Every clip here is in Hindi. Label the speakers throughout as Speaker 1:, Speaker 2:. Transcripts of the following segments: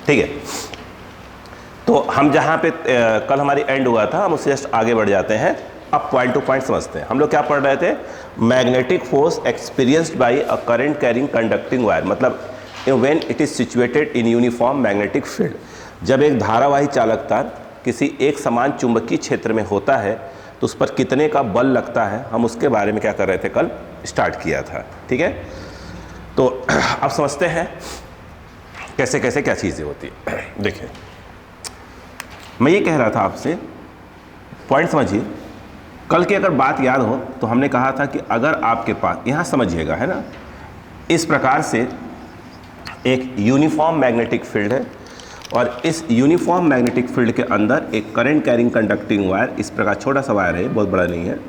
Speaker 1: ठीक है, तो हम जहाँ पे कल हमारी एंड हुआ था हम उससे जस्ट आगे बढ़ जाते हैं। अब पॉइंट टू पॉइंट समझते हैं। हम लोग क्या पढ़ रहे थे? Magnetic force experienced by a current carrying conducting wire, मतलब when it is situated in uniform magnetic field. जब एक धारावाही चालक तार किसी एक समान चुंबकीय क्षेत्र में होता है तो उस पर कितने का बल लगता है, हम उसके बारे में क्या कर रहे थे, कल स्टार्ट किया था। ठीक है, तो अब समझते हैं कैसे कैसे क्या चीज़ें होती है। देखिए, मैं ये कह रहा था आपसे, पॉइंट समझिए। कल की अगर बात याद हो तो हमने कहा था कि अगर आपके पास, यहाँ समझिएगा, है ना, इस प्रकार से एक यूनिफॉर्म मैग्नेटिक फील्ड है और इस यूनिफॉर्म मैग्नेटिक फील्ड के अंदर एक करंट कैरिंग कंडक्टिंग वायर, इस प्रकार छोटा सा वायर है, बहुत बड़ा नहीं है,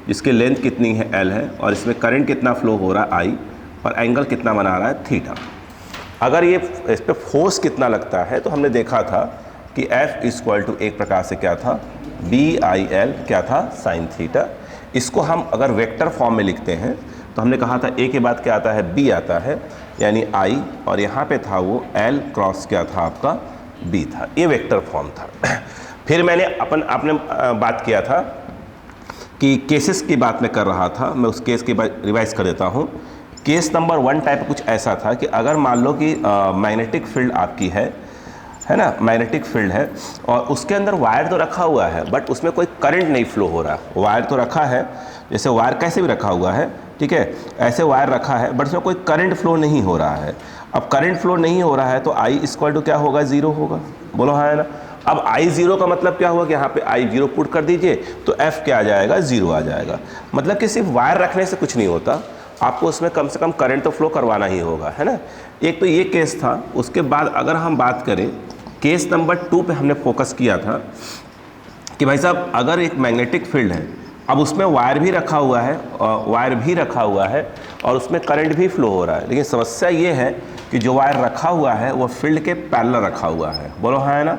Speaker 1: जिसकी लेंथ कितनी है L है और इसमें करंट कितना फ्लो हो रहा है I और एंगल कितना बना रहा है थीटा। अगर ये इस पर फोर्स कितना लगता है तो हमने देखा था कि F इक्वल टू एक प्रकार से क्या था, BIL क्या था, साइन थीटा। इसको हम अगर वेक्टर फॉर्म में लिखते हैं तो हमने कहा था A के बाद क्या आता है, B आता है, यानी I, और यहाँ पे था वो L क्रॉस क्या था आपका, B था। ये वेक्टर फॉर्म था। फिर मैंने आपने बात किया था कि केसेस की बात मैं कर रहा था, मैं उस केस के बाद रिवाइज कर देता हूँ। केस नंबर 1 टाइप कुछ ऐसा था कि अगर मान लो कि मैग्नेटिक फील्ड आपकी है ना, मैग्नेटिक फील्ड है और उसके अंदर वायर तो रखा हुआ है बट उसमें कोई करंट नहीं फ्लो हो रहा। वायर तो रखा है, जैसे वायर कैसे भी रखा हुआ है, ठीक है, ऐसे वायर रखा है बट उसमें कोई करंट फ्लो नहीं हो रहा है। अब करंट फ्लो नहीं हो रहा है तो I इक्वल टू क्या होगा, 0 होगा। बोलो हाँ है ना। अब I 0 का मतलब क्या हुआ कि यहाँ पे I 0 पुट कर दीजिए तो F क्या आ जाएगा, 0 आ जाएगा। मतलब कि सिर्फ वायर रखने से कुछ नहीं होता, आपको उसमें कम से कम करंट तो फ्लो करवाना ही होगा, है ना। एक तो ये केस था। उसके बाद अगर हम बात करें केस नंबर 2 पे हमने फोकस किया था कि भाई साहब अगर एक मैग्नेटिक फील्ड है, अब उसमें वायर भी रखा हुआ है और उसमें करंट भी फ्लो हो रहा है, लेकिन समस्या ये है कि जो वायर रखा हुआ है वो फील्ड के पैरेलल रखा हुआ है। बोलो हाँ है ना।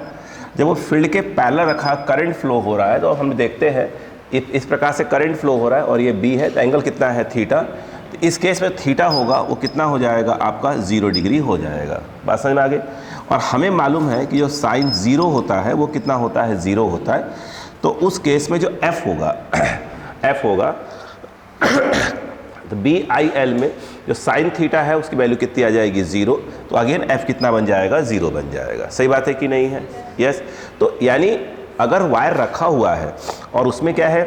Speaker 1: जब वो फील्ड के पैरेलल रखा, करंट फ्लो हो रहा है, तो हम देखते हैं इस प्रकार से करंट फ्लो हो रहा है और ये B है, तो एंगल कितना है, थीटा। तो इस केस में थीटा होगा वो कितना हो जाएगा आपका, 0 डिग्री हो जाएगा। बात समझ में आ गई। और हमें मालूम है कि जो साइन 0 होता है वो कितना होता है, 0 होता है। तो उस केस में जो F होगा तो BIL में जो साइन थीटा है उसकी वैल्यू कितनी आ जाएगी, 0। तो अगेन F कितना बन जाएगा, 0 बन जाएगा। सही बात है कि नहीं है? यस। तो यानी अगर वायर रखा हुआ है और उसमें क्या है,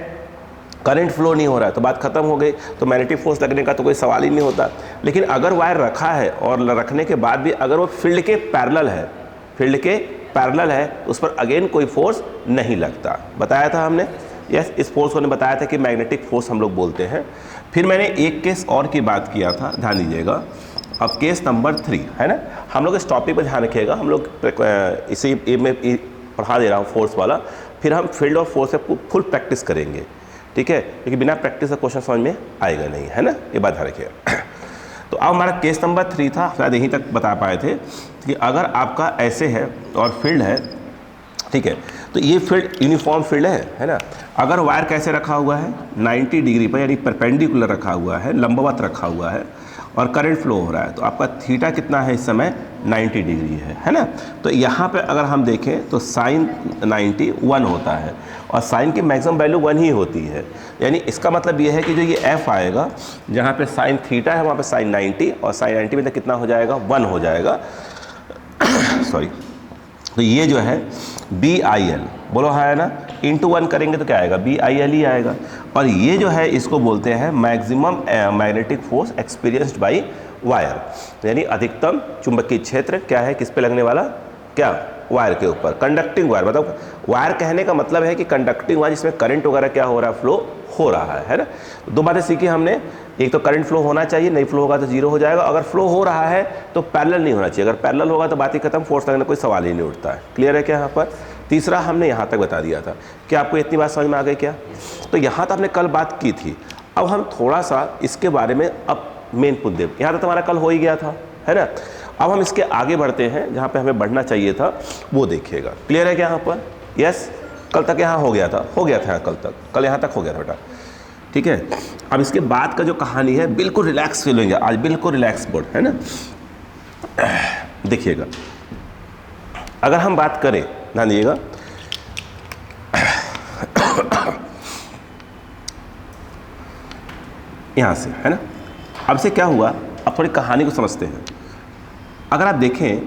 Speaker 1: करंट फ्लो नहीं हो रहा है तो बात खत्म हो गई, तो मैग्नेटिक फोर्स लगने का तो कोई सवाल ही नहीं होता। लेकिन अगर वायर रखा है और रखने के बाद भी अगर वो फील्ड के पैरेलल है, उस पर अगेन कोई फोर्स नहीं लगता। बताया था हमने, यस। इस फोर्स को बताया था कि मैग्नेटिक फोर्स हम लोग बोलते हैं। फिर मैंने एक केस और की बात किया था, ध्यान दीजिएगा। अब केस नंबर 3 है ना, हम लोग इस टॉपिक पर ध्यान रखिएगा। हम लोग इसे मैं पढ़ा दे रहा हूँ फोर्स वाला, फिर हम फील्ड ऑफ फोर्स से फुल प्रैक्टिस करेंगे, ठीक है, क्योंकि बिना प्रैक्टिस का क्वेश्चन समझ में आएगा नहीं, है ना, ये बात ध्यान रखिएगा। तो अब हमारा केस नंबर 3 था, शायद यहीं तक बता पाए थे कि अगर आपका ऐसे है और फील्ड है, ठीक है, तो ये फील्ड यूनिफॉर्म फील्ड है ना। अगर वायर कैसे रखा हुआ है, 90 डिग्री पर, यानी परपेंडिकुलर रखा हुआ है, लंबवत रखा हुआ है और करंट फ्लो हो रहा है, तो आपका थीटा कितना है इस समय, 90 डिग्री है ना। तो यहाँ पे अगर हम देखें तो साइन 90 1 होता है और साइन की मैक्सिमम वैल्यू 1 ही होती है। यानी इसका मतलब ये है कि जो ये F आएगा, जहाँ पे साइन थीटा है वहाँ पे साइन 90 और साइन 90 में तो कितना हो जाएगा, 1 हो जाएगा। सॉरी। तो ये जो है BIL, बोलो हाँ है ना, इंटू 1 करेंगे तो क्या आएगा, BIL ही आएगा। और ये जो है इसको बोलते हैं maximum magnetic force experienced by wire, यानी अधिकतम चुंबकीय क्षेत्र क्या है, किस पे लगने वाला, क्या, वायर के ऊपर। कंडक्टिंग वायर, मतलब वायर कहने का मतलब है कि कंडक्टिंग वायर जिसमें करंट वगैरह क्या हो रहा है, फ्लो हो रहा है ना। दो बातें सीखी हमने, एक तो करंट फ्लो होना चाहिए, नहीं फ्लो होगा तो 0 हो जाएगा। अगर फ्लो हो रहा है तो पैरेलल नहीं होना चाहिए, अगर पैरेलल होगा तो बात ही खत्म, फोर्स लगने कोई सवाल ही नहीं उठता है। क्लियर है क्या यहाँ पर? तीसरा हमने यहाँ तक बता दिया था। क्या आपको इतनी बात समझ में आ गई क्या? तो यहाँ तक हमने कल बात की थी। अब हम थोड़ा सा इसके बारे में अब मेन मुद्दे, यहाँ तक हमारा कल हो ही गया था, है ना। अब हम इसके आगे बढ़ते हैं, जहाँ पे हमें बढ़ना चाहिए था वो देखिएगा। क्लियर है क्या यहाँ पर? यस। कल तक यहाँ हो गया था कल यहाँ तक हो गया था बेटा, ठीक है। अब इसके बाद का जो कहानी है, बिल्कुल रिलैक्स फील होंगे आज, बिल्कुल रिलैक्स बोर्ड, है ना। देखिएगा, अगर हम बात करें, ध्यान दीजिएगा, यहाँ से, है ना। अब से क्या हुआ, अब थोड़ी कहानी को समझते हैं। अगर आप देखें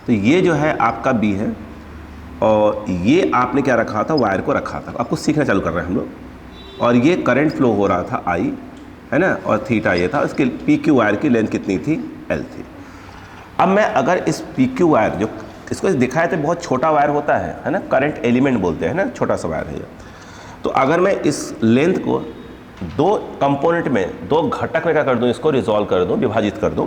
Speaker 1: तो ये जो है आपका बी है और ये आपने क्या रखा था, वायर को रखा था। आपको सीखना चालू कर रहे हैं हम लोग। और ये करंट फ्लो हो रहा था आई, है ना, और थीटा ये था। उसके पी क्यू वायर की लेंथ कितनी थी, एल थी। अब मैं अगर इस पी क्यू वायर, जो इसको दिखाया था बहुत छोटा वायर होता है ना, करंट एलिमेंट बोलते हैं ना, छोटा सा वायर है ये। तो अगर मैं इस लेंथ को दो कंपोनेंट में, दो घटक में क्या कर दूं, इसको रिजॉल्व कर दूं, विभाजित कर दूं,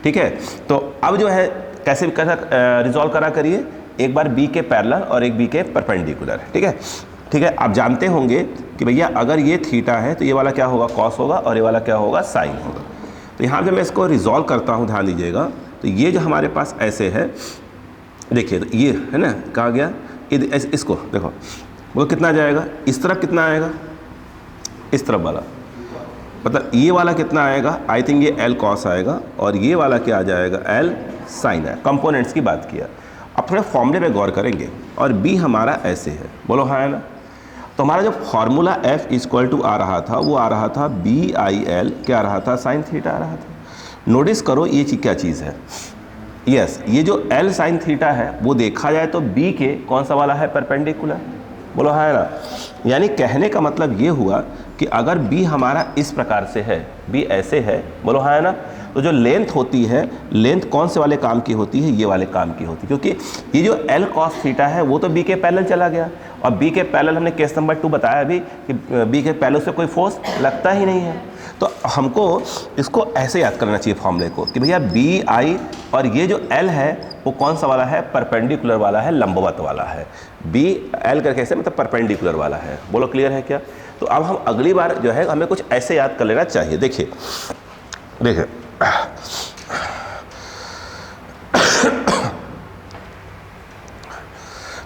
Speaker 1: ठीक है। तो अब जो है कैसे रिजॉल्व करा करिए, एक बार बी के पैरेलल और एक बी के परपेंडिकुलर, ठीक है। ठीक है, आप जानते होंगे कि भैया अगर ये थीटा है तो ये वाला क्या होगा, कॉस होगा, और ये वाला क्या होगा, साइन होगा। तो यहाँ जब मैं इसको रिजॉल्व करता हूँ, ध्यान दीजिएगा, तो ये जो हमारे पास ऐसे है, देखिए, तो ये है ना, कहा गया इसको देखो, वो कितना जाएगा, इस तरफ कितना आएगा, इस तरफ वाला, मतलब ये वाला कितना आएगा, आई थिंक ये एल कॉस आएगा, और ये वाला क्या आ जाएगा, एल साइन है। कंपोनेंट्स की बात किया। अब थोड़े फॉर्मूले पे गौर करेंगे, और बी हमारा ऐसे है, बोलो हाँ है ना। तो हमारा जो फॉर्मूला एफ इक्वल टू आ रहा था, वो आ रहा था बी आई एल, क्या आ रहा था, साइन थीटा आ रहा था। नोटिस करो ये क्या चीज़ है, यस, ये जो एल साइन थीटा है वो देखा जाए तो बी के कौन सा वाला है, परपेंडिकुलर, बोलो हाँ है ना। यानी कहने का मतलब ये हुआ कि अगर बी हमारा इस प्रकार से है, बी ऐसे है, बोलो हाँ है ना, तो जो लेंथ होती है, लेंथ कौन से वाले काम की होती है, ये वाले काम की होती है, क्योंकि ये जो एल कॉस थीटा है वो तो बी के पैरेलल चला गया, और बी के पैरेलल हमने केस नंबर 2 बताया अभी कि बी के पैरेलल से कोई फोर्स लगता ही नहीं है। तो हमको इसको ऐसे याद करना चाहिए फॉर्मूले को कि भैया बी आई और ये जो एल है वो कौन सा वाला है, परपेंडिकुलर वाला है, लंबवत वाला है। बी एल करके ऐसे मतलब परपेंडिकुलर वाला है, बोलो क्लियर है क्या। तो अब हम अगली बार जो है हमें कुछ ऐसे याद कर लेना चाहिए। देखिए देखिए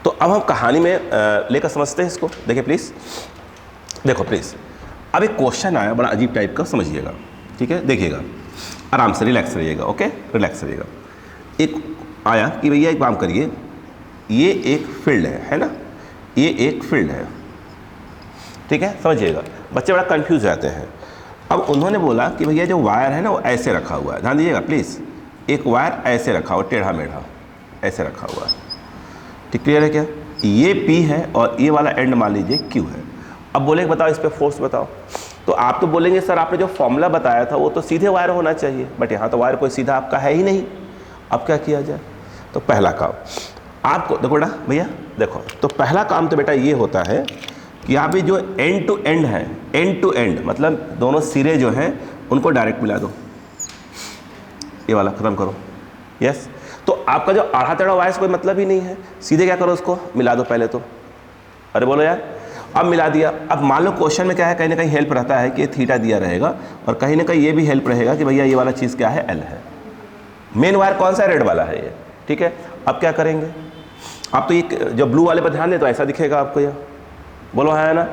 Speaker 1: तो अब हम कहानी में लेकर समझते हैं इसको। देखिए प्लीज, देखो प्लीज, अब एक क्वेश्चन आया बड़ा अजीब टाइप का, समझिएगा, ठीक है, देखिएगा, आराम से रिलैक्स रहिएगा, ओके, रिलैक्स रहिएगा। एक आया कि भैया एक काम करिए, ये एक फील्ड है ना, ये एक फील्ड है, ठीक है, समझिएगा। बच्चे बड़ा कंफ्यूज रहते हैं। अब उन्होंने बोला कि भैया जो वायर है ना वो ऐसे रखा हुआ है, ध्यान दीजिएगा प्लीज़, एक वायर ऐसे रखा हुआ, टेढ़ा मेढ़ा ऐसे रखा हुआ है, ठीक, क्लियर है क्या। ये P है और ये वाला एंड मान लीजिए Q है। अब बोलेंगे बताओ इस पर फोर्स बताओ, तो आप तो बोलेंगे सर आपने जो फॉर्मूला बताया था वो तो सीधे वायर होना चाहिए, बट यहाँ तो वायर कोई सीधा आपका है ही नहीं। अब क्या किया जाए, तो पहला काम आपको देखो बेटा, भैया देखो, तो पहला काम तो बेटा ये होता है कि यहाँ पे जो एंड टू एंड है, एंड टू एंड मतलब दोनों सिरे जो हैं उनको डायरेक्ट मिला दो, ये वाला ख़त्म करो, यस। तो आपका जो आधा टेढ़ा वायर से कोई मतलब ही नहीं है, सीधे क्या करो उसको मिला दो पहले तो, अरे बोलो यार, अब मिला दिया। अब मान लो क्वेश्चन में क्या है, कहीं ना कहीं हेल्प रहता है कि ये थीटा दिया रहेगा, और कहीं ना कहीं ये भी हेल्प रहेगा कि भैया ये वाला चीज़ क्या है, एल है। मेन वायर कौन सा है, रेड वाला है ये, ठीक है। अब क्या करेंगे, आप तो ये जो ब्लू वाले पर ध्यान दें तो ऐसा दिखेगा आपको, यह बोलो है ना,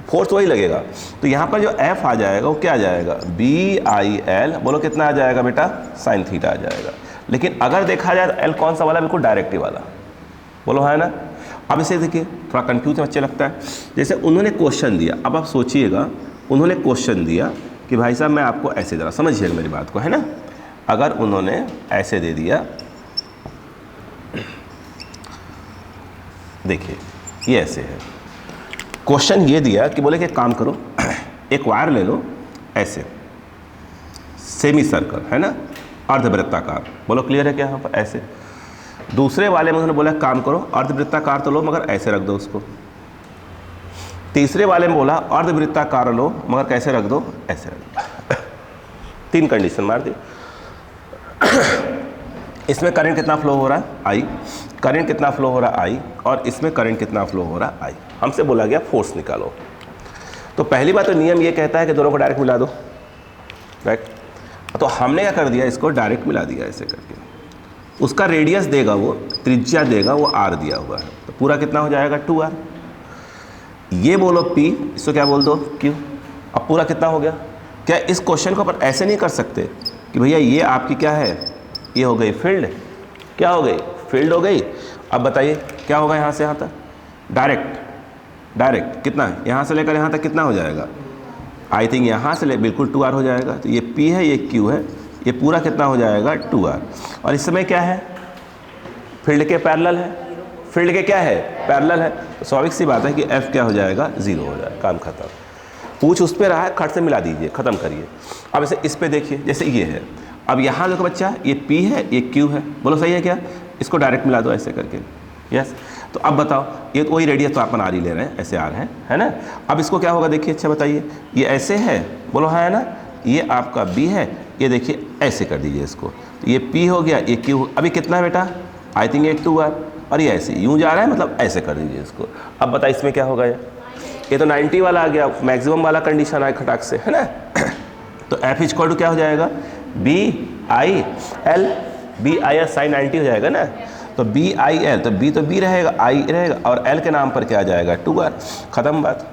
Speaker 1: फोर्स वही लगेगा। तो यहाँ पर जो एफ आ जाएगा वो क्या आ जाएगा, बी आई एल, बोलो कितना आ जाएगा बेटा, साइन थीटा आ जाएगा। लेकिन अगर देखा जाए तो एल कौन सा वाला, बिल्कुल डायरेक्ट वाला, बोलो है ना। अब इसे देखिए, थोड़ा कंफ्यूज बच्चे लगता है, जैसे उन्होंने क्वेश्चन दिया, अब आप सोचिएगा, उन्होंने क्वेश्चन दिया कि भाई साहब मैं आपको ऐसे दे रहा, समझिएगा मेरी बात को, है ना। अगर उन्होंने ऐसे दे दिया, देखिए ये ऐसे है, क्वेश्चन ये दिया कि बोले कि काम करो, एक वायर ले लो ऐसे, सेमी सर्कल है ना, अर्धवृत्ताकार, बोलो क्लियर है क्या, यहाँ पर ऐसे। दूसरे वाले में उन्होंने बोला काम करो अर्धवृत्ताकार तो लो मगर ऐसे रख दो उसको। तीसरे वाले में बोला अर्धवृत्ताकार लो मगर कैसे रख दो, ऐसे रख दो। 3 कंडीशन मार दी। इसमें करंट कितना फ्लो हो रहा है, आई, करंट कितना फ्लो हो रहा है, आई, और इसमें करंट कितना फ्लो हो रहा है, आई। हमसे बोला गया फोर्स निकालो। तो पहली बात तो नियम ये कहता है कि दोनों को डायरेक्ट मिला दो, राइट। तो हमने क्या कर दिया, इसको डायरेक्ट मिला दिया ऐसे करके। उसका रेडियस देगा वो, त्रिज्या देगा वो, आर दिया हुआ है, तो पूरा कितना हो जाएगा 2r। ये बोलो P, इसको क्या बोल दो Q। अब पूरा कितना हो गया। क्या इस क्वेश्चन को अपन ऐसे नहीं कर सकते कि भैया ये आपकी क्या है, ये हो गई फील्ड, क्या हो गई फील्ड हो गई। अब बताइए क्या होगा यहाँ से यहाँ तक, डायरेक्ट कितना, यहाँ से लेकर यहाँ तक कितना हो जाएगा, आई थिंक यहाँ से ले बिल्कुल 2r हो जाएगा। तो ये P है, ये Q है, ये पूरा कितना हो जाएगा 2r। और इस समय क्या है, फील्ड के पैरेलल है, फील्ड के क्या है, पैरेलल है। तो स्वाभाविक सी बात है कि F क्या हो जाएगा, 0 हो जाएगा, काम खत्म। पूछ उस पर रहा है, खट से मिला दीजिए, ख़त्म करिए। अब इसे इस पे देखिए, जैसे ये है, अब यहाँ देखो बच्चा, ये P है, ये Q है, बोलो सही है क्या, इसको डायरेक्ट मिला दो ऐसे करके, यस। तो अब बताओ, ये तो वही रेडियस तो अपन आर ही ले रहे हैं, ऐसे आर है ना। अब इसको क्या होगा देखिए, अच्छा बताइए, ये ऐसे है, बोलो हाँ है ना, ये आपका B है, ये देखिए ऐसे कर दीजिए इसको, तो ये P हो गया, ये Q, अभी कितना है बेटा, आई थिंक ये 2r, और ये ऐसे यूँ जा रहा है, मतलब ऐसे कर दीजिए इसको। अब बताइए इसमें क्या होगा, ये तो 90 वाला आ गया, मैक्सिमम वाला कंडीशन आया खटाक से, है ना। तो F इक्वल टू क्या हो जाएगा, BIL, BIL साइन 90 हो जाएगा ना। तो BIL, तो B तो B रहेगा, I रहेगा, और L के नाम पर क्या आ जाएगा 2r, ख़त्म बात।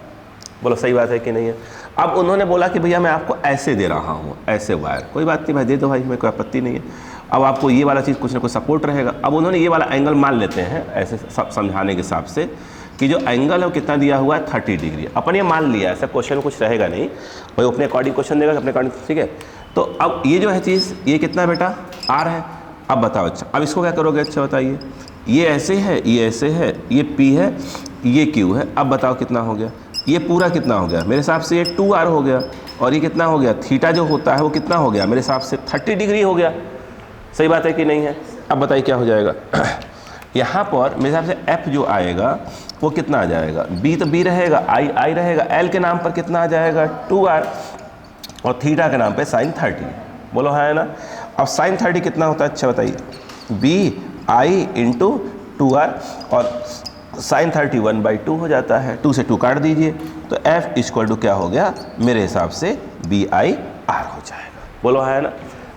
Speaker 1: बोलो सही बात है कि नहीं है। अब उन्होंने बोला कि भैया मैं आपको ऐसे दे रहा हूँ, ऐसे वायर, कोई बात नहीं भाई दे दो भाई, मैं कोई आपत्ति नहीं है। अब आपको ये वाला चीज़ कुछ ना कुछ सपोर्ट रहेगा। अब उन्होंने ये वाला एंगल मान लेते हैं ऐसे समझाने के हिसाब से कि जो एंगल है वो कितना दिया हुआ है 30 डिग्री, अपन ये मान लिया, ऐसा क्वेश्चन कुछ रहेगा नहीं, वही अपने अकॉर्डिंग क्वेश्चन देगा अपने अकॉर्डिंग, ठीक है। तो अब ये जो है चीज़, ये कितना बेटा r है। अब बताओ अच्छा, अब इसको क्या करोगे, अच्छा बताइए, ये ऐसे है, ये ऐसे है, ये P है, ये Q है। अब बताओ कितना हो गया, ये पूरा कितना हो गया, मेरे हिसाब से ये 2r हो गया, और ये कितना हो गया, थीटा जो होता है वो कितना हो गया, मेरे हिसाब से 30 डिग्री हो गया। सही बात है कि नहीं है। अब बताइए क्या हो जाएगा यहाँ पर मेरे हिसाब से F जो आएगा वो कितना आ जाएगा, B तो B रहेगा, I रहेगा, L के नाम पर कितना आ जाएगा 2r, और थीटा के नाम पे साइन 30, बोलो हाँ है ना। अब साइन 30 कितना होता है, अच्छा बताइए, BI इंटू 2r, और साइन 30 1/2 हो जाता है, 2 से 2 काट दीजिए, तो F इक्वल टू क्या हो गया, मेरे हिसाब से BIR हो जाएगा, बोलो हाँ है ना।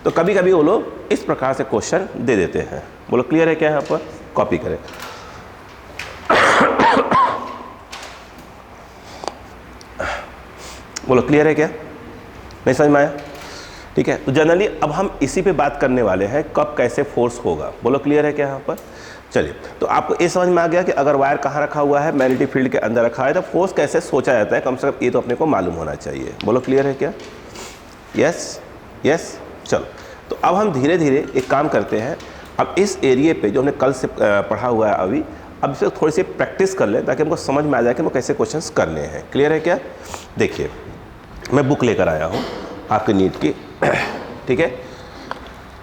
Speaker 1: तो कभी कभी वो लोग इस प्रकार से क्वेश्चन दे देते हैं, बोलो क्लियर है क्या, यहाँ पर कॉपी करें। बोलो क्लियर है क्या, नहीं समझ में आया, ठीक है। तो जनरली अब हम इसी पे बात करने वाले हैं, कब कैसे फोर्स होगा, बोलो क्लियर है क्या यहाँ पर। चलिए, तो आपको ये समझ में आ गया कि अगर वायर कहाँ रखा हुआ है, मैग्नेटिक फील्ड के अंदर रखा है, तो फोर्स कैसे सोचा जाता है, कम से कम ये तो अपने को मालूम होना चाहिए। बोलो क्लियर है क्या, यस यस। चलो, तो अब हम धीरे धीरे एक काम करते हैं, अब इस एरिए पे जो हमने कल से पढ़ा हुआ है अभी, अब इसे थोड़ी सी प्रैक्टिस कर लें ताकि हमको समझ में आ जाए कि हमको कैसे क्वेश्चंस करने हैं। क्लियर है क्या। देखिए, मैं बुक लेकर आया हूँ आपके नीट की, ठीक है,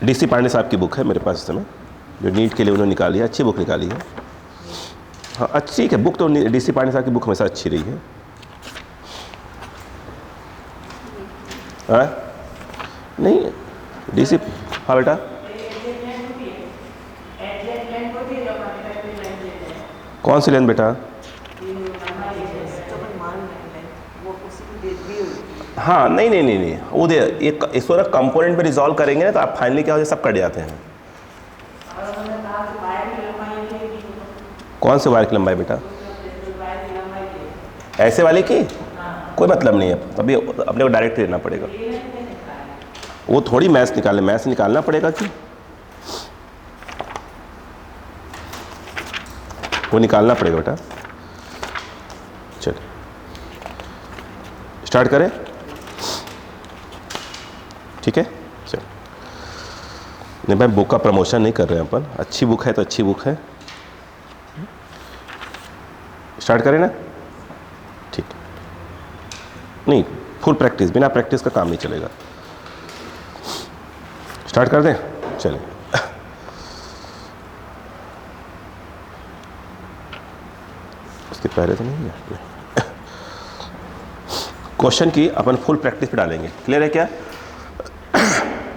Speaker 1: DC पांडे साहब की बुक है मेरे पास इस समय, जो नीट के लिए उन्होंने निकाली है, अच्छी बुक निकाली है। हाँ अच्छी है बुक, तो DC पांडे साहब की बुक हमेशा अच्छी रही है। हाँ नहीं DC, हाँ बेटा, कौन सी लेंथ बेटा, हाँ नहीं नहीं नहीं नहीं वो दे, एक इसको ना कंपोनेंट पे रिजॉल्व करेंगे ना तो आप फाइनली क्या हो जाए, सब कट जाते हैं। कौन से वायर की लंबाई बेटा, ऐसे वाले की कोई मतलब नहीं है, तभी अपने को डायरेक्ट लेना पड़ेगा, वो थोड़ी मैथ निकालने, मैथ से निकालना पड़ेगा कि वो निकालना पड़ेगा बेटा। चलिए स्टार्ट करें, ठीक है। चलो, नहीं भाई बुक का प्रमोशन नहीं कर रहे हैं अपन, अच्छी बुक है तो अच्छी बुक है, स्टार्ट करें ना, ठीक। नहीं फुल प्रैक्टिस, बिना प्रैक्टिस का काम नहीं चलेगा, स्टार्ट कर दें। चलिए, उसके पहले तो नहीं है, क्वेश्चन की अपन फुल प्रैक्टिस पे डालेंगे। क्लियर है क्या,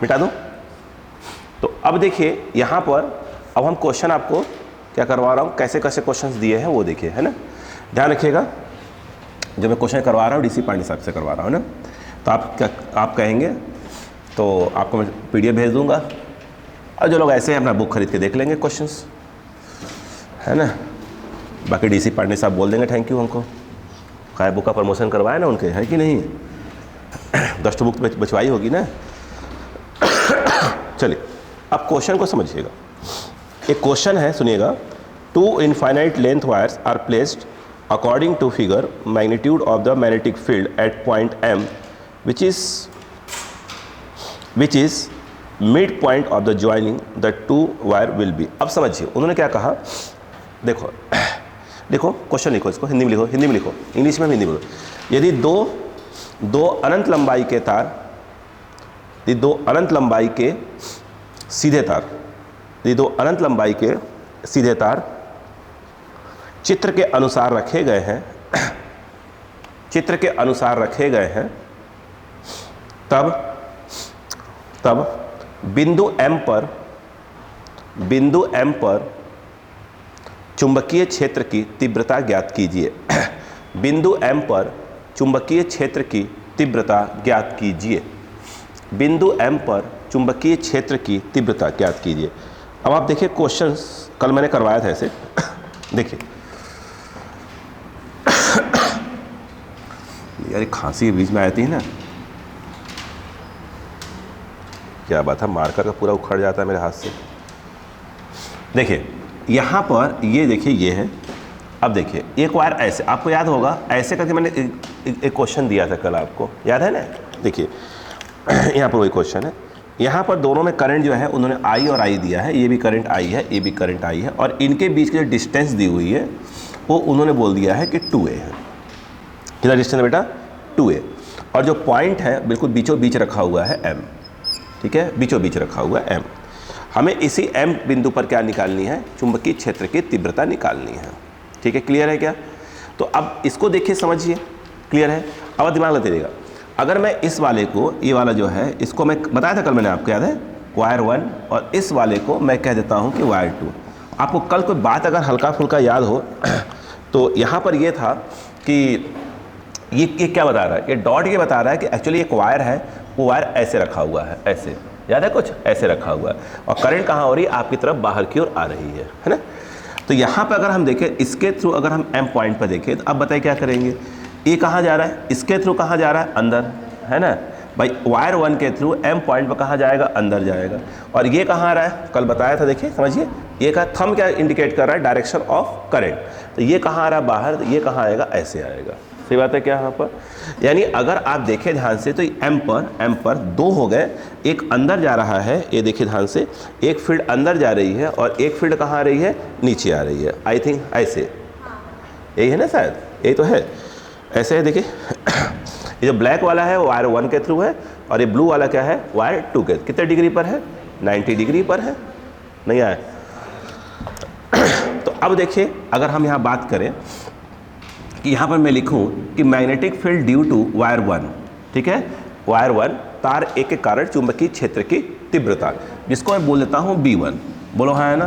Speaker 1: मिटा दो। तो अब देखिए यहाँ पर, अब हम क्वेश्चन आपको क्या करवा रहा हूँ, कैसे कैसे क्वेश्चंस दिए हैं वो देखिए, है ना। ध्यान रखिएगा, जो मैं क्वेश्चन करवा रहा हूँ DC पांडे साहब से करवा रहा हूँ ना, तो आप कहेंगे तो आपको मैं PDF भेज दूँगा, और जो लोग ऐसे हैं अपना बुक खरीद के देख लेंगे क्वेश्चंस, है ना। बाकी DC पांडे साहब बोल देंगे थैंक यू हमको, काय बुक का प्रमोशन करवाया ना उनके, है कि नहीं, 10 बुक बचवाई होगी ना। चलिए अब क्वेश्चन को समझिएगा। एक क्वेश्चन है, सुनिएगा। 2 infinite length wires are placed according to figure magnitude of the magnetic field at point M which is mid point of the joining the 2 wire will be. अब समझिए उन्होंने क्या कहा। देखो देखो क्वेश्चन लिखो, इसको हिंदी में लिखो, हिंदी में लिखो, इंग्लिश में भी हिंदी में लिखो। यदि दो अनंत लंबाई के तार, यदि 2 अनंत लंबाई के सीधे तार, यदि 2 अनंत लंबाई के सीधे तार चित्र के अनुसार रखे गए हैं, चित्र के अनुसार रखे गए हैं, तब बिंदु M पर चुंबकीय क्षेत्र की तीव्रता ज्ञात कीजिए। बिंदु M पर चुंबकीय क्षेत्र की तीव्रता ज्ञात कीजिए। बिंदु M पर चुंबकीय क्षेत्र की तीव्रता ज्ञात कीजिए। अब आप देखिए क्वेश्चंस कल मैंने करवाया था ऐसे। देखिए यार खांसी बीच में आई थी ना, क्या बात है, मार्कर का पूरा उखड़ जाता है मेरे हाथ से। देखिए यहाँ पर ये देखिए ये है। अब देखिए एक वायर ऐसे, आपको याद होगा ऐसे करके मैंने एक क्वेश्चन दिया था कल, आपको याद है ना। देखिए यहाँ पर वही क्वेश्चन है। यहाँ पर दोनों में करंट जो है उन्होंने I और I दिया है, ये भी करंट I है, ये भी करंट I है, और इनके बीच की जो डिस्टेंस दी हुई है वो उन्होंने बोल दिया है कि 2a है। कितना डिस्टेंस है बेटा? 2a। और जो पॉइंट है बिल्कुल बीचों बीच रखा हुआ है M, ठीक है, बीचों बीच रखा हुआ है M। हमें इसी M बिंदु पर क्या निकालनी है? चुंबकीय क्षेत्र की तीव्रता निकालनी है। ठीक है, क्लियर है क्या? तो अब इसको देखिए, समझिए, क्लियर है। अब दिमाग लगाते रहिएगा। अगर मैं इस वाले को, ये वाला जो है, इसको मैं बताया था कल मैंने, आपको याद है, वायर 1, और इस वाले को मैं कह देता हूँ कि वायर 2। आपको कल कोई बात अगर हल्का फुल्का याद हो तो यहाँ पर ये था कि ये क्या बता रहा है, ये डॉट ये बता रहा है कि एक्चुअली एक वायर है, वो वायर ऐसे रखा हुआ है, ऐसे, याद है कुछ ऐसे रखा हुआ है, और करंट कहाँ हो रही है? आपकी तरफ बाहर की ओर आ रही है ना। तो यहाँ पे अगर हम देखें इसके थ्रू, अगर हम M पॉइंट पर देखें तो अब बताइए क्या करेंगे? ये कहाँ जा रहा है? इसके थ्रू कहाँ जा रहा है? अंदर, है ना भाई। वायर 1 के थ्रू M पॉइंट पर कहाँ जाएगा? अंदर जाएगा। और ये कहाँ आ रहा है? कल बताया था, देखिए समझिए, ये का थंब क्या इंडिकेट कर रहा है? Direction of current. तो ये कहाँ आ रहा है? बाहर। तो ये कहाँ आएगा? ऐसे आएगा। सही बात है क्या यहाँ पर? यानी अगर आप देखें ध्यान से तो M पर 2 हो गए, एक अंदर जा रहा है, ये देखिए ध्यान से, एक फील्ड अंदर जा रही है और एक फील्ड कहाँ आ रही है? नीचे आ रही है। आई थिंक ऐसे, यही है ना शायद, यही तो है, ऐसे है। देखिए ये जो ब्लैक वाला है वो वायर 1 के थ्रू है, और ये ब्लू वाला क्या है? वायर 2 के। कितने डिग्री पर है? 90 डिग्री पर है। नहीं आया? तो अब देखिए अगर हम यहाँ बात करें कि यहाँ पर मैं लिखूँ कि magnetic field due to wire 1, ठीक है, वायर 1 तार A के कारण चुंबकीय क्षेत्र की तीव्रता, जिसको मैं बोल देता हूँ B1। बोलो हाँ, है ना।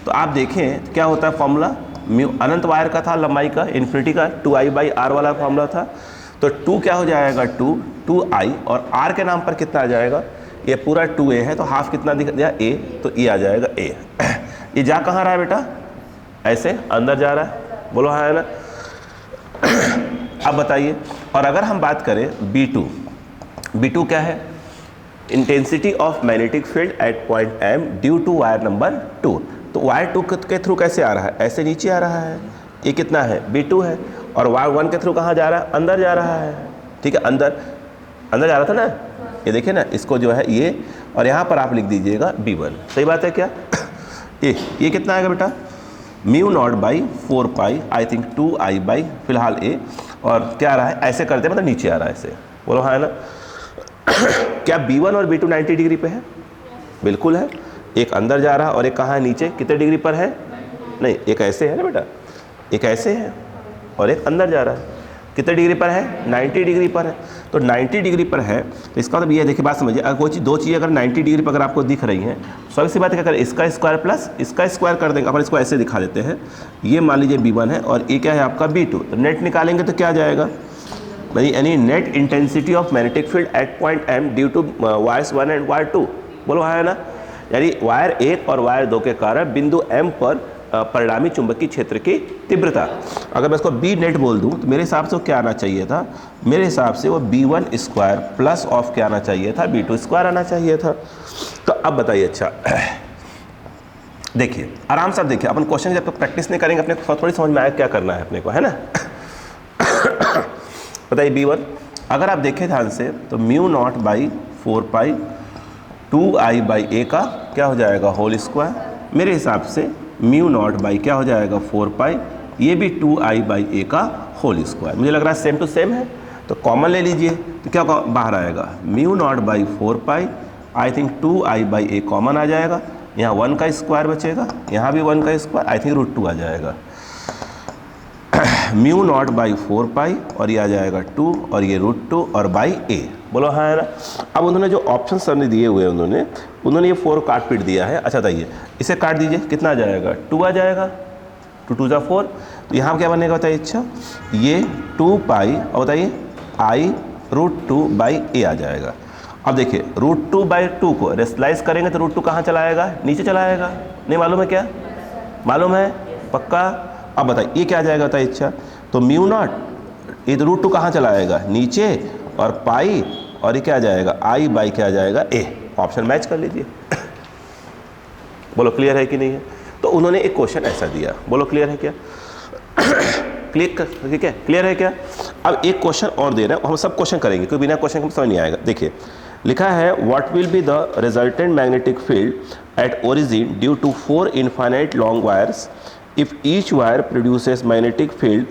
Speaker 1: तो आप देखें क्या होता है फॉर्मूला, म्यू अनंत वायर का था, लंबाई का, इन्फिनिटी का, 2I/R वाला फॉर्मूला था। तो 2 क्या हो जाएगा? 2I, और R के नाम पर कितना आ जाएगा? ये पूरा 2A है, तो हाफ कितना दिख दिया? A, तो ये आ जाएगा A। ये जा कहाँ रहा है बेटा? ऐसे अंदर जा रहा है। बोलो हाँ, है ना। अब बताइए, और अगर हम बात करें B2 क्या है? Intensity of magnetic field at point M due to wire number 2। तो वायर 2 के थ्रू कैसे आ रहा है? ऐसे नीचे आ रहा है। ये कितना है? B2 है। और वायर 1 के थ्रू कहाँ जा रहा है? अंदर जा रहा है। ठीक है, अंदर जा रहा था ना। ये देखिए ना, इसको जो है ये, और यहाँ पर आप लिख दीजिएगा B1। सही बात है क्या? ये कितना आएगा बेटा? μ0/4π, आई थिंक 2I फिलहाल A, और क्या आ रहा है? ऐसे करते हैं, मतलब नीचे आ रहा है ऐसे। बोलो हाँ, है ना। क्या B1 और B2 90 डिग्री पे है? बिल्कुल है। एक अंदर जा रहा है और एक कहाँ है? नीचे। कितने डिग्री पर है? नहीं, एक ऐसे है ना बेटा, एक ऐसे है और एक अंदर जा रहा है। कितने डिग्री पर है? 90 डिग्री पर है। तो 90 डिग्री पर है तो इसका मतलब ये, देखिए बात समझिए, अगर कोई चीज़, 2 चीज़ें अगर 90 डिग्री पर अगर आपको दिख रही हैं, सबसे सी बात क्या करें? इसका स्क्वायर प्लस इसका स्क्वायर कर देंगे। अपन इसको ऐसे दिखा देते हैं। ये मान लीजिए B1 है और ये क्या है आपका B2। तो नेट निकालेंगे तो क्या आ जाएगा भाई? यानी net intensity of magnetic field at point M due to wires 1 and wire 2। बोलो हाँ, है ना। यानी वायर 1 और वायर 2 के कारण बिंदु M पर परिणामी चुंबकीय क्षेत्र की तीव्रता, अगर मैं इसको B नेट बोल दूं तो मेरे हिसाब से वो क्या आना चाहिए था? मेरे हिसाब से वो B1 स्क्वायर प्लस ऑफ क्या आना चाहिए था? B2 स्क्वायर आना चाहिए था। तो अब बताइए, अच्छा देखिए आराम से, आप देखिए अपन क्वेश्चन जब तक प्रैक्टिस नहीं करेंगे अपने को थोड़ी समझ में आएगा क्या करना है अपने को, है ना। बताइए B1, अगर आप देखें ध्यान से तो mu not by 4 pi 2i by A का क्या हो जाएगा होल स्क्वायर। मेरे हिसाब से म्यू नॉट बाई क्या हो जाएगा 4 पाई, ये भी 2i बाई ए का होल स्क्वायर। मुझे लग रहा है सेम टू सेम है, तो कॉमन ले लीजिए तो क्या बाहर आएगा mu not by 4 pi, I think 2i by A common आ जाएगा, यहाँ 1 का स्क्वायर बचेगा, यहाँ भी 1 का स्क्वायर, आई थिंक √2 आ जाएगा। म्यू नॉट बाई 4 पाई और ये आ जाएगा 2 और ये √2 और बाई ए, बोलो हाँ है ना। अब उन्होंने जो ऑप्शन सर ने दिए हुए उन्होंने ये 4 काट पीट दिया है। अच्छा बताइए इसे काट दीजिए, कितना आ जाएगा 2 आ जाएगा, 2 2 जा 4, तो यहाँ क्या बनेगा बताइए। अच्छा ये 2 पाई और बताइए i √2 बाई ए आ जाएगा। अब देखिए √2 बाई 2 को रेशनलाइज करेंगे तो √2 कहाँ चला आएगा, नीचे चला आएगा, नहीं मालूम है क्या, मालूम है पक्का। अब बताइए ये क्या आ जाएगा बताइए। अच्छा तो म्यू नॉट, ये तो √2 कहाँ चला आएगा नीचे, और पाई और ये क्या आ जाएगा i बाई क्या आ जाएगा ए, ऑप्शन मैच कर लीजिए। बोलो क्लियर है कि नहीं है। तो उन्होंने एक क्वेश्चन ऐसा दिया, बोलो क्लियर है क्या। ठीक है क्लियर है क्या। अब एक क्वेश्चन और दे रहे हैं, हम सब क्वेश्चन करेंगे क्योंकि बिना क्वेश्चन के समझ नहीं आएगा। देखिए लिखा है what will be the resultant magnetic field at origin due to 4 infinite long wires if each wire produces magnetic field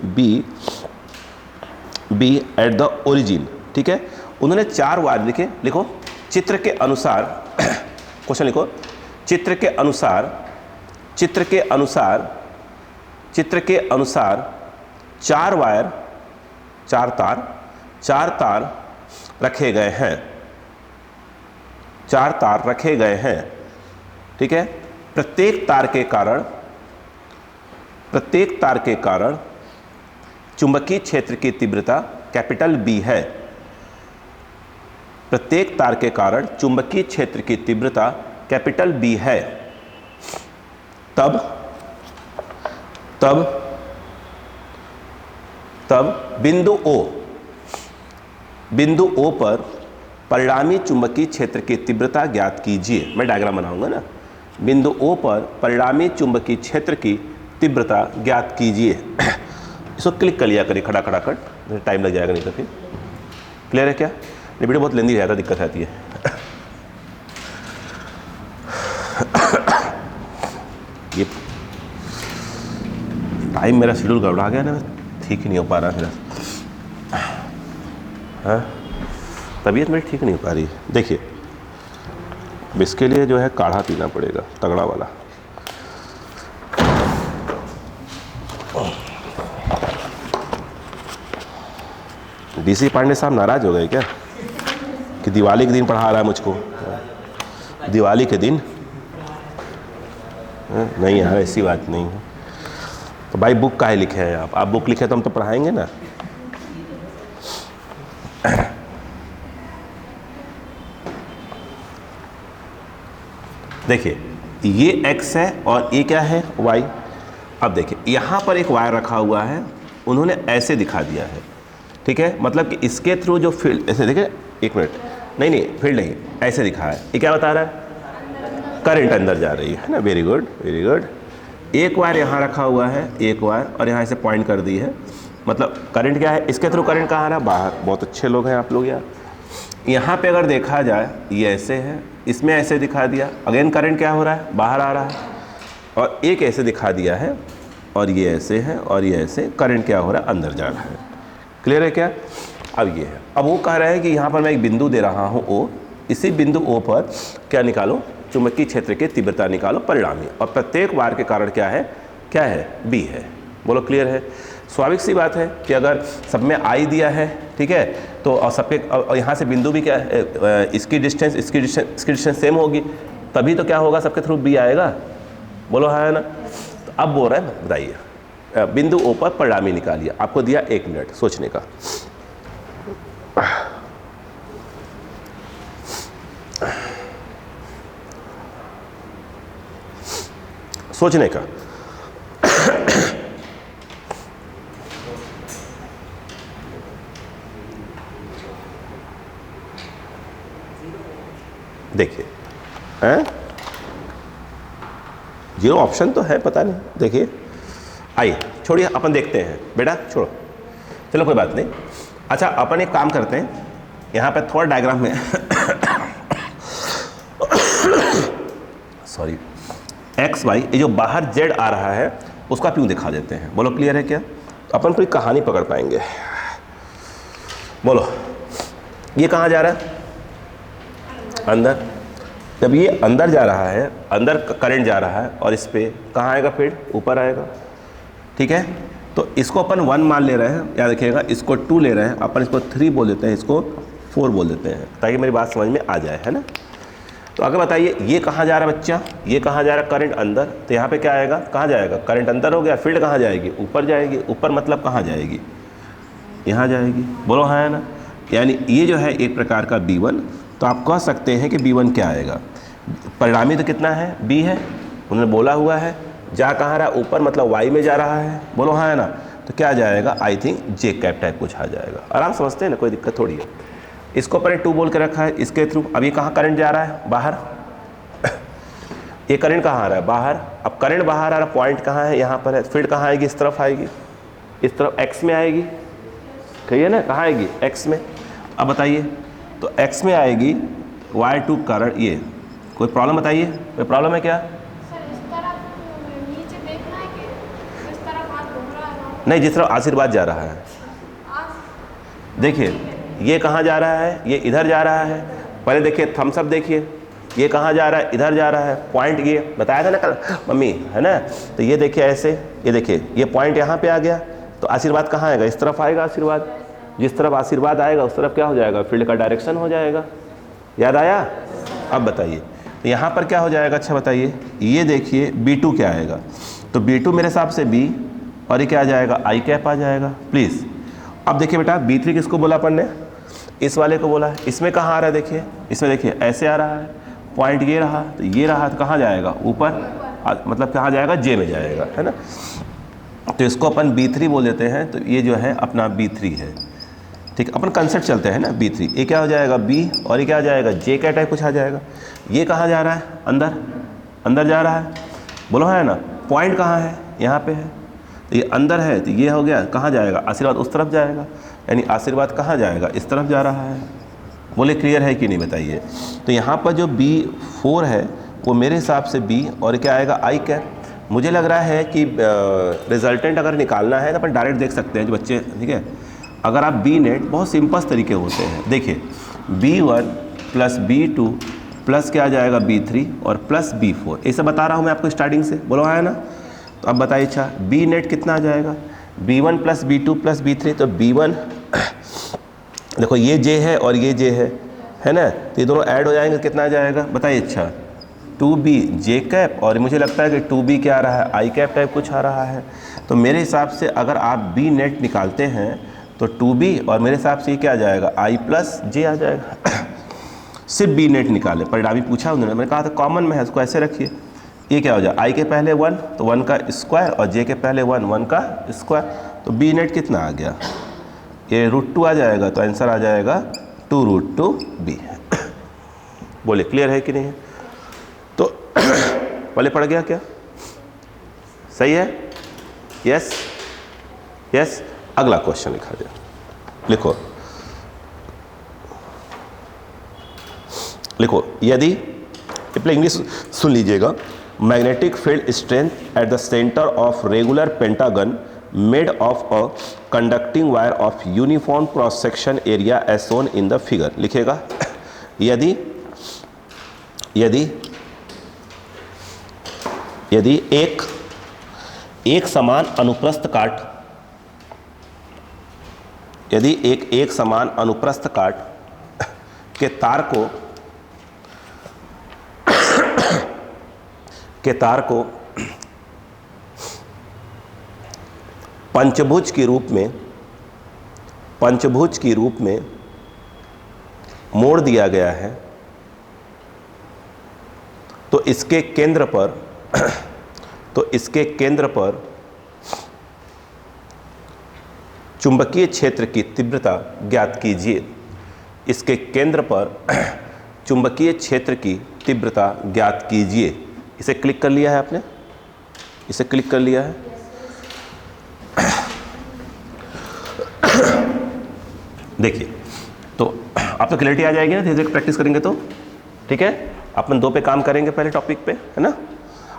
Speaker 1: B at the origin. ठीक है, उन्होंने 4 वायर लिखे, लिखो चित्र के अनुसार क्वेश्चन लिखो, चित्र के अनुसार 4 वायर 4 तार रखे गए हैं, 4 तार रखे गए हैं। ठीक है, प्रत्येक तार के कारण चुंबकीय क्षेत्र की तीव्रता कैपिटल B है। प्रत्येक तार के कारण चुंबकीय क्षेत्र की तीव्रता कैपिटल B है। तब बिंदु O पर परिणामी चुंबकीय क्षेत्र की तीव्रता ज्ञात कीजिए। मैं डायग्राम बनाऊंगा ना। बिंदु O पर परिणामी चुंबकीय क्षेत्र की तीव्रता ज्ञात कीजिए। इसको क्लिक कर लिया करिए खड़ा कर, टाइम लग जाएगा नहीं तो फिर। क्लियर है क्या। ये वीडियो बहुत लेंदी रहता, दिक्कत आती है। ये टाइम मेरा शेड्यूल गड़बड़ा गया ना, ठीक ही नहीं हो पा रहा मेरा। हाँ तबीयत मेरी ठीक नहीं हो पा रही है। देखिए इसके लिए जो है काढ़ा पीना पड़ेगा तगड़ा वाला। डीसी पांडे साहब नाराज हो गए क्या कि दिवाली के दिन पढ़ा रहा है मुझको। दिवाली के दिन नहीं यार, ऐसी बात नहीं है। तो भाई बुक काहे लिखे हैं आप बुक लिखे तो हम तो पढ़ाएंगे ना। देखिए ये x है और ये क्या है y। अब देखिए यहाँ पर एक वायर रखा हुआ है, उन्होंने ऐसे दिखा दिया है। ठीक है, मतलब कि इसके थ्रू जो फील्ड, ऐसे देखिए एक मिनट, नहीं फील्ड नहीं, ऐसे दिखा है। ये क्या बता रहा है, करंट अंदर जा रही है ना। Very good very good. एक वायर यहाँ रखा हुआ है, एक वायर, और यहाँ ऐसे पॉइंट कर दी है, मतलब करंट क्या है, इसके थ्रू करंट कहाँ आ रहा है, बाहर। बहुत अच्छे लोग हैं आप लोग यार। यहाँ पे अगर देखा जाए ये ऐसे है, इसमें ऐसे दिखा दिया, अगेन करंट क्या हो रहा है, बाहर आ रहा है। और एक ऐसे दिखा दिया है और ये ऐसे है और ये ऐसे, करंट क्या हो रहा है, अंदर जा रहा है। क्लियर है क्या। अब ये है, अब वो कह रहा है कि यहाँ पर मैं एक बिंदु दे रहा हूँ O, इसी बिंदु O पर क्या निकालो, चुंबकीय क्षेत्र की तीव्रता निकालो परिणामी, और प्रत्येक वायर के कारण क्या है B है। बोलो क्लियर है। स्वाभाविक सी बात है कि अगर सब में I दिया है, ठीक है, तो और सबके और यहाँ से बिंदु भी क्या है, इसकी डिस्टेंस सेम होगी, तभी तो क्या होगा, सबके थ्रू B आएगा। बोलो हाँ है ना। तो अब बोल रहा है बताइए बिंदु O पर परिणामी निकालिए। आपको दिया 1 मिनट सोचने का। सोचने का। देखिए 0 ऑप्शन तो है, पता नहीं, देखिए। आइए छोड़िए, अपन देखते हैं बेटा, छोड़ो, चलो कोई बात नहीं। अच्छा अपन एक काम करते हैं, यहाँ पे थोड़ा डायग्राम में सॉरी, एक्स वाई, ये जो बाहर जेड आ रहा है उसका क्यों दिखा देते हैं। बोलो क्लियर है क्या? तो अपन कोई कहानी पकड़ पाएंगे। बोलो ये कहाँ जा रहा है? अंदर। जब ये अंदर जा रहा है, अंदर करंट जा रहा है, और इस पे कहाँ आएगा फील्ड? ऊपर आएगा, ठीक है। तो इसको अपन 1 मान ले रहे हैं, याद रखिएगा, इसको 2 ले रहे हैं, अपन इसको 3 बोल देते हैं, इसको 4 बोल देते हैं, ताकि मेरी बात समझ में आ जाए, है ना। तो आगे बताइए, ये कहाँ जा रहा है बच्चा? ये कहाँ जा रहा है? करंट अंदर। तो यहाँ पे क्या आएगा? कहाँ जाएगा? करंट अंदर हो गया, फील्ड कहाँ जाएगी? ऊपर जाएगी। ऊपर मतलब कहाँ जाएगी? यहाँ जाएगी। बोलो हाँ है ना। यानी ये जो है एक प्रकार का B1। तो आप कह सकते हैं कि B1 क्या आएगा? परिणामी तो कितना है? B है, उन्होंने बोला हुआ है। जा कहाँ रहा? ऊपर, मतलब Y में जा रहा है। बोलो हाँ है ना। तो क्या जाएगा? I think J cap type कुछ आ जाएगा। आराम समझते हैं ना, कोई दिक्कत थोड़ी है। इसको अपन 2 बोल के रखा है इसके थ्रू। अब ये कहाँ करंट जा रहा है? बाहर। ये करंट कहाँ आ रहा है? बाहर। अब करंट बाहर आ रहा है, पॉइंट कहाँ है? यहाँ पर है। फील्ड कहाँ आएगी? इस तरफ आएगी, इस तरफ x में आएगी, कहिए ना, कहाँ आएगी? x में। अब बताइए, तो x में आएगी, y2 करंट। ये कोई प्रॉब्लम बताइए, कोई प्रॉब्लम है क्या? नहीं, जिस तरफ आशीर्वाद जा रहा है। देखिए ये कहाँ जा रहा है? ये इधर जा रहा है। पहले देखिए थम्स अप, देखिए ये कहाँ जा रहा है? इधर जा रहा है। पॉइंट ये बताया था ना कल मम्मी, है ना। तो ये देखिए ऐसे, ये देखिए ये पॉइंट यहाँ पे आ गया। तो आशीर्वाद कहाँ आएगा? इस तरफ आएगा आशीर्वाद। जिस तरफ आशीर्वाद आएगा उस तरफ क्या हो जाएगा? फील्ड का डायरेक्शन हो जाएगा। याद आया? अब बताइए तो यहाँ पर क्या हो जाएगा? अच्छा बताइए, ये देखिए B2 क्या आएगा? तो B2 मेरे हिसाब से B, और ये क्या आ जाएगा? आई कैप आ जाएगा। प्लीज़ अब देखिए बेटा, B3 किसको बोला अपन ने? इस वाले को बोला। इसमें कहाँ आ रहा है? देखिए इसमें, देखिए ऐसे आ रहा है, पॉइंट ये रहा, तो ये रहा, तो कहाँ जाएगा? ऊपर, मतलब कहाँ जाएगा? जे में जाएगा, है ना। तो इसको अपन B3 बोल देते हैं। तो ये जो है अपना B3 है, ठीक। अपन कंसेप्ट चलते हैं ना, B3। ये क्या हो जाएगा? B, और ये क्या आ जाएगा? जे क्या टाइप कुछ आ जाएगा। ये कहाँ जा रहा है? अंदर, अंदर जा रहा है। बोलो है ना। पॉइंट कहाँ है? यहाँ पे है। तो ये अंदर है, तो ये हो गया, कहाँ जाएगा? आशीर्वाद उस तरफ जाएगा। यानी आशीर्वाद कहाँ जाएगा? इस तरफ जा रहा है। बोले क्लियर है कि नहीं बताइए। तो यहाँ पर जो B4 है वो मेरे हिसाब से B, और क्या आएगा? आई कैप। मुझे लग रहा है कि रिजल्टेंट अगर निकालना है तो अपन डायरेक्ट देख सकते हैं जो बच्चे, ठीक है। अगर आप B नेट, बहुत सिंपल तरीके होते हैं। देखिए B1 प्लस B2 प्लस क्या आ जाएगा? B3 और प्लस B4। ऐसे बता रहा हूँ मैं आपको स्टार्टिंग से। बोलो है ना। तो अब बताइए, अच्छा B नेट कितना आ जाएगा? B1 plus B2 plus B3। तो B1 देखो ये J है और ये J है ना। तो ये दोनों ऐड हो जाएंगे, कितना आ जाएगा बताइए? अच्छा 2B J कैप, और मुझे लगता है कि 2B क्या आ रहा है? आई कैप टाइप कुछ आ रहा है। तो मेरे हिसाब से अगर आप B नेट निकालते हैं तो 2B, और मेरे हिसाब से ये क्या आ जाएगा? I प्लस J आ जाएगा। सिर्फ B नेट निकाले, परिणामी पूछा उन्होंने, मैंने कहा था कॉमन में है, इसको ऐसे रखिए। ये क्या हो जाए? I के पहले 1 तो 1 का स्क्वायर, और J के पहले 1 1 का स्क्वायर। तो B नेट कितना आ गया? ये √2 आ जाएगा। तो आंसर आ जाएगा 2√2B। बोले क्लियर है कि नहीं है? तो पहले पड़ गया क्या? सही है? Yes yes. अगला क्वेश्चन लिखा जाए, लिखो लिखो। यदि, पहले इंग्लिश सुन लीजिएगा। Magnetic field strength at the centre of regular pentagon made of a conducting wire of uniform cross section area as shown in the figure. लिखेगा यदि यदि यदि एक समान अनुप्रस्थ काट, यदि एक समान अनुप्रस्थ काट के तार को पंचभुज के रूप में मोड़ दिया गया है, तो इसके केंद्र पर चुंबकीय क्षेत्र की तीव्रता ज्ञात कीजिए। इसके केंद्र पर चुंबकीय क्षेत्र की तीव्रता ज्ञात कीजिए। इसे क्लिक कर लिया है आपने? इसे क्लिक कर लिया है। देखिए तो आप तो क्लैरिटी आ जाएगी ना धीरे धीरे प्रैक्टिस करेंगे तो, ठीक है। अपन 2 पे काम करेंगे पहले टॉपिक पे, है ना।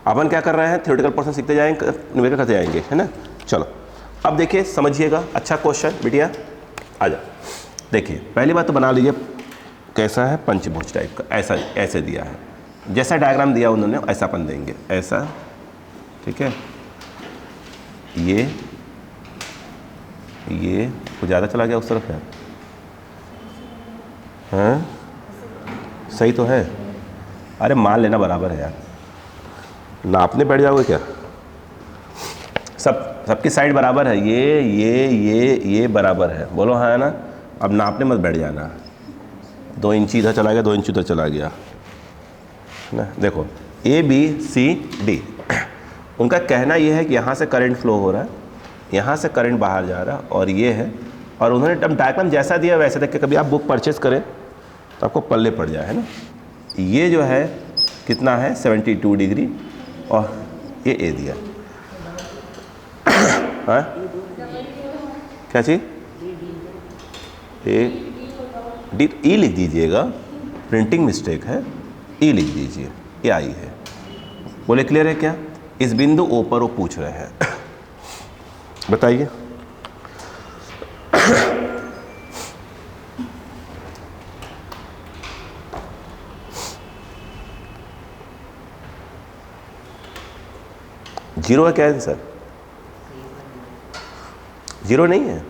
Speaker 1: अपन क्या कर रहे हैं, थ्योरेटिकल पोर्शन सीखते जाएंगे, न्यूमेरिकल करते जाएंगे, है ना। चलो अब देखिए समझिएगा, अच्छा क्वेश्चन बिटिया आ जा। देखिए पहली बात तो बना लीजिए कैसा है, पंचभुज टाइप का, ऐसा ऐसे दिया है, जैसा डायग्राम दिया उन्होंने ऐसा अपन देंगे, ऐसा, ठीक है। ये कुछ ज़्यादा चला गया उस तरफ है, हाँ सही तो है। अरे मान लेना बराबर है यार, नापने बैठ जाओगे क्या, सबकी साइड बराबर है, ये बराबर है, बोलो हाँ है ना। अब नापने मत बैठ जाना, 2 इंच इधर चला गया, 2 इंच उधर चला गया, है ना। देखो ABCD, उनका कहना ये है कि यहाँ से करंट फ्लो हो रहा है, यहाँ से करंट बाहर जा रहा है, और ये है, और उन्होंने डायग्राम जैसा दिया वैसे देख के, कभी आप बुक परचेज करें तो आपको पल्ले पड़ जाए, है ना। ये जो है कितना है 72 डिग्री, और ये A दिया, हाँ क्या चीज़ E लिख दीजिएगा, प्रिंटिंग मिस्टेक है, E लिख दीजिए, ये आई है। बोले क्लियर है क्या। इस बिंदु O पर वो पूछ रहे हैं, बताइए। जीरो है क्या आंसर, जीरो नहीं है,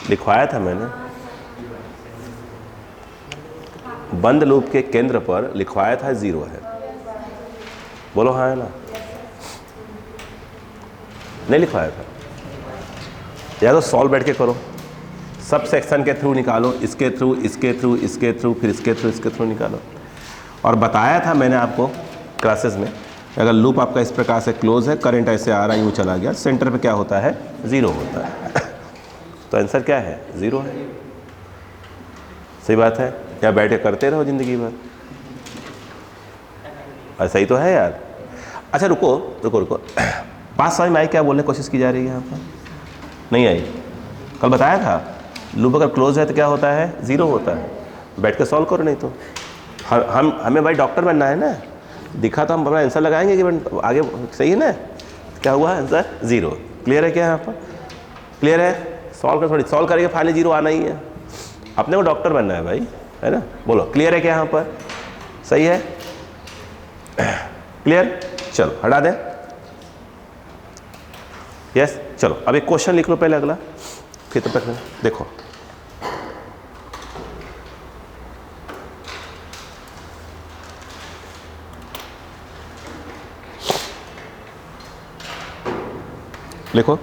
Speaker 1: लिखवाया था मैंने, बंद लूप के केंद्र पर लिखवाया था 0 है, बोलो हाँ है ना। नहीं लिखवाया था, या तो सॉल्व बैठ के करो, सब सेक्शन के थ्रू निकालो, इसके थ्रू, इसके थ्रू, इसके थ्रू, फिर इसके थ्रू, इसके थ्रू निकालो। और बताया था मैंने आपको क्लासेस में, अगर लूप आपका इस प्रकार से क्लोज है, करंट ऐसे आ रहा है, यूँ चला गया, सेंटर पे क्या होता है 0 होता है। तो आंसर क्या है 0 है, सही बात है। या बैठे करते रहो ज़िंदगी भर, और सही तो है यार। अच्छा रुको रुको रुको, बात समझ में आई क्या बोलने की कोशिश की जा रही है यहाँ पर, नहीं आई। कल बताया था लूप अगर क्लोज है तो क्या होता है 0 होता है, बैठ के सॉल्व करो, नहीं तो हमें भाई डॉक्टर बनना है ना, दिखा तो हम अपना आंसर लगाएंगे कि आगे सही है ना। क्या हुआ आंसर 0, क्लियर है क्या यहाँ पर, क्लियर है। सॉल्व कर, थोड़ी सॉल्व करेंगे फाइनली 0 आना ही है, अपने को डॉक्टर बनना है भाई, है ना। बोलो क्लियर है क्या यहाँ पर, सही है, क्लियर। चलो हटा दें, यस। चलो अब एक क्वेश्चन लिख लो पहले अगला, फिर तब तक देखो। लिखो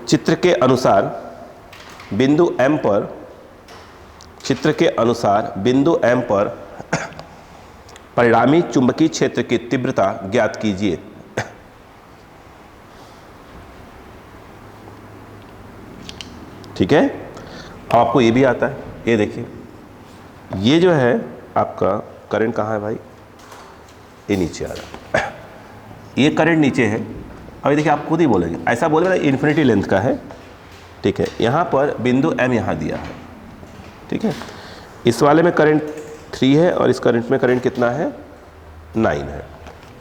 Speaker 1: चित्र के अनुसार बिंदु M पर, चित्र के अनुसार बिंदु M पर परिणामी चुंबकीय क्षेत्र की तीव्रता ज्ञात कीजिए। ठीक है, अब आपको ये भी आता है, ये देखिए, ये जो है आपका करंट कहाँ है भाई, ये नीचे आ रहा है, ये करंट नीचे है। अभी देखिए आप खुद ही बोलेंगे, ऐसा बोले ना इन्फिनिटी लेंथ का है, ठीक है। यहाँ पर बिंदु M यहाँ दिया है, ठीक है। इस वाले में करंट 3 है और इस करंट में करंट कितना है 9 है।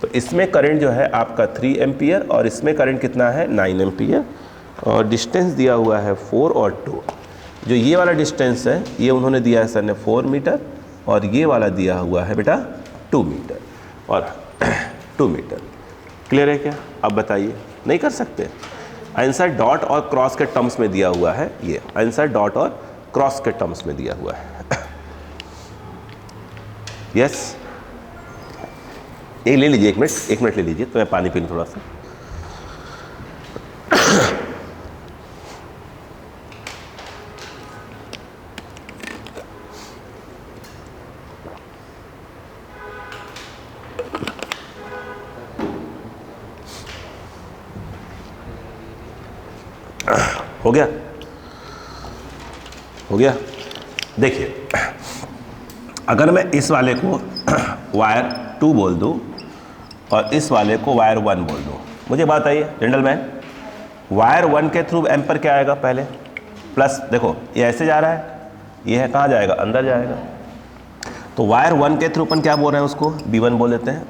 Speaker 1: तो इसमें करंट जो है आपका 3 एम्पियर और इसमें करंट कितना है 9 एम्पियर, और डिस्टेंस दिया हुआ है 4 और 2। जो ये वाला डिस्टेंस है ये उन्होंने दिया है सर ने 4 मीटर, और ये वाला दिया हुआ है बेटा 2 मीटर और 2 मीटर। क्लियर है क्या। अब बताइए, नहीं कर सकते। आंसर डॉट और क्रॉस के टर्म्स में दिया हुआ है, ये आंसर डॉट और क्रॉस के टर्म्स में दिया हुआ है। यस ये ले लीजिए, 1 मिनट ले लीजिए, तो मैं पानी पी लूँ थोड़ा सा। हो गया, हो गया। देखिए अगर मैं इस वाले को वायर 2 बोल दूँ और इस वाले को वायर 1 बोल दूँ, मुझे बात आइए जेंटलमैन, वायर 1 के थ्रू एम्पर क्या आएगा पहले प्लस, देखो ये ऐसे जा रहा है, ये है कहाँ जाएगा, अंदर जाएगा। तो वायर 1 के थ्रू अपन क्या बोल रहे हैं, उसको B1 बोल देते हैं।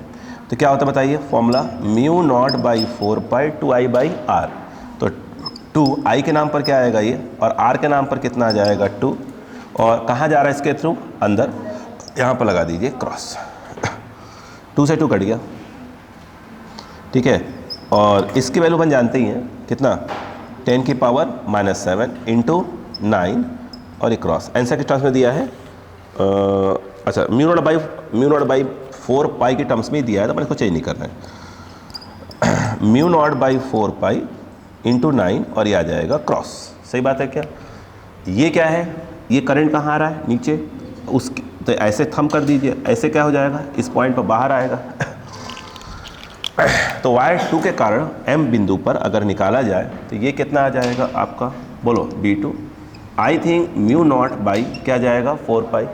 Speaker 1: तो क्या होता है बताइए, formula mu not by 4 pi 2I by r. तो 2I के नाम पर क्या आएगा ये, और R के नाम पर कितना आ जाएगा 2, और कहाँ जा रहा है इसके थ्रू, अंदर, यहाँ पर लगा दीजिए क्रॉस, 2 से 2 कट गया, ठीक है। और इसकी वैल्यू अपन जानते ही हैं कितना, 10 की पावर -7 इंटू 9 और एक क्रॉस, आंसर किस टर्म्स में दिया है, अच्छा म्यू नॉट बाई 4 पाई के टर्म्स में ही दिया है, तो अपन इसको चेंज नहीं करना है। Mu naught by 4 pi into 9 और ये आ जाएगा क्रॉस, सही बात है क्या। ये क्या है, ये करंट कहाँ आ रहा है, नीचे, उसकी तो ऐसे थंब कर दीजिए, ऐसे क्या हो जाएगा, इस पॉइंट पर बाहर आएगा। तो वायर 2 के कारण M बिंदु पर अगर निकाला जाए तो ये कितना आ जाएगा आपका, बोलो B2, I think mu naught by क्या जाएगा 4 पाई,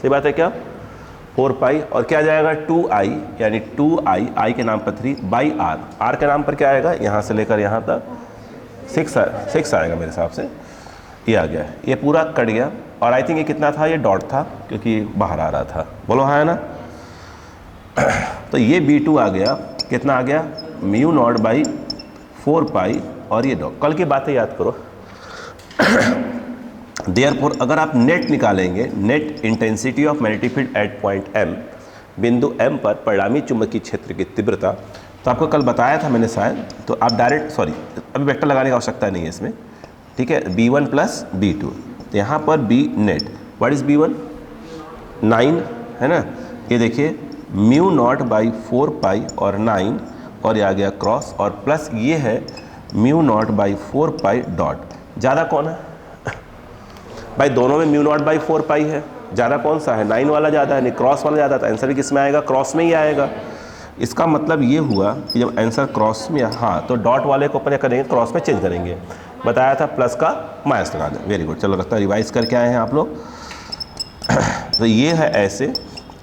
Speaker 1: सही बात है क्या, 4 पाई, और क्या जाएगा 2I, यानी 2I, I के नाम पर 3 बाई R, R के नाम पर क्या आएगा, यहाँ से लेकर यहाँ तक 6 आएगा मेरे हिसाब से, ये आ गया, ये पूरा कट गया। और आई थिंक ये कितना था, ये डॉट था क्योंकि बाहर आ रहा था, बोलो हाँ है ना। तो ये B2 आ गया, कितना आ गया, म्यू नॉट बाई 4 पाई, और ये डॉट, कल की बातें याद करो। देयरफॉर अगर आप नेट निकालेंगे, net intensity of magnetic field at point M, बिंदु M पर परिणामी चुंबकीय क्षेत्र की तीव्रता, तो आपको कल बताया था मैंने शायद, तो आप डायरेक्ट, सॉरी अभी वेक्टर लगाने की आवश्यकता नहीं है इसमें, ठीक है, B1 प्लस B2, तो यहाँ पर B net, what is B1, 9 है ना, ये देखिए म्यू नॉट बाई 4 पाई और 9, और ये आ गया क्रॉस, और प्लस ये है mu naught by 4 Pie dot, ज़्यादा कौन है भाई, दोनों में म्यू नॉट बाई 4 पाई है, ज़्यादा कौन सा है, 9 वाला ज़्यादा है, नहीं क्रॉस वाला ज़्यादा, तो आंसर किस में आएगा, क्रॉस में ही आएगा। इसका मतलब ये हुआ कि जब आंसर क्रॉस में, हाँ तो डॉट वाले को अपन क्या करेंगे, क्रॉस में चेंज करेंगे, बताया था प्लस का माइनस लगा दें, वेरी गुड, चलो लगता है रिवाइज करके आए हैं आप लोग। तो ये है ऐसे,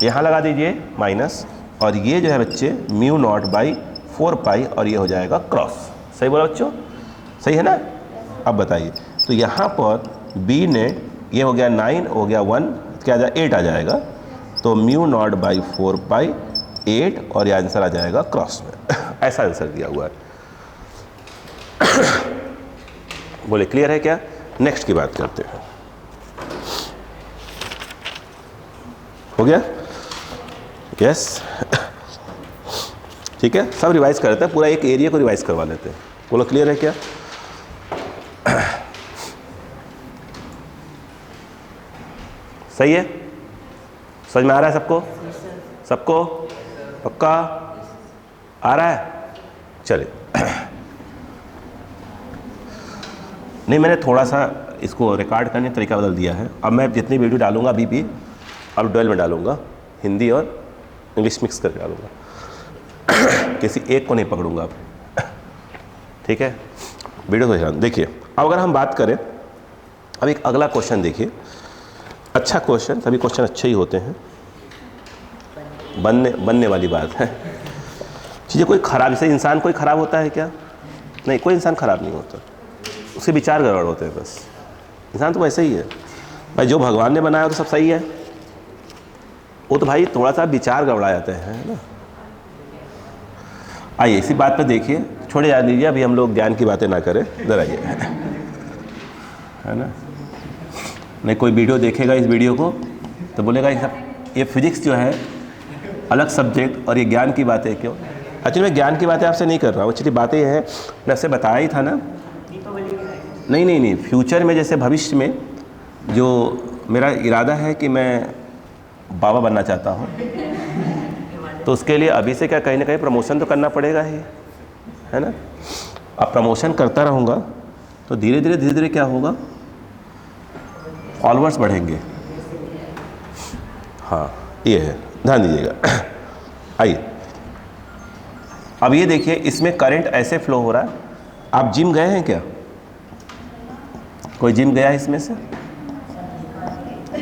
Speaker 1: यहाँ लगा दीजिए माइनस, और ये जो है बच्चे म्यू नॉट बाई 4 पाई, और ये हो जाएगा क्रॉस, सही बोला बच्चों, सही है ना। अब बताइए, तो यहाँ पर B नेट, ये हो गया 9, हो गया 1, क्या आ जाए 8 आ जाएगा, तो म्यू नॉट बाई 4 पाई 8, और ये आंसर आ जाएगा क्रॉस में। ऐसा आंसर दिया हुआ है। बोले क्लियर है क्या, नेक्स्ट की बात करते हैं, हो गया, यस ठीक है, सब रिवाइज करते हैं, पूरा एक एरिया को रिवाइज करवा लेते हैं, बोलो क्लियर है क्या। सही है, समझ में आ रहा है सबको, सबको पक्का आ रहा है, चलिए। नहीं, मैंने थोड़ा सा इसको रिकॉर्ड करने का तरीका बदल दिया है, अब मैं जितनी वीडियो डालूंगा अभी भी, अब डुअल में डालूंगा, हिंदी और इंग्लिश मिक्स करके डालूंगा, किसी एक को नहीं पकड़ूंगा अब, ठीक है, वीडियो को ध्यान देखिए। अब अगर हम बात करें, अब एक अगला क्वेश्चन देखिए, अच्छा क्वेश्चन, सभी क्वेश्चन अच्छे ही होते हैं, बनने वाली बात है, चीज़ें कोई खराब, जैसे इंसान कोई ख़राब होता है क्या, नहीं, कोई इंसान ख़राब नहीं होता, उसके विचार गड़बड़ होते हैं बस, इंसान तो वैसे ही है भाई, जो भगवान ने बनाया तो सब सही है, वो तो भाई थोड़ा सा विचार गड़बड़ा जाते हैं ना। आइए इसी बात पे देखिए, छोड़े याद लीजिए, अभी हम लोग ज्ञान की बातें ना करें, इधर आइए, है ना, नहीं कोई वीडियो देखेगा इस वीडियो को तो बोलेगा ये फिजिक्स जो है अलग सब्जेक्ट, और ये ज्ञान की बातें क्यों। एक्चुअली मैं ज्ञान की बातें आपसे नहीं कर रहा हूँ, एक्चुअली बातें ये है, मैं आपसे बताया ही था ना, नहीं, फ्यूचर में जैसे भविष्य में जो मेरा इरादा है कि मैं बाबा बनना चाहता हूँ, तो उसके लिए अभी से क्या कहीं ना कहीं प्रमोशन तो करना पड़ेगा ही, है ना। अब प्रमोशन करता रहूँगा तो धीरे धीरे क्या होगा, फॉलोअर्स बढ़ेंगे, हाँ ये है, ध्यान दीजिएगा। आइए अब ये देखिए, इसमें करंट ऐसे फ्लो हो रहा है, आप जिम गए हैं क्या, कोई जिम गया है इसमें से,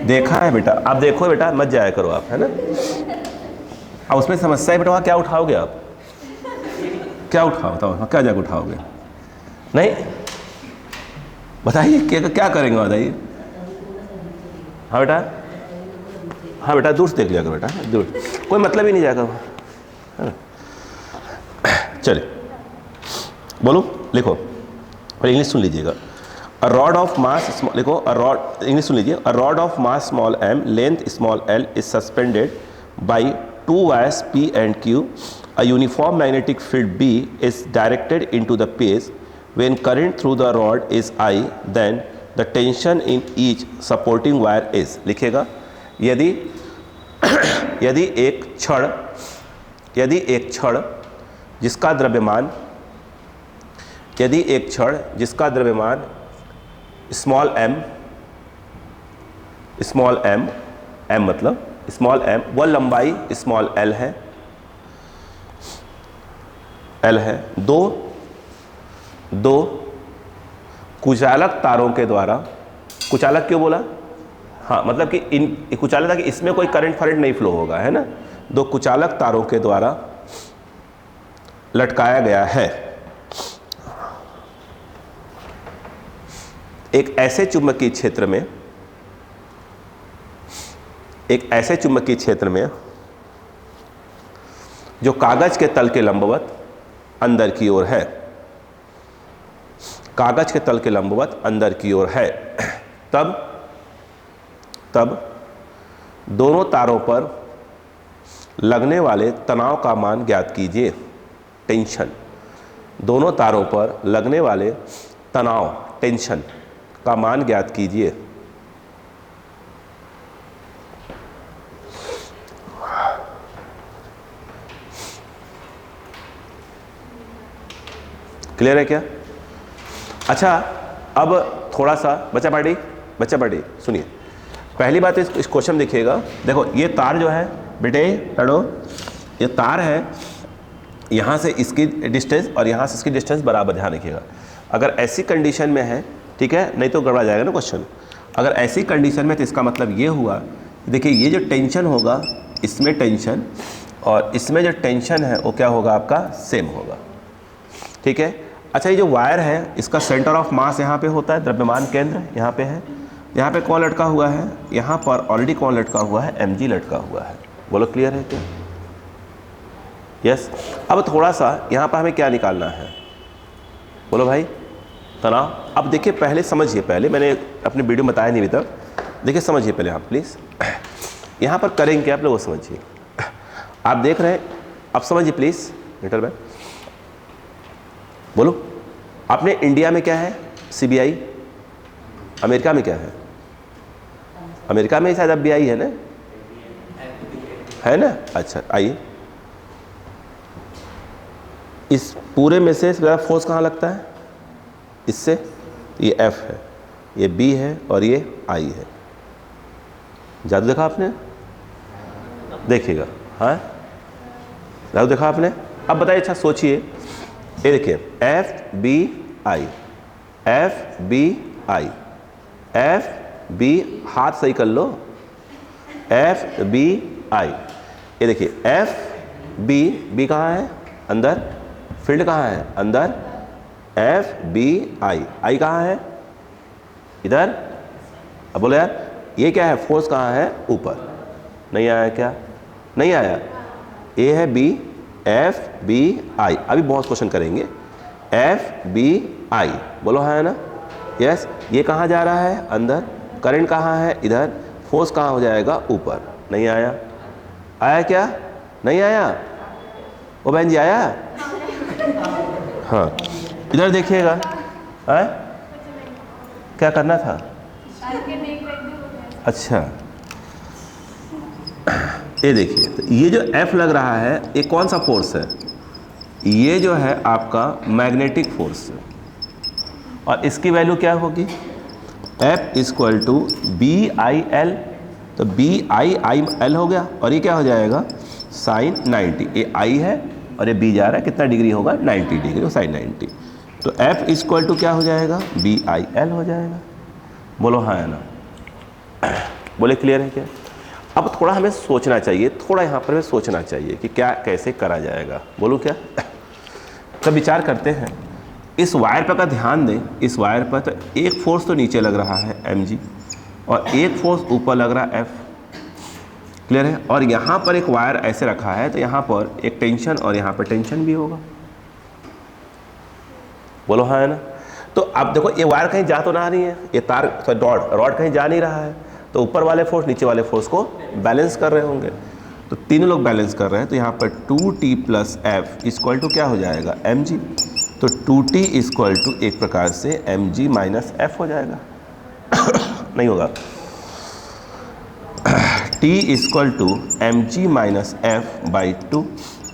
Speaker 1: देखा है बेटा, आप देखो बेटा, मत जाया करो आप, है ना। अब उसमें समस्या है बेटा, वहाँ क्या उठाओगे आप, क्या उठाओ, बताओ क्या जाकर उठाओगे, नहीं बताइए क्या करेंगे, बताइए। हाँ बेटा, हाँ बेटा, दूर से देख लिया करो बेटा, दूर, कोई मतलब ही नहीं जाएगा, है ना। चलिए बोलो, लिखो और इंग्लिश सुन लीजिएगा। अ रॉड ऑफ मास, लिखो अ रॉड, इंग्लिश सुन लीजिए। A rod of mass small m, length small l is suspended by 2 wires P and Q. A uniform magnetic field B is directed into the pace. When current through the rod is I, then the tension in each supporting wire is, लिखेगा। यदि एक क्षण जिसका द्रव्यमान स्मॉल m मतलब स्मॉल m, वह लंबाई स्मॉल l है, दो कुचालक तारों के द्वारा, कुचालक क्यों बोला, हाँ मतलब कि इन कुचालक था कि इसमें कोई करंट फरेंट नहीं फ्लो होगा, है ना। दो कुचालक तारों के द्वारा लटकाया गया है एक ऐसे चुंबकीय क्षेत्र में जो कागज के तल के लंबवत अंदर की ओर है, कागज के तल के लंबवत अंदर की ओर है, तब दोनों तारों पर लगने वाले तनाव का मान ज्ञात कीजिए। टेंशन, दोनों तारों पर लगने वाले तनाव, टेंशन का मान ज्ञात कीजिए। क्लियर है क्या? अच्छा, अब थोड़ा सा बच्चा पार्टी सुनिए। पहली बात इस क्वेश्चन देखिएगा, देखो ये तार जो है बेटे लड़ो, ये तार है, यहाँ से इसकी डिस्टेंस और यहाँ से इसकी डिस्टेंस बराबर, ध्यान रखिएगा। अगर ऐसी कंडीशन में है, ठीक है, नहीं तो गड़बड़ा जाएगा ना क्वेश्चन। अगर ऐसी कंडीशन में तो इसका मतलब ये हुआ, देखिए ये जो टेंशन होगा, इसमें टेंशन और इसमें जो टेंशन है वो क्या होगा आपका, सेम होगा, ठीक है। अच्छा, ये जो वायर है इसका सेंटर ऑफ मास यहाँ पे होता है, द्रव्यमान केंद्र यहाँ पे है। यहाँ पे कौन लटका हुआ है, यहाँ पर ऑलरेडी कौन लटका हुआ है, mg लटका हुआ है। बोलो क्लियर है क्या? यस। अब थोड़ा सा यहाँ पर हमें क्या निकालना है, बोलो भाई, तनाव। अब देखिए पहले समझिए, पहले मैंने अपने वीडियो में बताया नहीं अभी तक, देखिए समझिए पहले आप प्लीज़। यहाँ पर करेंगे आप लोग समझिए, आप देख रहे हैं, अब समझिए प्लीज़ लिटिल मैन। बोलो, आपने इंडिया में क्या है, CBI, अमेरिका में क्या है, अमेरिका में शायद FBI है ना, है ना। अच्छा आइए, इस पूरे में से ज़्यादा फोर्स कहाँ लगता है, इससे ये F है, ये B है और ये I है। जादू देखा आपने, देखिएगा, हाँ जादू देखा आपने। अब बताइए, अच्छा सोचिए, ये देखिए FB, हाथ सही कर लो, FBI, ये देखिए FB कहाँ है, अंदर, फील्ड कहाँ है, अंदर, FBI, I कहाँ है, इधर। अब बोलो यार ये क्या है, फोर्स कहाँ है, ऊपर। नहीं आया क्या, नहीं आया। ये है B, FBI, अभी बहुत क्वेश्चन करेंगे। FBI, बोलो हाँ है ना, यस। ये कहाँ जा रहा है, अंदर, करंट कहाँ है, इधर, फोर्स कहाँ हो जाएगा, ऊपर। नहीं आया, आया क्या, नहीं आया, ओ बहन जी आया, हाँ इधर देखिएगा, है क्या करना था, अच्छा ये देखिए, तो ये जो F लग रहा है ये कौन सा फोर्स है, ये जो है आपका मैग्नेटिक फोर्स है। और इसकी वैल्यू क्या होगी, F इक्वल टू BIL, तो BIL हो गया, और ये क्या हो जाएगा, साइन 90। ये I है और ये B जा रहा है, कितना डिग्री होगा, 90 डिग्री, साइन 90। तो F इक्वल टू क्या हो जाएगा, BIL हो जाएगा। बोलो हाँ है ना। बोले क्लियर है क्या? अब थोड़ा हमें सोचना चाहिए, थोड़ा यहाँ पर हमें सोचना चाहिए कि क्या कैसे करा जाएगा। बोलूँ क्या? तब विचार करते हैं, इस वायर पर का ध्यान दें, इस वायर पर तो एक फोर्स तो नीचे लग रहा है mg और एक फोर्स ऊपर लग रहा है F, क्लियर है? और यहाँ पर एक वायर ऐसे रखा है तो यहाँ पर एक टेंशन और यहाँ पर टेंशन भी होगा। बोलो हाँ है ना? तो अब देखो ये वायर कहीं जा तो ना रही है, ये तार रॉड कहीं जा नहीं रहा है, तो ऊपर वाले फोर्स नीचे वाले फोर्स को बैलेंस कर रहे होंगे, तो तीनों लोग बैलेंस कर रहे हैं, तो यहाँ पर 2t plus F equal to क्या हो जाएगा? mg। तो 2t इक्वल टू एक प्रकार से mg माइनस एफ हो जाएगा। नहीं होगा, t equal to mg minus F by 2,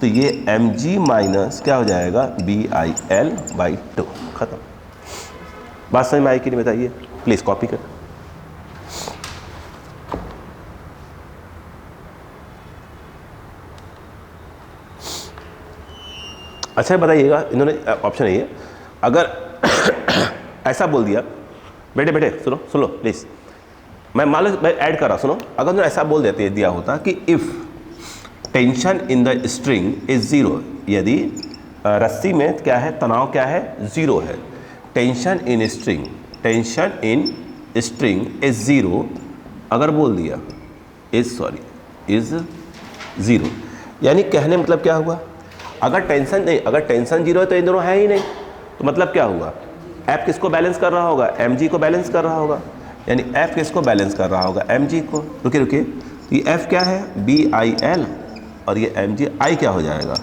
Speaker 1: तो ये mg माइनस क्या हो जाएगा? BIL by 2। खत्म। बात समझ में आई कि नहीं बताइए? प्लीज कॉपी कर। अच्छा बताइएगा, इन्होंने ऑप्शन है ये, अगर ऐसा बोल दिया, बेटे बेटे सुनो सुनो प्लीज, मैं मान लो मैं ऐड कर रहा, सुनो, अगर उन्होंने ऐसा बोल देते दिया होता कि if tension in the string is zero, यदि रस्सी में क्या है, तनाव क्या है? जीरो है। Tension in string is zero, अगर बोल दिया इज जीरो, यानी कहने मतलब क्या हुआ? अगर टेंशन नहीं, अगर टेंशन जीरो है तो इन दोनों है ही नहीं, तो मतलब क्या हुआ? एफ किसको बैलेंस कर रहा होगा? mg को बैलेंस कर रहा होगा, यानी एफ किसको बैलेंस कर रहा होगा? mg को। रुकिए रुकिए, तो ये एफ क्या है? BIL और ये mg, I क्या हो जाएगा?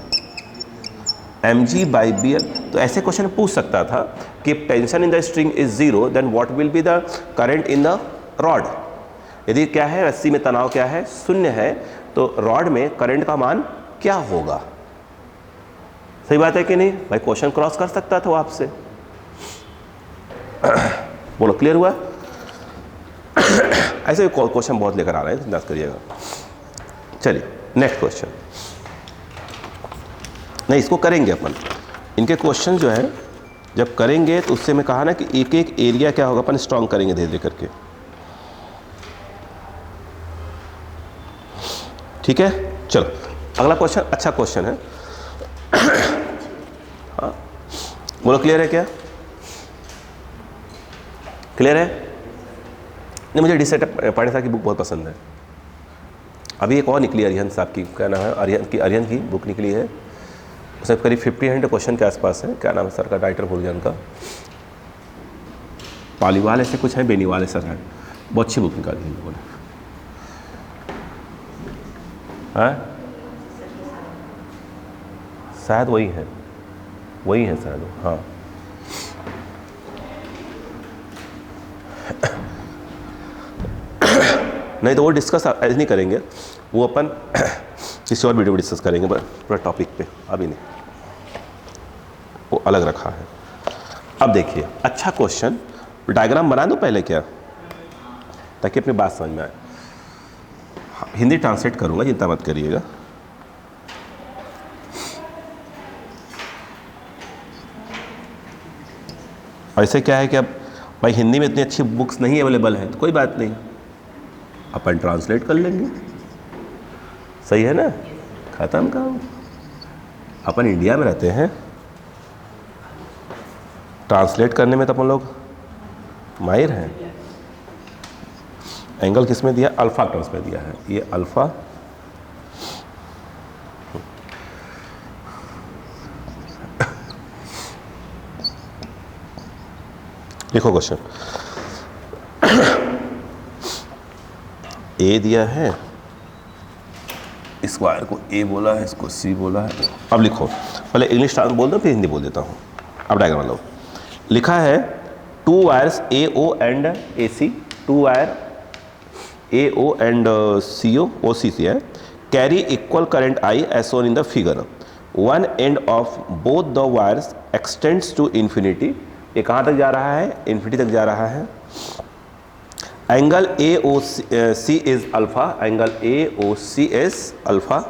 Speaker 1: mg by BL। तो ऐसे क्वेश्चन पूछ सकता था कि tension in the string is zero, then what will be the current in the rod. यदि क्या है, रस्सी में तनाव क्या है? शून्य है, तो रॉड में करंट का मान क्या होगा? सही बात है कि नहीं भाई? क्वेश्चन क्रॉस कर सकता था वो आपसे। बोलो क्लियर हुआ? ऐसे क्वेश्चन बहुत लेकर आ रहे हैं, अंदाज करिएगा। चलिए नेक्स्ट क्वेश्चन। नहीं, इसको करेंगे अपन, इनके क्वेश्चन जो है जब करेंगे तो उससे मैं कहा ना कि एक एक एरिया क्या होगा अपन स्ट्रॉन्ग करेंगे धीरे धीरे करके, ठीक है? चलो अगला क्वेश्चन अच्छा क्वेश्चन है। हाँ बोलो क्लियर है क्या? क्लियर है? नहीं, मुझे डी.सेट पांडे साहब की बुक बहुत पसंद है। अभी एक और निकली अरिहंत साहब की, क्या नाम है, अरिहंत की बुक निकली है, उसमें करीब 50 क्वेश्चन के आसपास है। क्या नाम है सर का? राइटर भूल गया उनका, पालीवाल ऐसे कुछ है, बेनीवाल सर है, बहुत अच्छी बुक निकाली है लोगों ने। हाँ शायद वही है शायद, हाँ। नहीं तो वो डिस्कस ऐसे नहीं करेंगे, वो अपन किसी और वीडियो में डिस्कस करेंगे पूरा टॉपिक पे, अभी नहीं, वो अलग रखा है। अब देखिए अच्छा क्वेश्चन, डायग्राम बना दो पहले क्या, ताकि अपनी बात समझ में आए। हिंदी ट्रांसलेट करूंगा, चिंता मत करिएगा। ऐसे क्या है कि अब भाई हिंदी में इतनी अच्छी बुक्स नहीं अवेलेबल है तो कोई बात नहीं, अपन ट्रांसलेट कर लेंगे, सही है ना? खत्म काम। अपन इंडिया में रहते हैं, ट्रांसलेट करने में तो अपन लोग माहिर हैं। एंगल किस में दिया? अल्फा टर्म्स में दिया है, ये अल्फा लिखो क्वेश्चन। ए दिया है, इस वायर को ए बोला है, इसको सी बोला है। अब लिखो, पहले इंग्लिश बोल दो फिर हिंदी बोल देता हूँ। अब डायग्राम लो, लिखा है 2 wires AO and AC, 2 wire AO and CO, OCC है, carry equal current I as shown in the figure. One end of both the wires extends to infinity. ये कहाँ तक जा रहा है? इन्फिनिटी तक जा रहा है। Angle AOC is alpha, angle AOC is alpha.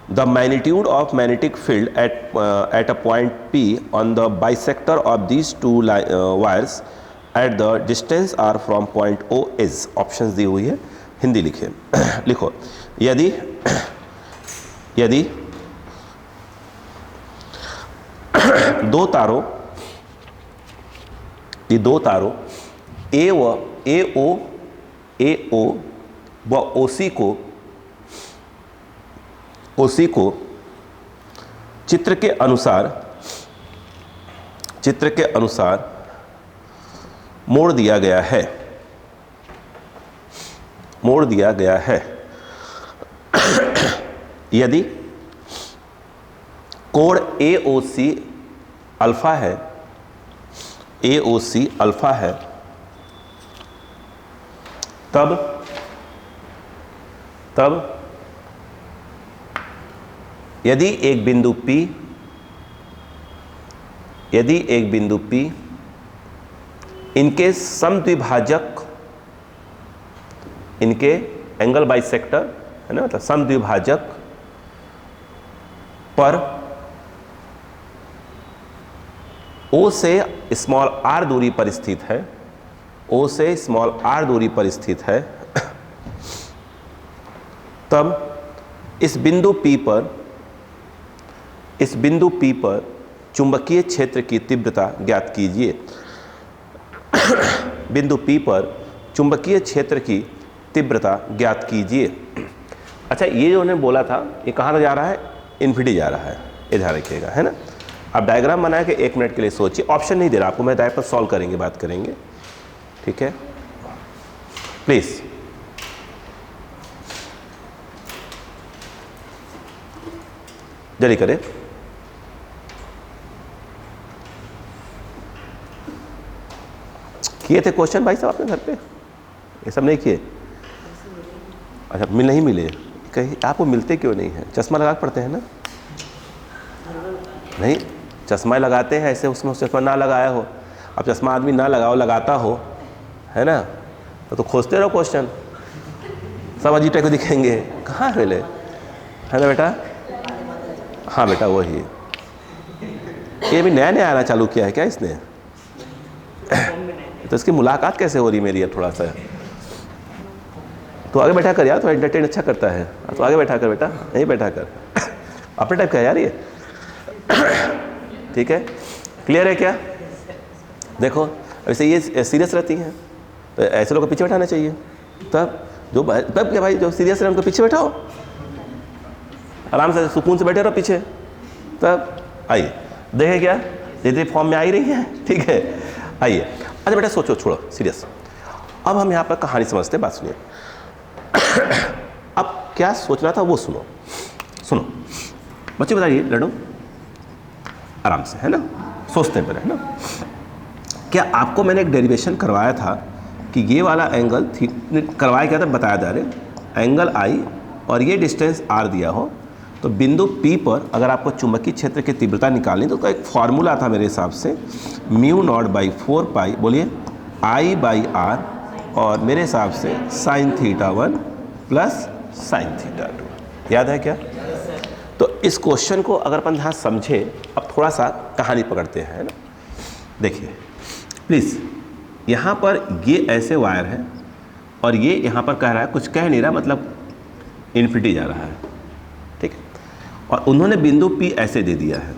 Speaker 1: The magnitude of magnetic field at a point P on the bisector of these two wires at the distance r from point O is, options दी हुई है। हिंदी लिखे लिखो, यदि यदि दो तारों, ये दो तारों ए ओ व ओसी को चित्र के अनुसार मोड़ दिया गया है, यदि कोण AOC अल्फा है, तब यदि एक बिंदु P इनके समद्विभाजक, इनके एंगल बाइसेक्टर है ना, मतलब समद्विभाजक पर O से स्मॉल r दूरी पर स्थित है, तब इस बिंदु P पर चुंबकीय क्षेत्र की तीव्रता ज्ञात कीजिए। बिंदु P पर चुंबकीय क्षेत्र की तीव्रता ज्ञात कीजिए। अच्छा, ये जो उन्होंने बोला था, ये कहाँ तक जा रहा है? इन्फिनिटी जा रहा है, ये ध्यान रखिएगा, है ना। आप डायग्राम बनाया कि 1 मिनट के लिए सोचिए, ऑप्शन नहीं दे रहा आपको, मैं डायरेक्ट सॉल्व करेंगे, बात करेंगे, ठीक है। प्लीज जल्दी करें। किए थे क्वेश्चन भाई साहब आपने घर पे? ये सब नहीं किए? अच्छा, नहीं मिले कहीं? आपको मिलते क्यों नहीं है? चश्मा लगा पढ़ते हैं ना? नहीं, चश्मा लगाते हैं ऐसे, उसमें चश्मा ना लगाया हो। अब चश्मा आदमी ना लगाओ, लगाता हो, है ना, तो खोजते रहो क्वेश्चन, सब अजीब टाइप को दिखेंगे। कहाँ मिले? है ना बेटा? हाँ बेटा, वही। ये भी नया नया आना चालू किया है क्या इसने? तो इसकी मुलाकात कैसे हो रही मेरी अब थोड़ा सा? तो आगे बैठा कर यार, तो एंटरटेन अच्छा करता है, तो आगे बैठा कर बेटा, यहीं बैठा कर। अपने टाइप का है यार ये, ठीक है। क्लियर है क्या? देखो वैसे ये सीरियस रहती हैं, तो ऐसे लोग को पीछे बैठाना चाहिए। तब क्या भाई, जो सीरियस है उनको पीछे बैठाओ, आराम से सुकून से बैठे रहो पीछे। तब आइए देखें क्या दीदी फॉर्म में आ ही रही है, ठीक है। आइए, अच्छा बेटा सोचो, छोड़ो सीरियस, अब हम यहाँ पर कहानी समझते हैं, बात सुनिए। अब क्या सोचना था वो सुनो बच्चे, बताइए लड्डू, आराम से, है ना, सोचते हैं पहले, है ना। क्या आपको मैंने एक डेरिवेशन करवाया था कि ये वाला एंगल करवाया क्या था, बताया था, अरे एंगल आई और ये डिस्टेंस r दिया हो, तो बिंदु P पर अगर आपको चुंबकीय क्षेत्र की तीव्रता निकालनी तो एक फॉर्मूला था मेरे हिसाब से, μ0/4 पाई, बोलिए, I/r, और मेरे हिसाब से sin θ1 प्लस sin θ2। याद है क्या? तो इस क्वेश्चन को अगर अपन ध्यान समझे, अब थोड़ा सा कहानी पकड़ते हैं, है ना। देखिए प्लीज़, यहाँ पर ये ऐसे वायर है और ये यहाँ पर कह रहा है, कुछ कह नहीं रहा, मतलब इन्फिनिटी जा रहा है, ठीक है। और उन्होंने बिंदु P ऐसे दे दिया है,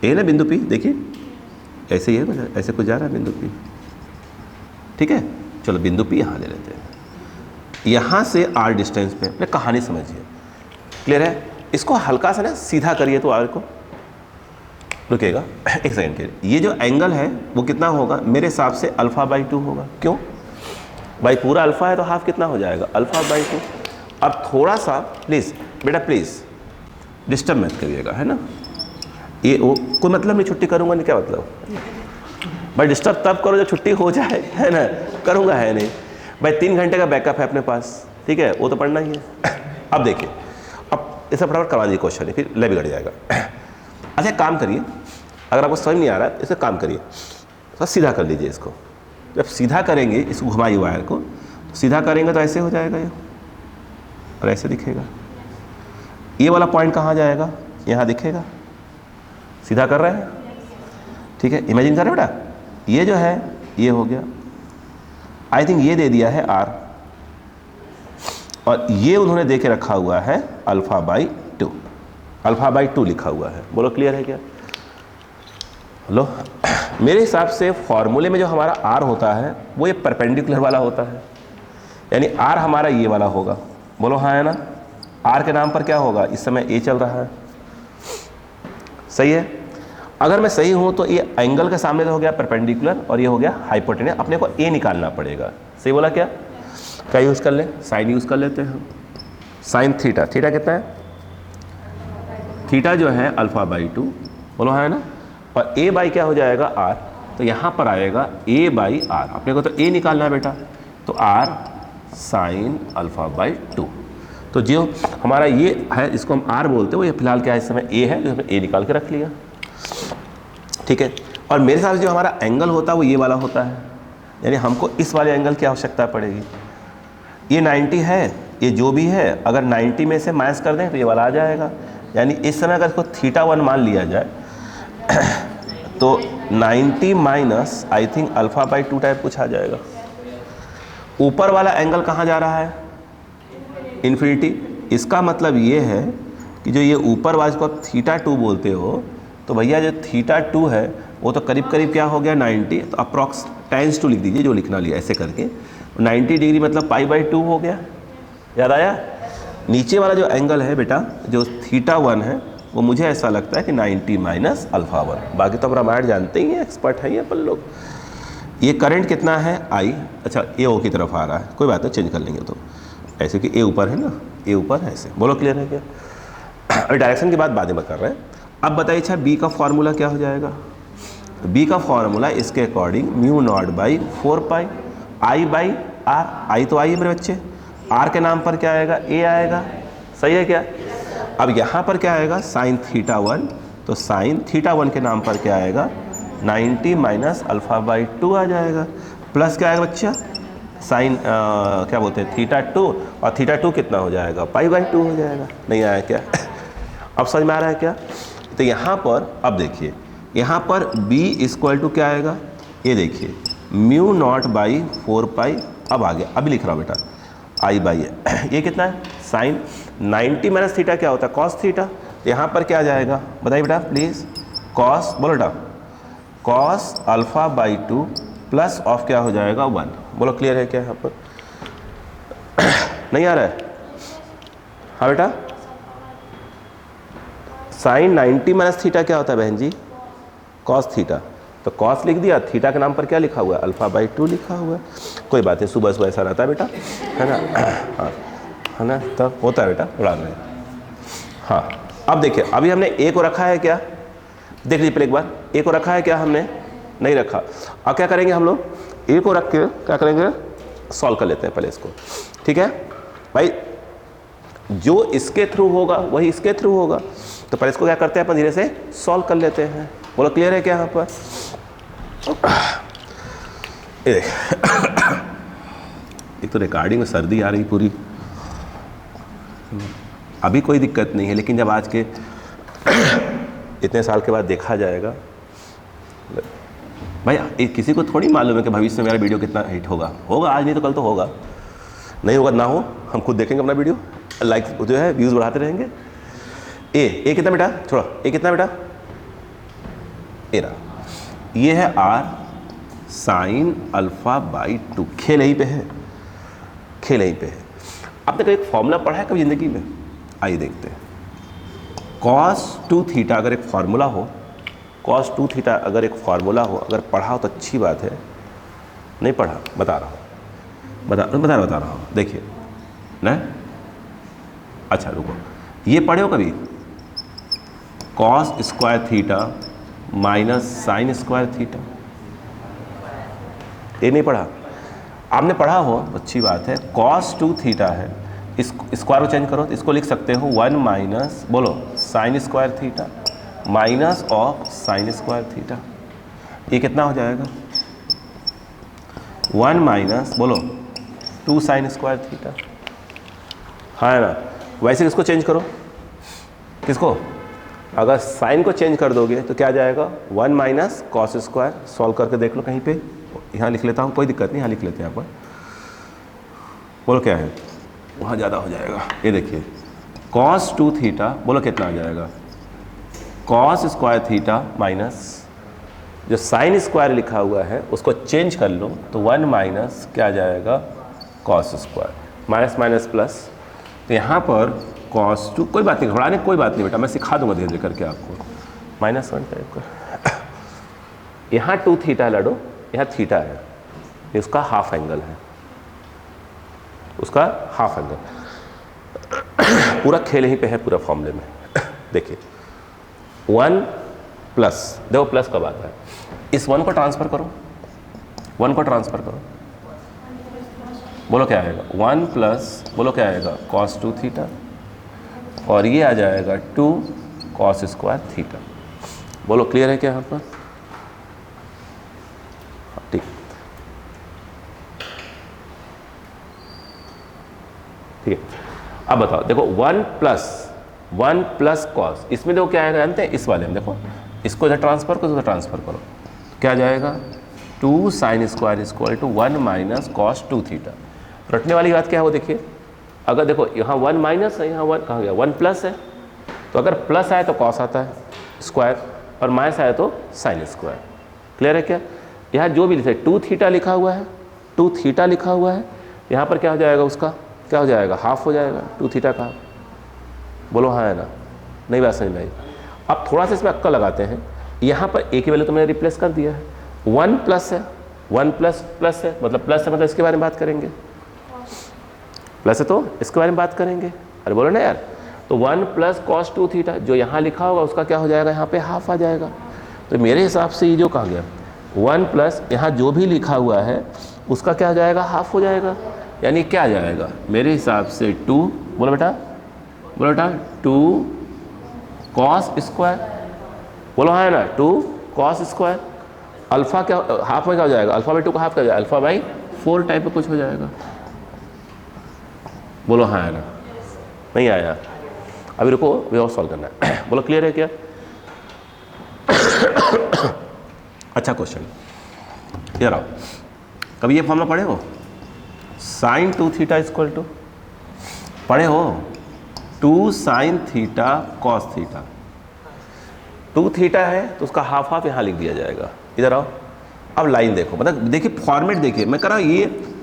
Speaker 1: ये ना बिंदु P, देखिए ऐसे ही है, ऐसे कुछ जा रहा है बिंदु P, ठीक है। चलो बिंदु P यहाँ ले लेते हैं, यहाँ से r डिस्टेंस पे, अपने कहानी समझिए, क्लियर है। इसको हल्का सा ना सीधा करिए तो r को, रुकेगा एक सेकंड के लिए। ये जो एंगल है वो कितना होगा? मेरे हिसाब से α/2 होगा। क्यों भाई? पूरा अल्फा है तो हाफ कितना हो जाएगा? α/2। अब थोड़ा सा प्लीज़ बेटा, प्लीज़ डिस्टर्ब मत करिएगा, है ना। ये वो कोई मतलब नहीं, छुट्टी करूँगा नहीं, क्या मतलब भाई? डिस्टर्ब तब करो जब छुट्टी हो जाए, है ना, करूँगा है नहीं भाई। 3 घंटे का बैकअप है अपने पास, ठीक है, वो तो पढ़ना ही है। अब देखिए, अब इसे फटाफट करवा दीजिए क्वेश्चन, फिर ले बिगड़ जाएगा। अच्छा काम करिए, अगर आपको समझ नहीं आ रहा है इसे काम करिए, तो सीधा कर लीजिए इसको। जब सीधा करेंगे, इसको घुमाइए वायर को, तो सीधा करेंगे तो ऐसे हो जाएगा ये, और ऐसे दिखेगा। ये वाला पॉइंट कहाँ जाएगा? यहाँ दिखेगा। सीधा कर रहे हैं, ठीक है, इमेजिन करें बेटा। ये जो है ये हो गया, आई थिंक ये दे दिया है r, और ये उन्होंने दे के रखा हुआ है अल्फा बाई 2, अल्फा बाई 2 लिखा हुआ है। बोलो क्लियर है क्या? लो मेरे हिसाब से फॉर्मूले में जो हमारा आर होता है वो ये परपेंडिकुलर वाला होता है, यानी आर हमारा ये वाला होगा। बोलो हाँ है ना? आर के नाम पर क्या होगा? इस समय ए चल रहा है, सही है। अगर मैं सही हूं तो ये एंगल के सामने तो हो गया परपेंडिकुलर और ये हो गया हाइपोटेनस। अपने को ए निकालना पड़ेगा। सही बोला क्या? क्या यूज़ कर लें? साइन यूज़ कर लेते हैं हम। साइन थीटा, थीटा कितना है? थीटा जो है अल्फा बाई 2, बोलो है ना। और ए बाई क्या हो जाएगा? आर। तो यहाँ पर आएगा ए बाई आर। अपने को तो ए निकालना है बेटा, तो आर साइन अल्फा बाई 2। तो जो हमारा ये है इसको हम आर बोलते हैं, वो ये फिलहाल क्या है इस समय ए है, तो हमने ए निकाल के रख लिया, ठीक है। और मेरे हिसाब से जो हमारा एंगल होता है वो ये वाला होता है, यानी हमको इस वाले एंगल की आवश्यकता पड़ेगी। ये 90 है, ये जो भी है अगर 90 में से माइनस कर दें तो ये वाला आ जाएगा। यानी इस समय अगर इसको θ1 मान लिया जाए तो 90 minus I think alpha by 2 type कुछ आ जाएगा। ऊपर वाला एंगल कहाँ जा रहा है? इन्फिनिटी। इसका मतलब ये है कि जो ये ऊपर वाले को आप θ2 बोलते हो, तो भैया जो θ2 है वो तो करीब करीब क्या हो गया 90, तो अप्रॉक्स टाइम्स 2 लिख दीजिए, जो लिखना लिया ऐसे करके। 90 डिग्री मतलब पाई बाई 2 हो गया, याद आया। नीचे वाला जो एंगल है बेटा जो θ1 है वो मुझे ऐसा लगता है कि 90 माइनस अल्फा 1। बाकी तो हम रामायण जानते ही हैं, एक्सपर्ट है ये अपन लोग। ये करंट कितना है? आई। अच्छा ए ओ की तरफ आ रहा है, कोई बात नहीं चेंज कर लेंगे। तो ऐसे कि ए ऊपर है ना, ए ऊपर है ऐसे। बोलो क्लियर है क्या? अभी डायरेक्शन की बात बाद में कर रहे हैं। अब बताइए अच्छा बी का फॉर्मूला क्या हो जाएगा? बी का फॉर्मूला इसके according mu not by 4 pi I by R. I तो आई है मेरे बच्चे, आर के नाम पर क्या आएगा? ए आएगा, सही है क्या? अब यहाँ पर क्या आएगा? साइन θ1, तो साइन θ1 के नाम पर क्या आएगा? 90 माइनस अल्फा बाई 2 आ जाएगा, प्लस क्या आएगा बच्चा? साइन क्या बोलते हैं θ2, और θ2 कितना हो जाएगा? पाई बाई 2 हो जाएगा। नहीं आया क्या? अब समझ में आ रहा है क्या? तो यहाँ पर अब देखिए, यहाँ पर b इक्वल टू क्या आएगा? ये देखिए म्यू नॉट बाई 4 पाई। अब आ गया, अभी लिख रहा हूँ बेटा, आई बाई है। ये कितना है? साइन 90 माइनस थीटा क्या होता है? Cos theta. यहाँ पर क्या आ जाएगा बताइए बेटा प्लीज़? कॉस, बोलो बेटा, cos alpha by 2 plus of क्या हो जाएगा? 1। बोलो क्लियर है क्या यहाँ पर? नहीं आ रहा है? हाँ बेटा, साइन 90 माइनस थीटा क्या होता है बहन जी? Cos theta. तो कॉस लिख दिया, थीटा के नाम पर क्या लिखा हुआ है? अल्फा बाई 2 लिखा हुआ है। कोई बात नहीं, सुबह सुबह ऐसा रहता है बेटा, है ना? हाँ है ना, तब होता है बेटा, उड़ा रहे। हाँ अब देखिए, अभी हमने ए को रखा है क्या? देख लीजिए पहले एक बार, ए को रखा है क्या हमने? नहीं रखा। अब क्या करेंगे हम लोग? ए को रख के क्या करेंगे? सॉल्व कर लेते हैं पहले इसको, ठीक है भाई। जो इसके थ्रू होगा वही इसके थ्रू होगा, तो पहले इसको क्या करते हैं अपन धीरे से सॉल्व कर लेते हैं। बोलो क्लियर है क्या यहाँ पर? एक तो रिकॉर्डिंग में सर्दी आ रही पूरी, अभी कोई दिक्कत नहीं है, लेकिन जब आज के इतने साल के बाद देखा जाएगा भाई, किसी को थोड़ी मालूम है कि भविष्य में मेरा वीडियो कितना हिट होगा। होगा आज नहीं तो कल तो होगा, नहीं होगा ना हो, हम खुद देखेंगे अपना वीडियो, लाइक जो है व्यूज़ बढ़ाते रहेंगे। ए कितना बेटा? छोड़ा, ए कितना बेटा? ए रहा। ये है आर साइन अल्फा बाई 2। खेल यहीं पे है, खेल यहीं पे है। आपने कभी एक फॉर्मूला पढ़ा है कभी ज़िंदगी में? आइए देखते हैं। cos 2 थीटा अगर एक फार्मूला हो, cos 2 थीटा अगर एक फार्मूला हो, अगर पढ़ा हो तो अच्छी बात है, नहीं पढ़ा बता रहा हूँ, बता रहा हूँ। देखिए ना, अच्छा रुको, ये पढ़े हो कभी? cos square theta minus sine square theta, ये नहीं पढ़ा? आपने पढ़ा हो, अच्छी बात है। cos 2 थीटा है, इस स्क्वायर को चेंज करो तो इसको लिख सकते हो 1 माइनस, बोलो, sine square theta minus of sine square theta. ये कितना हो जाएगा? 1 माइनस, बोलो, 2 साइन स्क्वायर थीटा, हाँ ना। वैसे किसको चेंज करो? किसको? अगर साइन को चेंज कर दोगे तो क्या जाएगा? 1 माइनस कॉस स्क्वायर। सॉल्व करके देख लो कहीं पे, यहाँ लिख लेता हूँ, कोई दिक्कत नहीं, यहाँ लिख लेते हैं यहाँ पर। बोलो क्या है? वहाँ ज़्यादा हो जाएगा। ये देखिए cos 2 थीटा, बोलो कितना आ जाएगा, cos स्क्वायर थीटा माइनस जो साइन स्क्वायर लिखा हुआ है उसको चेंज कर लो तो 1 माइनस क्या आ जाएगा cos square, minus minus plus. तो यहाँ पर cos 2, कोई बात नहीं घबराने कोई बात नहीं बेटा, मैं सिखा दूंगा धीरे धीरे करके आपको। -1 टाइप का, यहाँ 2 थीटा लड़ो, यहाँ थीटा है, ये उसका हाफ एंगल है, उसका हाफ एंगल। पूरा खेल यहीं पे है पूरा फॉर्मूले में। देखिए 1 प्लस, देखो प्लस कब आता है, इस 1 को ट्रांसफर करो, 1 को ट्रांसफर करो, बोलो क्या आएगा 1 प्लस, बोलो क्या आएगा cos 2 थीटा, और ये आ जाएगा 2 cos स्क्वायर थीटा। बोलो क्लियर है क्या यहाँ पर? ठीक, ठीक है। अब बताओ, देखो 1 प्लस कॉस, इसमें देखो क्या आएगा जानते हैं, इस वाले में देखो, इसको इधर ट्रांसफर करो, इधर ट्रांसफर करो, क्या आ जाएगा 2 sine square equal to 1 minus cos 2 theta. रटने वाली बात क्या है वो देखिए, अगर देखो यहाँ 1 माइनस है, यहाँ 1 कहाँ गया, 1 प्लस है, तो अगर प्लस आए तो कॉस आता है स्क्वायर, और माइनस आए तो साइन स्क्वायर। क्लियर है क्या? यहाँ जो भी लिखे 2 थीटा लिखा हुआ है, 2 थीटा लिखा हुआ है, यहाँ पर क्या हो जाएगा, उसका क्या हो जाएगा, हाफ हो जाएगा 2 थीटा का। बोलो हाँ है ना, नहीं बात समझ में आई? अब थोड़ा सा इसमें अक्कल लगाते हैं, यहाँ पर एक ही वैल्यू तो मैंने रिप्लेस कर दिया है, 1 प्लस है, 1 प्लस प्लस है, मतलब प्लस है मतलब इसके बारे में बात करेंगे, प्लस है तो इसके बारे में बात करेंगे, अरे बोलो ना यार। तो 1 प्लस कॉस 2 थीटा जो यहाँ लिखा होगा उसका क्या हो जाएगा, यहाँ पे हाफ आ जाएगा। तो मेरे हिसाब से ये जो कहा गया 1 प्लस यहाँ जो भी लिखा हुआ है उसका क्या हो जाएगा, हाफ हो जाएगा, यानी क्या आ जाएगा मेरे हिसाब से 2, बोलो बेटा 2 कॉस स्क्वायर, बोलो हाँ है ना 2 कॉस स्क्वायर, अल्फा क्या हाफ में क्या हो जाएगा, अल्फा बाई 2 का हाफ क्या हो जाएगा, अल्फा बाई 4 टाइप में कुछ हो जाएगा। बोलो हाँ है ना, नहीं आया? अभी रुको, अभी और सॉल्व करना है। बोलो क्लियर है क्या? अच्छा क्वेश्चन, ये रहो, कभी ये फॉर्मूला पढ़े हो, साइन 2 थीटा इक्वल टू, पढ़े हो 2 sine theta cos theta, 2 theta है तो उसका हाफ हाफ यहाँ लिख दिया जाएगा। इधर आओ, अब लाइन देखो, मतलब देखिए फॉर्मेट देखिए, मैं कह रहा हूँ ये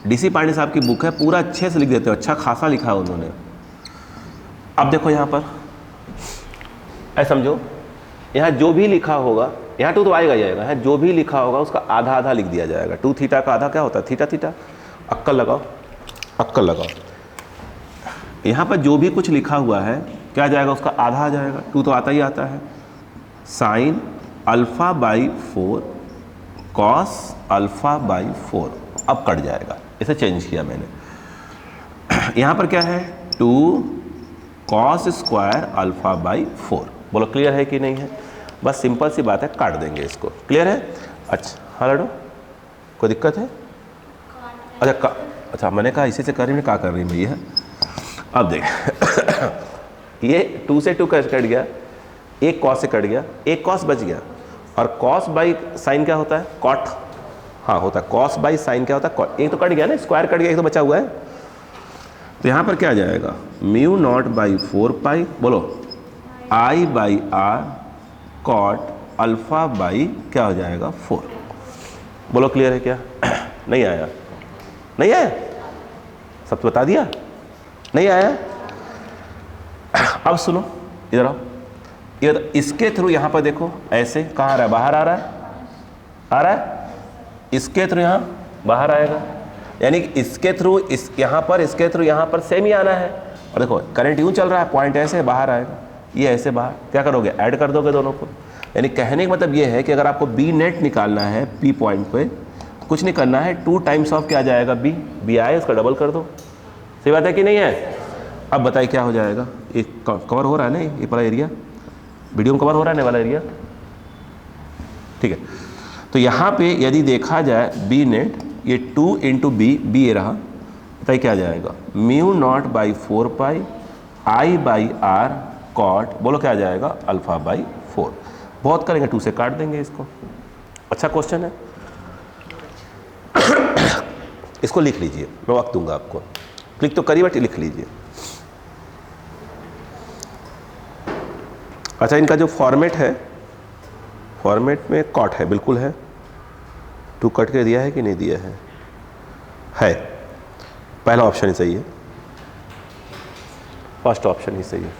Speaker 1: डीसी पांडे साहब की बुक है, पूरा अच्छे से लिख देते हो, अच्छा खासा लिखा है उन्होंने। अब देखो यहाँ पर ऐसा समझो, यहाँ जो भी लिखा होगा, यहाँ 2 तो आएगा ही आएगा, यहाँ जो भी लिखा होगा उसका आधा आधा लिख दिया जाएगा। 2 थीटा का आधा क्या होता है, थीटा थीटा। अक्कल लगाओ, अक्कल लगाओ, यहाँ पर जो भी कुछ लिखा हुआ है क्या आ जाएगा, उसका आधा आ जाएगा, 2 तो आता ही आता है, sine alpha by 4 cos alpha by 4, अब कट जाएगा, इसे चेंज किया मैंने। यहाँ पर क्या है 2 कॉस स्क्वायर अल्फा बाई 4। बोलो क्लियर है कि नहीं है? बस सिंपल सी बात है, काट देंगे इसको। क्लियर है? अच्छा हाँ लड़ो, कोई दिक्कत है? अच्छा मैंने कहा इसी से कर रही मैं, क्या कर रही भैया? अब देख ये 2 से 2 कैसे कट गया, एक कॉस से कट गया, एक कॉस बच गया, और कॉस बाई साइन क्या होता है, कॉट, हाँ होता है, कॉस बाई साइन क्या होता है, कॉट। एक तो कट गया ना, स्क्वायर कट गया, एक तो बचा हुआ है। तो यहाँ पर क्या आ जाएगा, म्यू नॉट बाई 4 पाई, बोलो I by are cot alpha by क्या हो जाएगा 4। बोलो क्लियर है क्या? नहीं आया? नहीं आया? सब तो बता दिया, नहीं आया? अब सुनो, इधर आओ, ये इसके थ्रू यहाँ पर देखो, ऐसे कहाँ आ रहा है, बाहर आ रहा है, आ रहा है, इसके थ्रू यहाँ बाहर आएगा, यानी कि इसके थ्रू इस यहाँ पर, इसके थ्रू यहाँ पर सेम ही आना है। और देखो करंट यूँ चल रहा है, पॉइंट ऐसे बाहर आएगा, ये ऐसे बाहर, क्या करोगे, ऐड कर दोगे दोनों को। यानी कहने का मतलब ये है कि अगर आपको बी नेट निकालना है पी पॉइंट पे, कुछ नहीं करना है, 2 टाइम्स ऑफ क्या आ जाएगा, बी आए उसका डबल कर दो। सही बात है कि नहीं है? अब बताइए क्या हो जाएगा, ये कवर हो रहा है ना, ये पूरा एरिया वीडियो में कवर हो रहा है ना वाला एरिया, ठीक है। तो यहाँ पे यदि देखा जाए बी नेट, ये 2 इंटू बी, बी ये रहा, बताइए क्या आ जाएगा, mu not by 4 pi I by are cot, बोलो क्या आ जाएगा, अल्फा बाई 4। बहुत करेंगे, 2 से काट देंगे इसको। अच्छा क्वेश्चन है। इसको लिख लीजिए, मैं वक्त दूंगा आपको। क्लिक तो करिए बट लिख लीजिए। अच्छा, इनका जो फॉर्मेट है, फॉर्मेट में कॉट है, बिल्कुल है। टू कट के दिया है कि नहीं दिया है? है। पहला ऑप्शन ही सही है, फर्स्ट ऑप्शन ही सही है।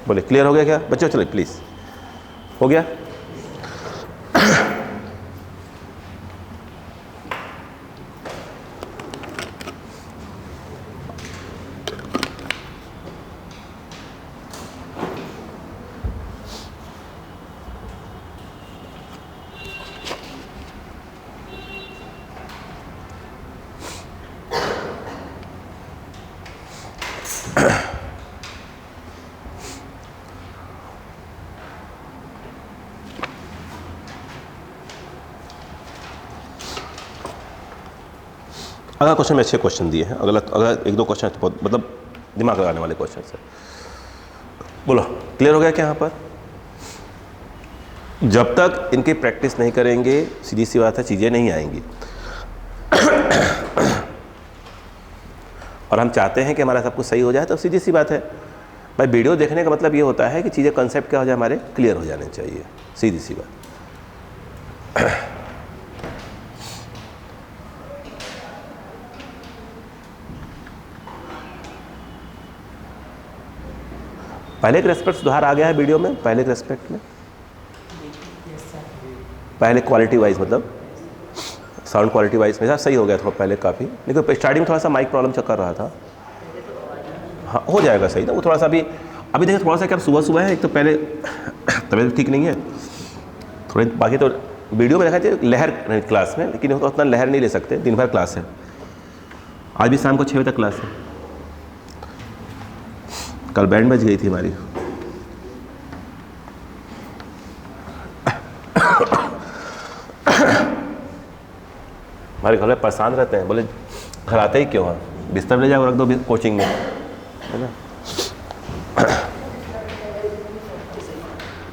Speaker 1: बोले क्लियर हो गया क्या बच्चों? चलिए प्लीज, हो गया? अगला क्वेश्चन में अच्छे क्वेश्चन दिए हैं, अगला एक दो क्वेश्चन तो बहुत मतलब दिमाग लगाने वाले क्वेश्चन है। बोलो क्लियर हो गया क्या? यहाँ पर जब तक इनकी प्रैक्टिस नहीं करेंगे, सीधी सी बात है, चीज़ें नहीं आएंगी। और हम चाहते हैं कि हमारा सब कुछ सही हो जाए, तो सीधी सी बात है भाई, वीडियो देखने का मतलब ये होता है कि चीज़ें कंसेप्ट क्या हो जाए, हमारे क्लियर हो जाने चाहिए, सीधी सी बात। पहले के रेस्पेक्ट सुधार आ गया है वीडियो में, पहले के रेस्पेक्ट में, पहले क्वालिटी वाइज मतलब साउंड क्वालिटी वाइज मेरा सही हो गया थोड़ा पहले काफ़ी, लेकिन स्टार्टिंग थोड़ा सा माइक प्रॉब्लम चक्कर रहा था। हाँ हो जाएगा सही ना, वो थोड़ा सा अभी देखिए थोड़ा सा क्या सुबह सुबह है, एक तो पहले तबीयत ठीक नहीं है थोड़ी, बाकी तो वीडियो में देखा थे लहर क्लास में, लेकिन तो उतना लहर नहीं ले सकते, दिन भर क्लास है, आज भी शाम को 6 बजे तक क्लास है। कल बैंड बज गई थी हमारी। हमारे घर में परेशान रहते हैं, बोले घर आते ही क्यों है, बिस्तर ले जाओ रख दो कोचिंग में, है ना।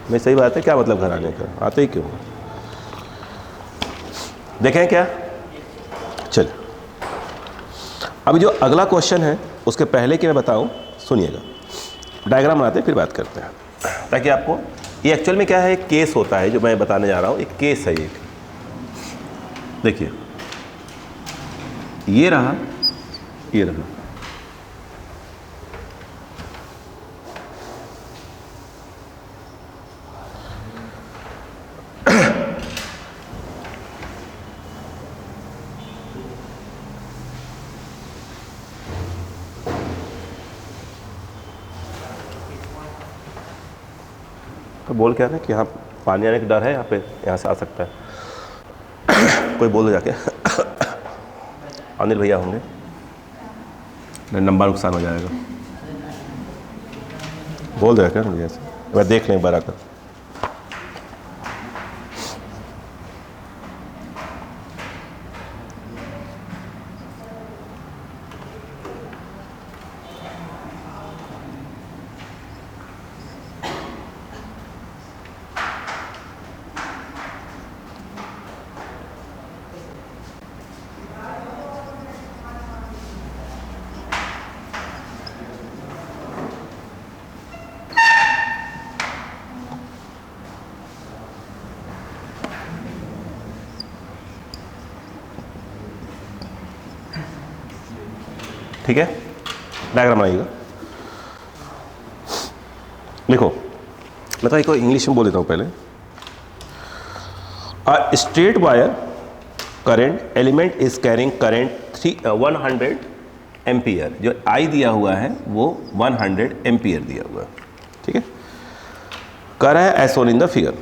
Speaker 1: नहीं सही बात है, क्या मतलब घर आने का, आते ही क्यों? देखें क्या, चल अभी जो अगला क्वेश्चन है उसके पहले कि मैं बताऊं, सुनिएगा, डायग्राम बनाते हैं फिर बात करते हैं, ताकि आपको ये एक्चुअल में क्या है, एक केस होता है जो मैं बताने जा रहा हूं, एक केस है एक। देखिए ये रहा, ये रहा, तो बोल क्या है कि यहाँ पानी आने का डर है, यहाँ पे यहाँ से आ सकता है। कोई बोल दो जाके अनिल भैया होंगे, लंबा नुकसान हो जाएगा, बोल दो क्या मुझे ऐसे, एक बार देख लें एक बार आकर। ठीक है, डायग्राम बनाइएगा। देखो मैं तो एक इंग्लिश में बोल देता हूँ पहले। A straight wire current element is carrying current 100 ampere, जो आई दिया हुआ है वो 100 एम्पियर दिया हुआ है, ठीक है। कह रहा है as shown in the figure,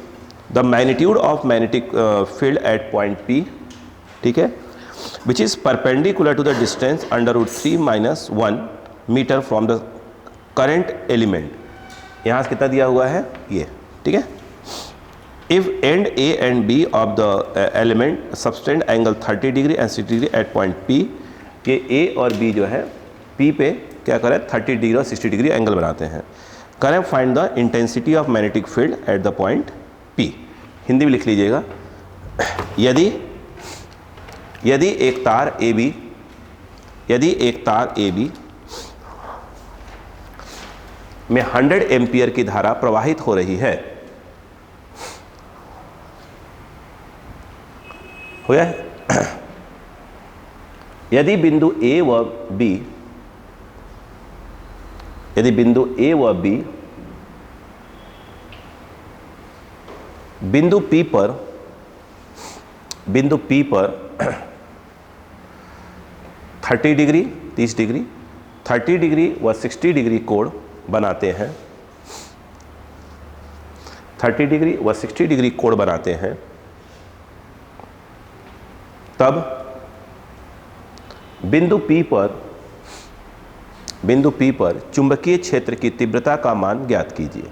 Speaker 1: the magnitude of magnetic field at point P, ठीक है, which is perpendicular to the distance under root 3 minus 1 meter from the current element। यहाँ से कितना दिया हुआ है ये, ठीक है। if end A and B of the element subtend angle 30 degree and 60 degree at point P, के A और B जो है P पे क्या करें 30 डिग्री और 60 डिग्री एंगल बनाते हैं। करें find the intensity of magnetic field at the point P, Hindi में लिख लीजिएगा, यदि एक तार ए बी में 100 एम्पियर की धारा प्रवाहित हो रही है, हो गया है? यदि बिंदु ए व बी बिंदु P पर 30 डिग्री 30 डिग्री 30 डिग्री व 60 डिग्री कोण बनाते हैं, 30 डिग्री व 60 डिग्री कोण बनाते हैं, तब बिंदु P पर चुंबकीय क्षेत्र की तीव्रता का मान ज्ञात कीजिए।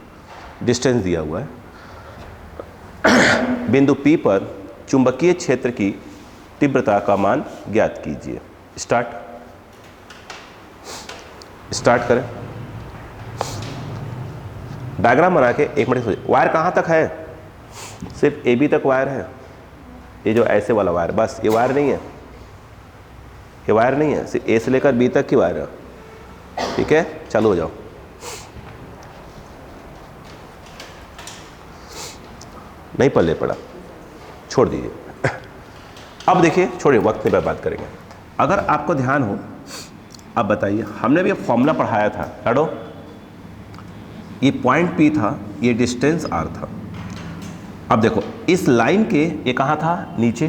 Speaker 1: डिस्टेंस दिया हुआ है। बिंदु P पर चुंबकीय क्षेत्र की तीव्रता का मान ज्ञात कीजिए। स्टार्ट करें। डायग्राम बना के 1 मिनट सोचिए। वायर कहाँ तक है? सिर्फ AB तक वायर है। ये जो ऐसे वाला वायर, बस ये वायर नहीं है, ये वायर नहीं है, सिर्फ A से लेकर B तक की वायर है। ठीक है, चालू हो जाओ। नहीं पल्ले पड़ा, छोड़ दीजिए। अब देखिए, छोड़िए, वक्त में बात करेंगे। अगर आपको ध्यान हो, अब बताइए, हमने भी फॉर्मूला पढ़ाया था, लड़ो, ये पॉइंट P था, ये डिस्टेंस R था। अब देखो, इस लाइन के ये कहाँ था? नीचे,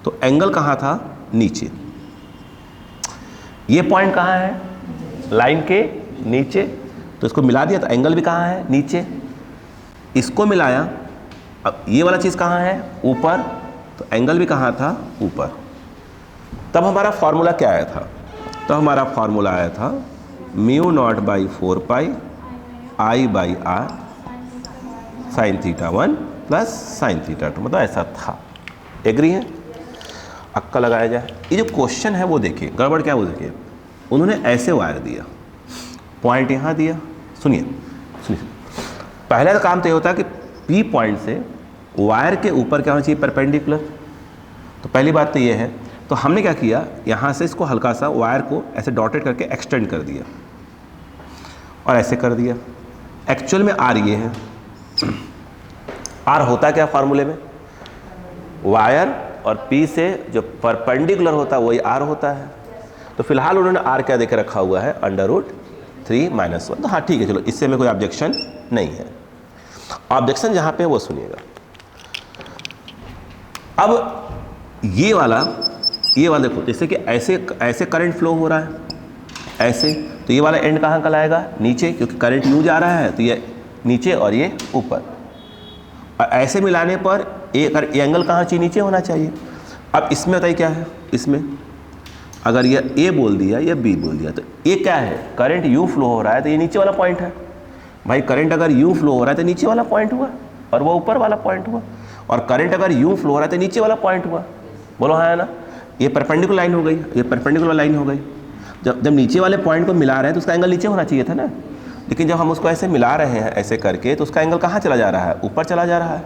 Speaker 1: तो एंगल कहाँ था? नीचे। ये पॉइंट कहाँ है? लाइन के नीचे, तो इसको मिला दिया तो एंगल भी कहाँ है? नीचे। इसको मिलाया, अब ये वाला चीज़ कहाँ है? ऊपर, तो एंगल भी कहाँ था? ऊपर। तब हमारा फॉर्मूला क्या आया था? तो हमारा फॉर्मूला आया था μ0/4π I/r sin θ1 प्लस sin θ2, मतलब ऐसा था। एग्री है? अक्का लगाया जाए। ये जो क्वेश्चन है वो देखिए, गड़बड़ क्या वो देखिए, उन्होंने ऐसे वायर दिया, पॉइंट यहाँ दिया। सुनिए, पहले का काम तो ये होता है कि P पॉइंट से वायर के ऊपर क्या होना चाहिए? परपेंडिकुलर। तो पहली बात तो ये है। तो हमने क्या किया, यहाँ से इसको हल्का सा वायर को ऐसे डॉटेड करके एक्सटेंड कर दिया और ऐसे कर दिया। एक्चुअल में R ये है। R होता क्या फार्मूले में? वायर और P से जो परपेंडिकुलर होता है वही R होता है। तो फिलहाल उन्होंने R क्या देके रखा हुआ है? √3 - 1। तो हाँ ठीक है, चलो, इससे में कोई ऑब्जेक्शन नहीं है। ऑब्जेक्शन जहाँ पे वो सुनिएगा। अब ये वाला देखो, जैसे कि ऐसे करंट फ्लो हो रहा है, ऐसे, तो ये वाला एंड कहाँ का लाएगा? नीचे, क्योंकि करंट यूँ जा रहा है, तो ये नीचे और ये ऊपर। और ऐसे मिलाने पर ये एंगल कहाँ चाहिए? नीचे होना चाहिए। अब इसमें बताइए क्या है? इसमें अगर ये A बोल दिया या B बोल दिया, तो ये क्या है? करंट U फ्लो हो रहा है, तो ये नीचे वाला पॉइंट है। भाई करंट अगर U फ्लो हो रहा है तो नीचे वाला पॉइंट हुआ, और वो ऊपर वाला पॉइंट हुआ। और करंट अगर U फ्लो हो रहा है तो नीचे वाला पॉइंट हुआ। बोलो हाँ है ना? ये परपेंडिकुलर लाइन हो गई, ये परपेंडिकुलर लाइन हो गई। जब नीचे वाले पॉइंट को मिला रहे हैं तो उसका एंगल नीचे होना चाहिए था ना, लेकिन जब हम उसको ऐसे मिला रहे हैं ऐसे करके, तो उसका एंगल कहाँ चला जा रहा है? ऊपर चला जा रहा है।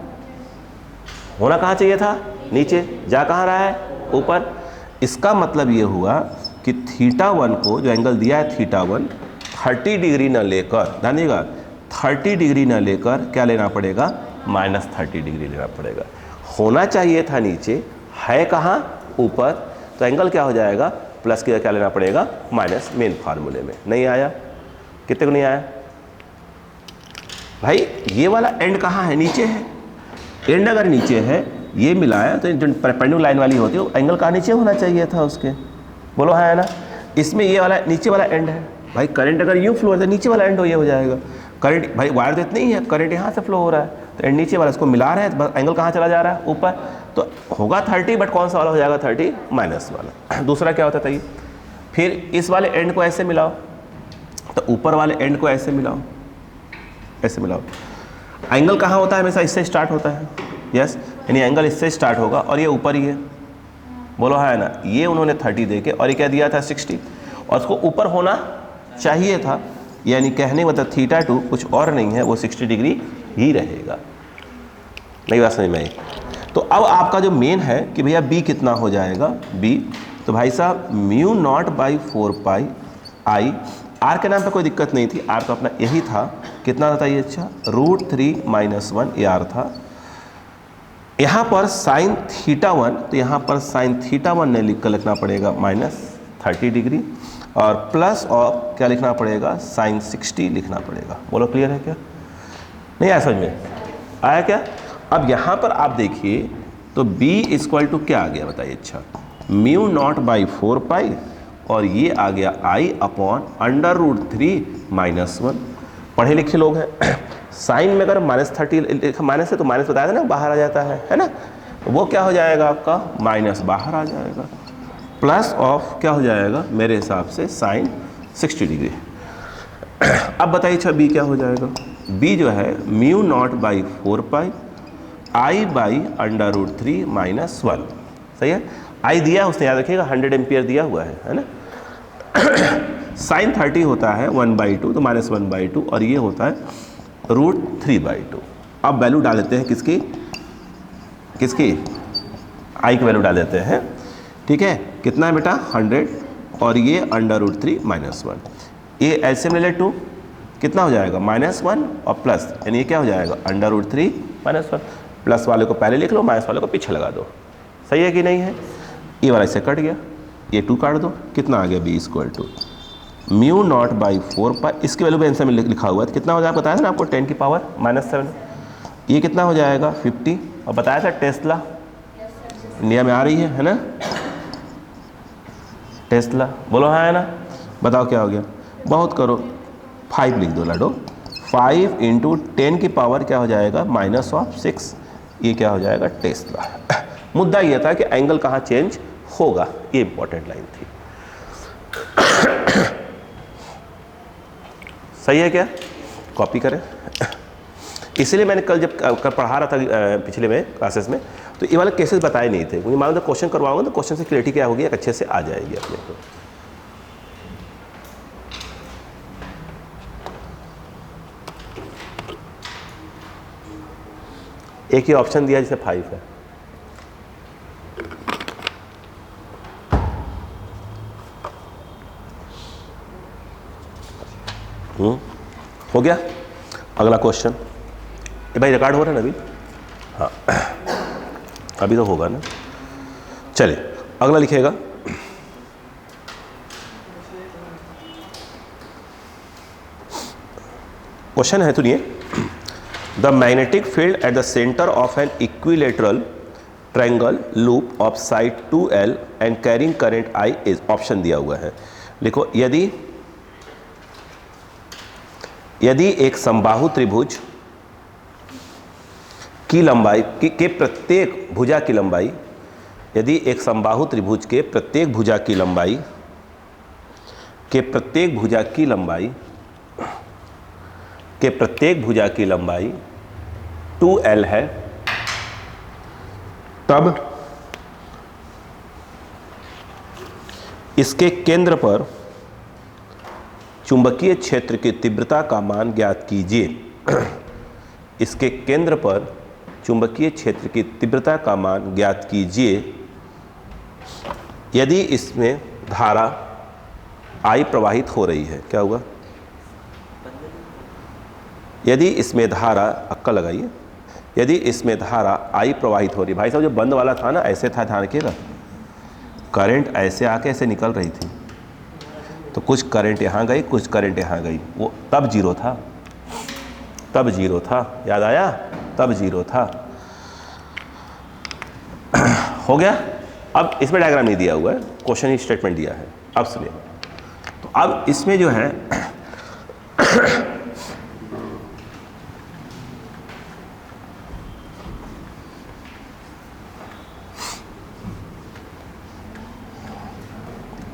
Speaker 1: होना कहाँ चाहिए था? नीचे। जा कहाँ रहा है? ऊपर। इसका मतलब ये हुआ कि θ1 को, जो एंगल दिया है θ1, 30 डिग्री न लेकर, ध्यान दीजिएगा, 30 डिग्री न लेकर क्या लेना पड़ेगा? -30 डिग्री लेना पड़ेगा। होना चाहिए था नीचे, है कहाँ? ऊपर। तो एंगल क्या हो जाएगा? प्लस की क्या लेना पड़ेगा? माइनस। मेन फार्मूले में नहीं आया। कितने को नहीं आया? भाई ये वाला एंड कहाँ है? नीचे है। एंड अगर नीचे है, ये मिलाया, तो जो परपेंडिकुलर लाइन वाली होती है वो एंगल कहाँ? नीचे होना चाहिए था उसके। बोलो हाँ है ना? इसमें ये वाला नीचे वाला एंड है। भाई करंट अगर यूँ फ्लो हो रहा है, नीचे वाला एंड ये हो जाएगा। करंट, भाई वायर तो इतना ही है, करंट यहाँ से फ्लो हो रहा है, तो एंड नीचे वाला, इसको मिला रहे हैं, तो एंगल कहाँ चला जा रहा है? ऊपर। तो होगा 30, बट कौन सा वाला हो जाएगा? 30 माइनस वाला। दूसरा क्या होता था ये? फिर इस वाले एंड को ऐसे मिलाओ, तो ऊपर वाले एंड को ऐसे मिलाओ, ऐसे मिलाओ। एंगल कहाँ होता है? हमेशा इससे स्टार्ट होता है। यस, यानी एंगल इससे स्टार्ट होगा और ये ऊपर ही है। बोलो हाँ है ना? ये उन्होंने 30 देके, और ये क्या दिया था? 60, और उसको ऊपर होना चाहिए था। यानी कहने मतलब θ2 कुछ और नहीं है, वो 60 डिग्री ही रहेगा। नहीं बात समझ में आई। तो अब आपका जो मेन है कि भैया b कितना हो जाएगा, b, तो भाई साहब mu naught by 4 pi r के नाम पे कोई दिक्कत नहीं थी, r तो अपना यही था, कितना था ये, अच्छा √3 - 1 ये r था। यहाँ पर साइन थीटा 1, तो यहाँ पर साइन थीटा 1 ने लिखना पड़ेगा -30 डिग्री, और प्लस और क्या लिखना पड़ेगा, साइन 60 लिखना पड़ेगा। बोलो क्लियर है क्या, नहीं आया समझ में, आया क्या। अब यहाँ पर आप देखिए तो b इक्वल टू क्या आ गया बताइए, अच्छा म्यू नॉट बाई 4 पाई, और ये आ गया i अपॉन √3 - 1। पढ़े लिखे लोग हैं, साइन में अगर -30 माइनस है तो माइनस बताया था ना, बाहर आ जाता है ना, वो क्या हो जाएगा आपका, माइनस बाहर आ जाएगा, प्लस ऑफ क्या हो जाएगा मेरे हिसाब से साइन 60 डिग्री। अब बताइए अच्छा b क्या हो जाएगा, b जो है mu naught by 4 pi i by √3 - 1, सही है। i दिया उसने, याद रखिएगा 100 एम्पियर दिया हुआ है ना। साइन 30 होता है 1/2, तो -1/2, और ये होता है √3/2। अब वैल्यू डाल देते हैं किसकी, किसकी, i की वैल्यू डाल देते हैं, ठीक है। कितना है बेटा 100, और ये √3 - 1, ये एलसीएम ले ले 2, कितना हो जाएगा -1 और प्लस, यानी ये क्या हो जाएगा √3 - 1। प्लस वाले को पहले लिख लो, माइनस वाले को पीछे लगा दो, सही है कि नहीं है। ये वाला इससे कट गया, ये 2 काट दो, कितना आ गया b equal to mu not by 4 pi, इसकी वैल्यू भी आंसर में लिखा हुआ है, कितना हो जाएगा बताया था ना आपको 10 की पावर -7, ये कितना हो जाएगा 50, और बताया था टेस्ला इंडिया में आ रही है ना, टेस्ला, बोलो हाँ है ना, बताओ क्या हो गया, बहुत करो 5 लिख दो लाडो, 5 × 10 की पावर क्या हो जाएगा -6, ये क्या हो जाएगा टेस्ला। मुद्दा ये था कि एंगल कहाँ चेंज होगा, ये इंपॉर्टेंट लाइन थी। सही है क्या, कॉपी करें। इसलिए मैंने कल जब पढ़ा रहा था पिछले में क्लासेस में, तो ये वाले केसेस बताए नहीं थे, क्योंकि मालूम था क्वेश्चन करवाऊंगा तो क्वेश्चन से क्लियरिटी क्या होगी, अच्छे से आ जाएगी अपने को। एक ही ऑप्शन दिया जिसे 5 है, हो गया। अगला क्वेश्चन, ये भाई रिकॉर्ड हो रहा है ना अभी, हाँ अभी तो होगा ना, चलिए अगला लिखिएगा। क्वेश्चन है, सुनिए, the magnetic field eight the centre of an equilateral triangle loop of side 2L and carrying current I is, option दिया हुआ है, लिखो यदि एक समबाहु त्रिभुज की लंबाई के प्रत्येक भुजा की लंबाई, यदि एक समबाहु त्रिभुज के प्रत्येक भुजा की लंबाई 2L है, तब इसके केंद्र पर चुंबकीय क्षेत्र की तीव्रता का मान ज्ञात कीजिए। इसके केंद्र पर चुंबकीय क्षेत्र की तीव्रता का मान ज्ञात कीजिए यदि इसमें धारा I प्रवाहित हो रही है। क्या हुआ, यदि इसमें धारा, अक्का लगाइए, यदि इसमें धारा I प्रवाहित हो रही, भाई साहब जो बंद वाला था ना ऐसे था, ध्यान रखिएगा, करंट ऐसे आके ऐसे निकल रही थी, तो कुछ करंट यहाँ गई, कुछ करंट यहाँ गई, वो तब जीरो था, तब जीरो था, याद आया, तब जीरो था। हो गया। अब इसमें डायग्राम नहीं दिया हुआ है, क्वेश्चन ही स्टेटमेंट दिया है। अब सुनिए, तो अब इसमें जो है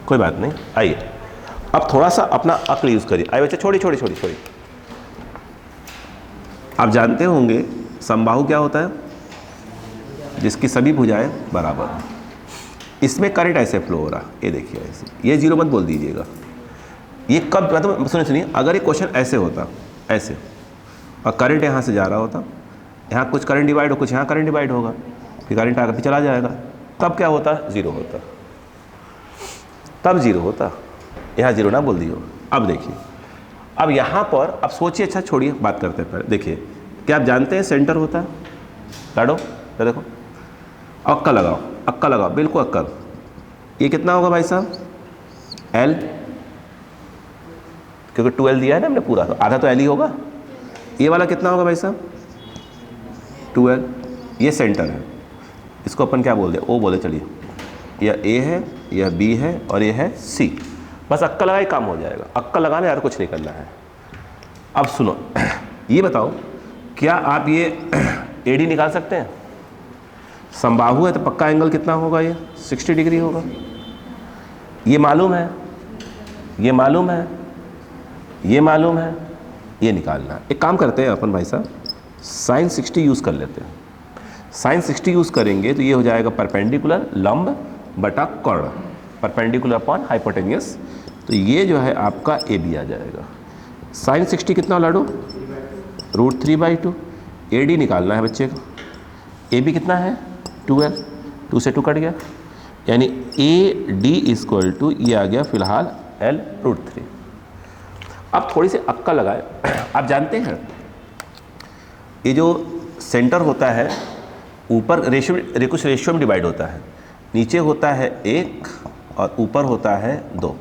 Speaker 1: कोई बात नहीं, आइए अब थोड़ा सा अपना अक्ल यूज करिए। आइए बच्चे, छोड़ी। आप जानते होंगे समबाहु क्या होता है, जिसकी सभी भुजाएं बराबर। इसमें करंट ऐसे फ्लो हो रहा, ये देखिए ऐसे, ये जीरो मत बोल दीजिएगा। ये कब, मतलब सुनिए, अगर ये क्वेश्चन ऐसे होता, ऐसे, और करंट यहाँ से जा रहा होता, यहाँ कुछ करंट डिवाइड हो, कुछ यहाँ करंट डिवाइड होगा, फिर करंट आगे चला जाएगा, तब क्या होता? ज़ीरो होता, तब ज़ीरो होता। यहाँ ज़ीरो ना बोल दियो। अब देखिए, अब यहाँ पर अब सोचिए, अच्छा छोड़िए बात करते हैं पहले। देखिए, क्या आप जानते हैं सेंटर होता है? लाडो तो देखो, अक्का लगाओ, अक्का लगाओ, बिल्कुल अक्का। ये कितना होगा भाई साहब? एल, क्योंकि 2L दिया है ना हमने पूरा, तो आधा तो एल ही होगा। ये वाला कितना होगा भाई साहब? 2L। ये सेंटर है, इसको अपन क्या बोल दे? ओ बोले, चलिए। यह ए है, यह बी है और ये है सी। बस अक्का लगाए काम हो जाएगा, अक्का लगाने यार कुछ नहीं करना है। अब सुनो, ये बताओ, क्या आप ये एडी निकाल सकते हैं? समबाहु है तो पक्का एंगल कितना होगा? ये 60 डिग्री होगा। ये मालूम है, ये मालूम है, ये मालूम है, ये निकालना। एक काम करते हैं अपन भाई साहब, साइन 60 यूज़ कर लेते हैं। साइन 60 यूज़ करेंगे तो ये हो जाएगा परपेंडिकुलर, लंब बटा कर्ण, परपेंडिकुलर अपॉन हाइपोटेनियस। तो ये जो है आपका ए बी आ जाएगा। साइन 60 कितना लाडो? √3/2। ए डी निकालना है बच्चे को। ए बी कितना है? 2L, 2 से 2 कट गया, यानी ए डी इक्वल टू ये आ गया फिलहाल L √3। अब थोड़ी सी अक्का लगाए। आप जानते हैं ये जो सेंटर होता है ऊपर रेशियो, कुछ रेशियो में डिवाइड होता है। नीचे होता है 1 और ऊपर होता है 2।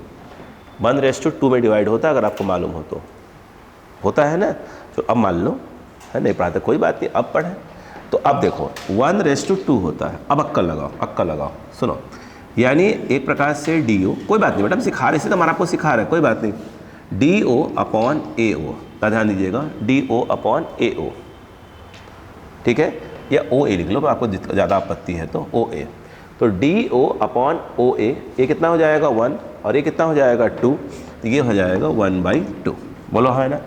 Speaker 1: 1:2 में डिवाइड होता है, अगर आपको मालूम हो तो। होता है ना? तो अब मान लो, है नहीं पढ़ाते कोई बात नहीं, अब पढ़ें। तो अब देखो 1:2 होता है। अब अक्का लगाओ, अक्का लगाओ, सुनो, यानी एक प्रकार से DO, कोई बात नहीं बेटा, हम सिखा रहे, इसे तो हमारा आपको सिखा रहे हैं, कोई बात नहीं। DO/AO, ध्यान दीजिएगा, DO/AO, ठीक है, या OA लिख लो, आपको ज़्यादा आपत्ति है तो OA। तो DO/OA, ये कितना हो जाएगा? 1, और ये कितना हो जाएगा? 2, तो ये हो जाएगा 1/2। बोलो है ना?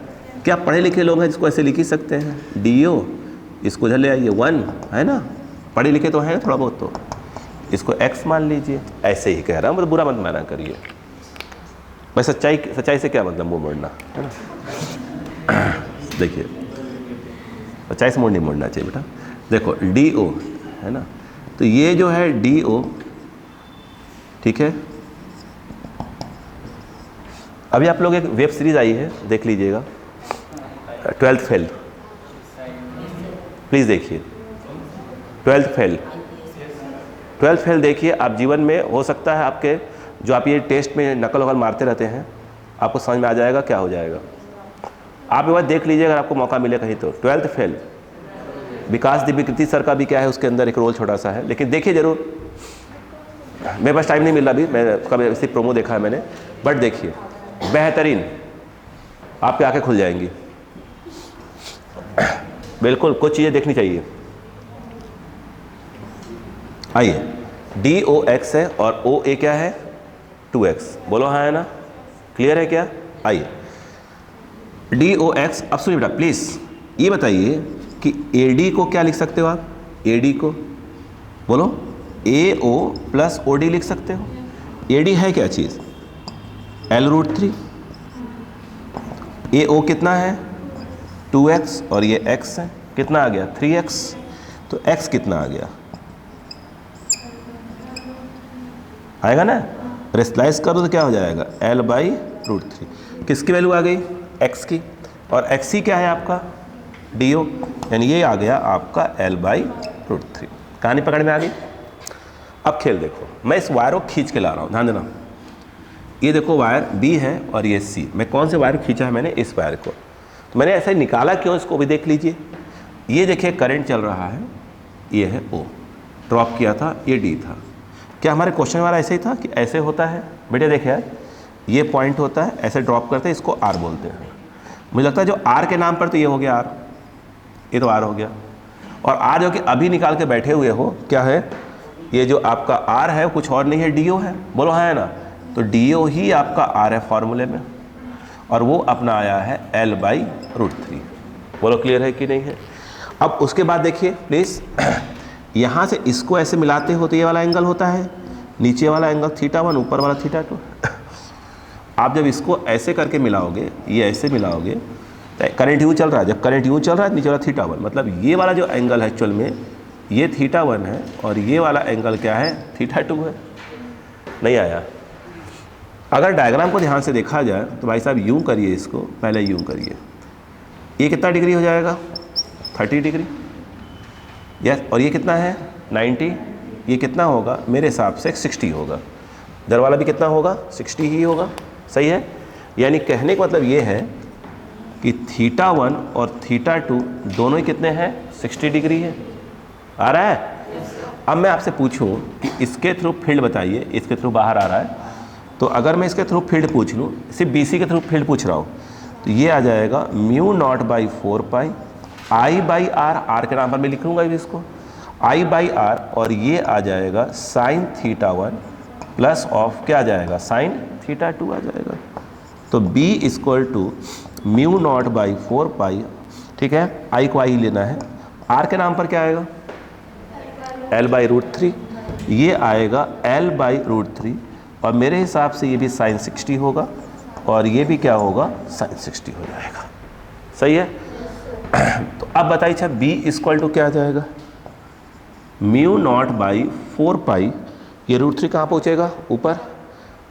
Speaker 1: क्या पढ़े लिखे लोग हैं जिसको ऐसे लिख ही सकते हैं? DO, इसको इधर ले आइए 1, है ना? पढ़े लिखे तो हैं थोड़ा बहुत, तो इसको x मान लीजिए। ऐसे ही कह रहा हूँ, मतलब बुरा मत माना करिए भाई। सच्चाई से क्या मतलब मुँह मोड़ना, है ना? देखिए, सच्चाई से मुँह नहीं मोड़ना चाहिए बेटा। देखो DO है ना, तो ये जो है DO, ठीक है। अभी आप लोग एक वेब सीरीज़ आई है, देख लीजिएगा, 12th फेल, प्लीज़ देखिए। 12th फेल देखिए। आप जीवन में हो सकता है आपके, जो आप ये टेस्ट में नकल वकल मारते रहते हैं, आपको समझ में आ जाएगा क्या हो जाएगा। आप एक बार देख लीजिए अगर आपको मौका मिले कहीं तो। 12th फेल, विकास दिव्यकृति सर का भी क्या है उसके अंदर एक रोल छोटा सा है, लेकिन देखिए ज़रूर। मेरे पास टाइम नहीं मिल रहा अभी, मैं उसका सिर्फ प्रोमो देखा है मैंने, बट देखिए बेहतरीन, आपकी आंखें खुल जाएंगी। बिल्कुल कुछ चीज़ें देखनी चाहिए। आइए, DOX है और OA क्या है? 2x। बोलो हाँ है ना? क्लियर है क्या? आइए, DOX। अब सुनिए बेटा प्लीज़, ये बताइए कि AD को क्या लिख सकते हो आप? AD को बोलो AO + OD लिख सकते हो। AD है क्या चीज़? L √3। AO कितना है? 2x, और ये x है, कितना आ गया? 3x। तो x कितना आ गया? आएगा ना? रेस्लाइज करो तो क्या हो जाएगा? L/√3। किसकी वैल्यू आ गई? x की। और x क्या है आपका? DO, यानी ये आ गया आपका L/√3। कहानी पकड़ में आ गई? अब खेल देखो, मैं इस वायर को खींच के ला रहा हूँ, ध्यान देना। ये देखो वायर B है और ये C। मैं कौन से वायर खींचा है मैंने? इस वायर को। तो मैंने ऐसे निकाला क्यों, इसको भी देख लीजिए। ये देखिए करंट चल रहा है, ये है O, ड्रॉप किया था, ये D था। क्या हमारे क्वेश्चन वाला ऐसे ही था कि ऐसे होता है? बेटे देखिए यार, ये पॉइंट होता है, ऐसे ड्रॉप करते हैं, इसको R बोलते हैं। मुझे लगता है जो R के नाम पर, तो ये हो गया R, ये तो R हो गया। और R जो कि अभी निकाल के बैठे हुए हो, क्या है? ये जो आपका R है कुछ और नहीं है, DO है। बोलो हाँ है ना? तो DO ही आपका R है फॉर्मूले में, और वो अपना आया है L/√3। बोलो क्लियर है कि नहीं है? अब उसके बाद देखिए प्लीज़, यहाँ से इसको ऐसे मिलाते हो तो ये वाला एंगल होता है, नीचे वाला एंगल θ1, ऊपर वाला θ2। आप जब इसको ऐसे करके मिलाओगे, ये ऐसे मिलाओगे, करंट यूँ चल रहा है, जब करंट यूँ चल रहा है नीचे वाला θ1, मतलब ये वाला जो एंगल है एक्चुअल में ये θ1 है और ये वाला एंगल क्या है, θ2 है। नहीं आया? अगर डायग्राम को ध्यान से देखा जाए तो भाई साहब यूँ करिए, इसको पहले यूँ करिए, ये कितना डिग्री हो जाएगा, 30 डिग्री, यस। और ये कितना है 90, ये कितना होगा मेरे हिसाब से 60 होगा, इधर वाला भी कितना होगा 60 ही होगा, सही है। यानी कहने का मतलब ये है कि θ1 और θ2 दोनों ही कितने हैं, 60 डिग्री है। आ रहा है? अब मैं आपसे पूछूं कि इसके थ्रू फील्ड बताइए, इसके थ्रू बाहर आ रहा है, तो अगर मैं इसके थ्रू फील्ड पूछ लूँ, सिर्फ BC के थ्रू फील्ड पूछ रहा हूँ, तो ये आ जाएगा μ0/4π I/r, r के नाम पर मैं लिख लूँगा इसको I/r, और ये आ जाएगा sin θ1 प्लस ऑफ क्या आ जाएगा, sin θ2 आ जाएगा। तो B = μ0/4π, ठीक है, I को I लेना है, r के नाम पर क्या आएगा L/√3, ये आएगा L/√3, और मेरे हिसाब से ये भी sin 60 होगा और ये भी क्या होगा, sin 60 हो जाएगा, सही है। तो अब बताइए अच्छा B = क्या आ जाएगा, μ0/4π, ये √3 कहाँ पहुँचेगा, ऊपर,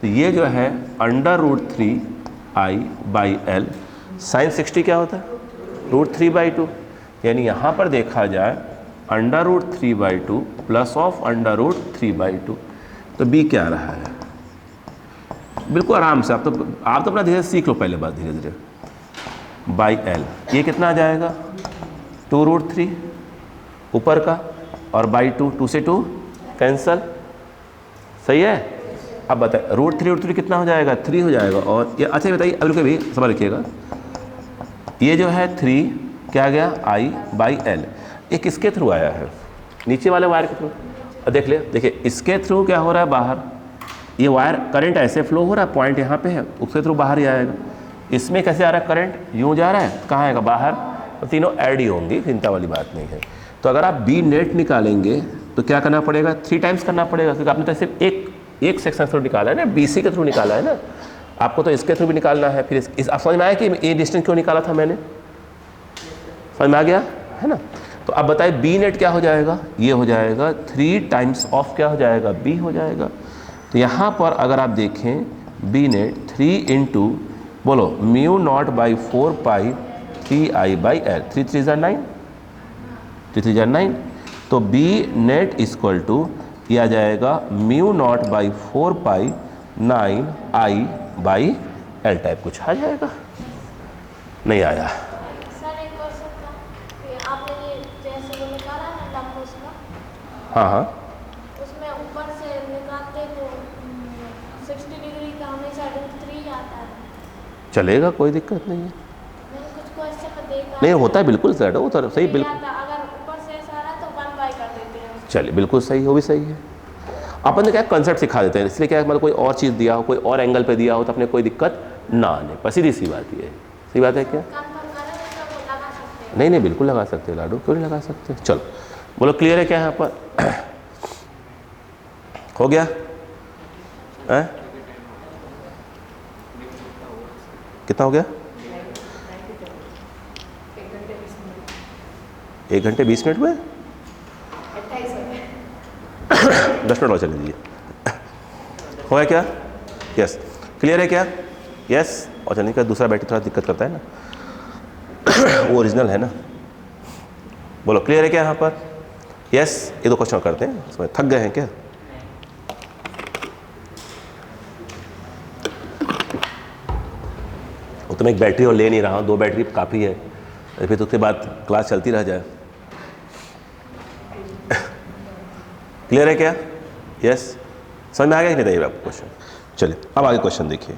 Speaker 1: तो ये जो है √3 I/L, sin 60 क्या होता है, √3/2, यानी यहाँ पर देखा जाए √3/2 प्लस ऑफ √3/2, तो B क्या आ रहा है, बिल्कुल आराम से आप तो अपना धीरे से सीख लो, पहले बात धीरे धीरे, L, ये कितना आ जाएगा 2√3 ऊपर का, और /2, 2 से 2 कैंसल, सही है। अब बताइए √3 कितना हो जाएगा, 3 हो जाएगा, और ये अच्छा बताइए, अब रुके भी समझ रखिएगा, ये जो है 3 क्या गया I/L, ये किसके थ्रू आया है, नीचे वाले वायर के थ्रू। अब देख ले, देखिए इसके थ्रू क्या हो रहा है, बाहर, ये वायर करंट ऐसे फ्लो हो रहा है, पॉइंट यहाँ पे है, उसके थ्रू बाहर ही आएगा। इसमें कैसे आ रहा है, करंट यूँ जा रहा है, कहाँ आएगा, बाहर, तो तीनों ऐड ही होंगी, चिंता वाली बात नहीं है। तो अगर आप B नेट निकालेंगे तो क्या करना पड़ेगा, 3 टाइम्स करना पड़ेगा, क्योंकि आपने तो सिर्फ एक सेक्शन थ्रू निकाला है ना, BC के थ्रू निकाला है ना, आपको तो इसके थ्रू भी निकालना है। फिर आप समझ में आया कि ये डिस्टेंस क्यों निकाला था मैंने, समझ में आ गया है ना। तो अब बताइए B नेट क्या हो जाएगा, ये हो जाएगा 3 टाइम्स ऑफ क्या हो जाएगा, B हो जाएगा। तो यहाँ पर अगर आप देखें B नेट 3 इंटू बोलो μ0/4π 3I/L, 3 3 9, 3 3 9, तो B नेट = ये आ जाएगा μ0/4π 9I/L टाइप कुछ आ जाएगा, नहीं आया। हाँ हाँ,
Speaker 2: उसमें ऊपर से निकालते तो 60 डिग्री का हमेशा √3 आता है,
Speaker 1: चलेगा, कोई दिक्कत नहीं है।
Speaker 2: कुछ क्वेश्चन में देखा
Speaker 1: नहीं होता है, बिल्कुल सर, वो तो सही, बिल्कुल,
Speaker 2: अगर ऊपर से ऐसा आ रहा है तो 1/, कर देते हैं।
Speaker 1: चलिए बिल्कुल सही, वो भी सही है। अपन ने क्या कंसेप्ट सिखा देते हैं, इसलिए क्या मतलब कोई और चीज़ दिया हो, कोई और एंगल पे दिया हो तो अपने कोई दिक्कत ना आने, बस सीधी सी बात ये है, सही बात है क्या। नहीं बिल्कुल लगा सकते हैं लाडू, क्यों नहीं लगा सकते। चलो बोलो क्लियर है क्या यहाँ पर, हो गया है? कितना हो गया, 1 घंटे 20 मिनट में 10 मिनट और चले दीजिए, हो गया क्या, यस, क्लियर है क्या, यस। और चलने का दूसरा बैटरी थोड़ा दिक्कत करता है ना, वो ओरिजिनल है ना। बोलो क्लियर है क्या यहाँ पर, यस। ये 2 क्वेश्चन करते हैं, उसमें थक गए हैं क्या। वो तो मैं एक बैटरी और ले नहीं रहा हूँ, 2 बैटरी काफ़ी है, फिर तो उसके बाद क्लास चलती रह जाए। क्लियर है क्या, यस, समझ में आ गया कि नहीं, बताइए आपको क्वेश्चन। चलिए अब आगे क्वेश्चन देखिए,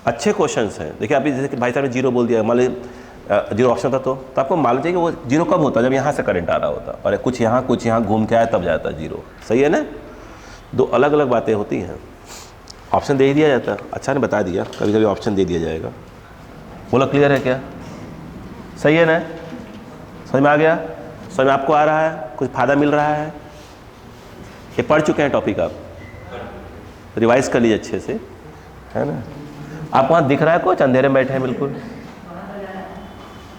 Speaker 1: अच्छे क्वेश्चंस हैं। देखिए अभी जैसे कि भाई साहब ने 0 बोल दिया, मान लीजिए 0 ऑप्शन था, तो आपको मालूम चाहिए कि वो 0 कब होता है, जब यहाँ से करंट आ रहा होता, और कुछ यहाँ घूम के आया तब जाता 0, सही है ना। 2 अलग अलग बातें होती हैं, ऑप्शन दे ही दिया जाता है, अच्छा ने बता दिया, कभी कभी ऑप्शन दे दिया जाएगा। बोलो क्लियर है क्या, सही है ना, समझ में आ गया, समझ में आपको आ रहा है, कुछ फ़ायदा मिल रहा है। ये पढ़ चुके हैं टॉपिक, आप रिवाइज कर लीजिए अच्छे से, है ना। आप वहाँ दिख रहा है कुछ, अंधेरे में बैठे हैं बिल्कुल,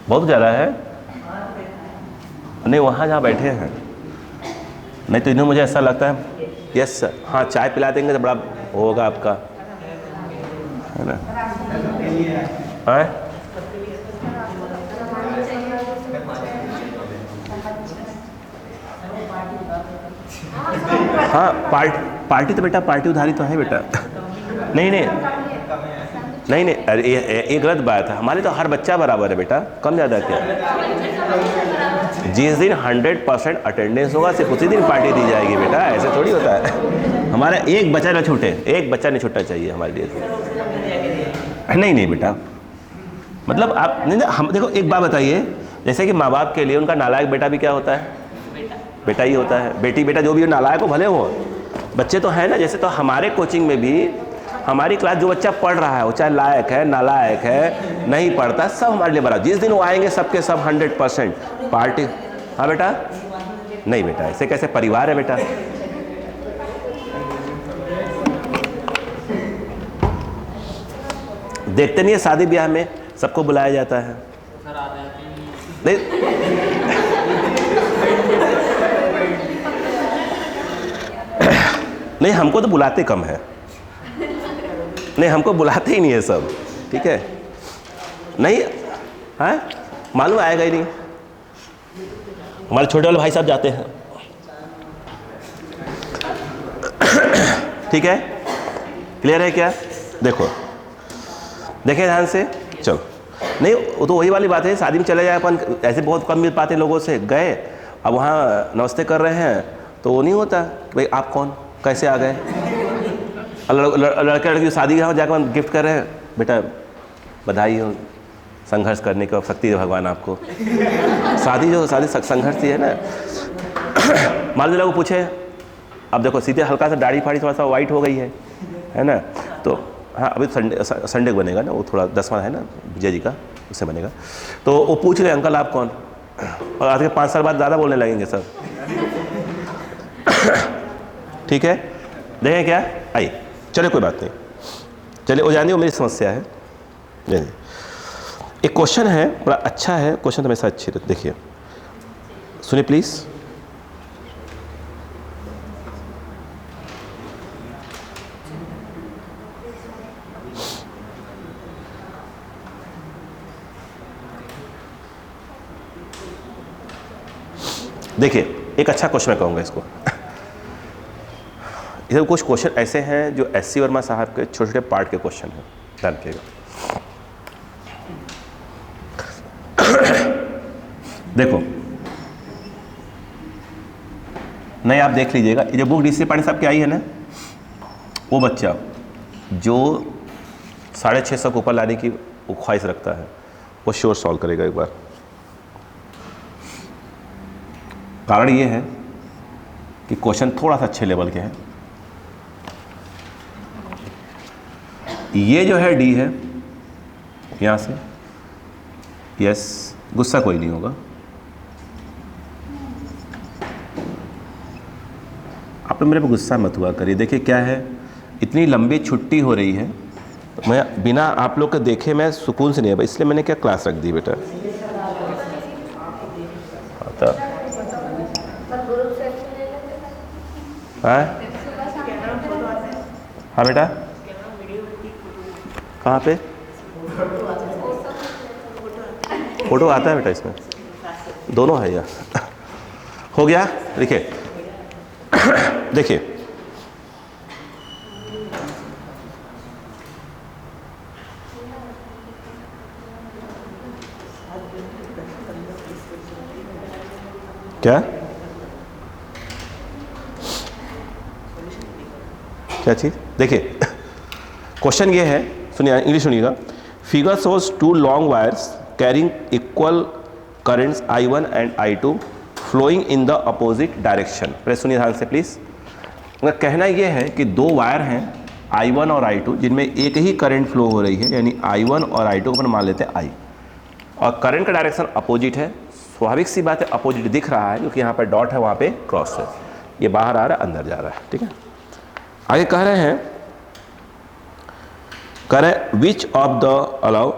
Speaker 1: बहुत ज़्यादा है। नहीं वहाँ जहाँ बैठे हैं, नहीं तो इन्हें मुझे ऐसा लगता है। यस सर, हाँ चाय पिला देंगे तो बड़ा होगा आपका, है ना। हाँ हाँ पार्टी तो बेटा, पार्टी उधारी तो है बेटा। नहीं नहीं नहीं नहीं, अरे ये गलत बात है। हमारे तो हर बच्चा बराबर है बेटा, कम ज़्यादा क्या। जिस दिन 100% अटेंडेंस होगा सिर्फ उसी दिन पार्टी दी जाएगी बेटा, ऐसे थोड़ी होता है। हमारा एक बच्चा ना छूटे, एक बच्चा नहीं छूटना चाहिए हमारे लिए। नहीं नहीं बेटा, मतलब आप नहीं, हम देखो एक बात बताइए, जैसे कि माँ बाप के लिए उनका नालायक बेटा भी क्या होता है, बेटा ही होता है। बेटी बेटा जो भी हो, नालायक हो भले हो, बच्चे तो है ना। जैसे तो हमारे कोचिंग में भी हमारी क्लास जो बच्चा पढ़ रहा है, वो चाहे लायक है नालायक है नहीं पढ़ता, सब हमारे लिए बराबर। जिस दिन वो आएंगे सबके सब 100% पार्टी। हाँ बेटा, नहीं बेटा ऐसे कैसे, परिवार है बेटा। देखते नहीं है शादी ब्याह में सबको बुलाया जाता है। नहीं नहीं, हमको तो बुलाते कम है। नहीं हमको बुलाते ही नहीं है सब, ठीक है। नहीं है, मालूम आएगा ही नहीं। हमारे छोटे वाले भाई साहब जाते हैं, ठीक है। क्लियर है क्या? देखो देखें ध्यान से, चलो। नहीं वो तो वही वाली बात है, शादी में चले जाए अपन, ऐसे बहुत कम मिल पाते लोगों से। गए अब वहाँ नमस्ते कर रहे हैं तो वो नहीं होता भाई आप कौन, कैसे आ गए। लड़के लड़की शादी में जाकर हम गिफ्ट कर रहे हैं, बेटा बधाई हो, संघर्ष करने की शक्ति दे भगवान आपको। शादी संघर्ष ही है ना। मान लो लोग पूछे, अब देखो सीधे हल्का सा दाढ़ी फाड़ी थोड़ा सा वाइट हो गई है ना। तो हाँ अभी संडे बनेगा ना, वो थोड़ा 10वां है ना विजय जी का, उससे बनेगा। तो वो पूछ रहे अंकल आप कौन, और आज के 5 साल बाद ज़्यादा बोलने लगेंगे सब। ठीक है, देखें क्या, आइए चले कोई बात नहीं, चलिए वो जानिए वो मेरी समस्या है। नहीं एक क्वेश्चन है बड़ा अच्छा है, क्वेश्चन हमेशा अच्छे रहते। देखिए सुनिए प्लीज़। देखिए एक अच्छा क्वेश्चन मैं कहूँगा इसको। इधर कुछ क्वेश्चन ऐसे हैं जो एस सी वर्मा साहब के छोटे छोटे पार्ट के क्वेश्चन हैं, ध्यान रखिएगा। देखो नहीं आप देख लीजिएगा, ये जो बुक डीसी पांडे साहब की आई है ना, वो बच्चा जो 650 को ऊपर लाने की वो ख्वाहिश रखता है, वो श्योर सॉल्व करेगा एक बार। कारण ये है कि क्वेश्चन थोड़ा सा अच्छे लेवल के हैं। ये जो है डी है, यहाँ से यस, गुस्सा कोई नहीं होगा। आप तो मेरे पे गुस्सा मत हुआ करिए। देखिए क्या है, इतनी लंबी छुट्टी हो रही है तो मैं बिना आप लोग के देखे मैं सुकून से नहीं है, इसलिए मैंने क्या क्लास रख दी बेटा। हाँ बेटा, कहाँ पे फोटो आता है बेटा, इसमें दोनों है यार। हो गया, देखिए देखिए क्या क्या चीज़, देखिए क्वेश्चन ये है, सुनिए इंग्लिश सुनिएगा। Figure shows 2 long wires carrying equal currents I1 and I2 flowing in the opposite direction. पहले सुनिए ध्यान से प्लीज़। उनका कहना ये है कि 2 वायर हैं I1 और I2 जिनमें एक ही करंट फ्लो हो रही है, यानी I1 और I2 को अपन मान लेते हैं I, और करंट का डायरेक्शन अपोजिट है। स्वाभाविक सी बात है अपोजिट दिख रहा है क्योंकि यहाँ पर डॉट है, वहाँ पे क्रॉस है, ये बाहर आ रहा है अंदर जा रहा है, ठीक है। आगे कह रहे हैं which of the allow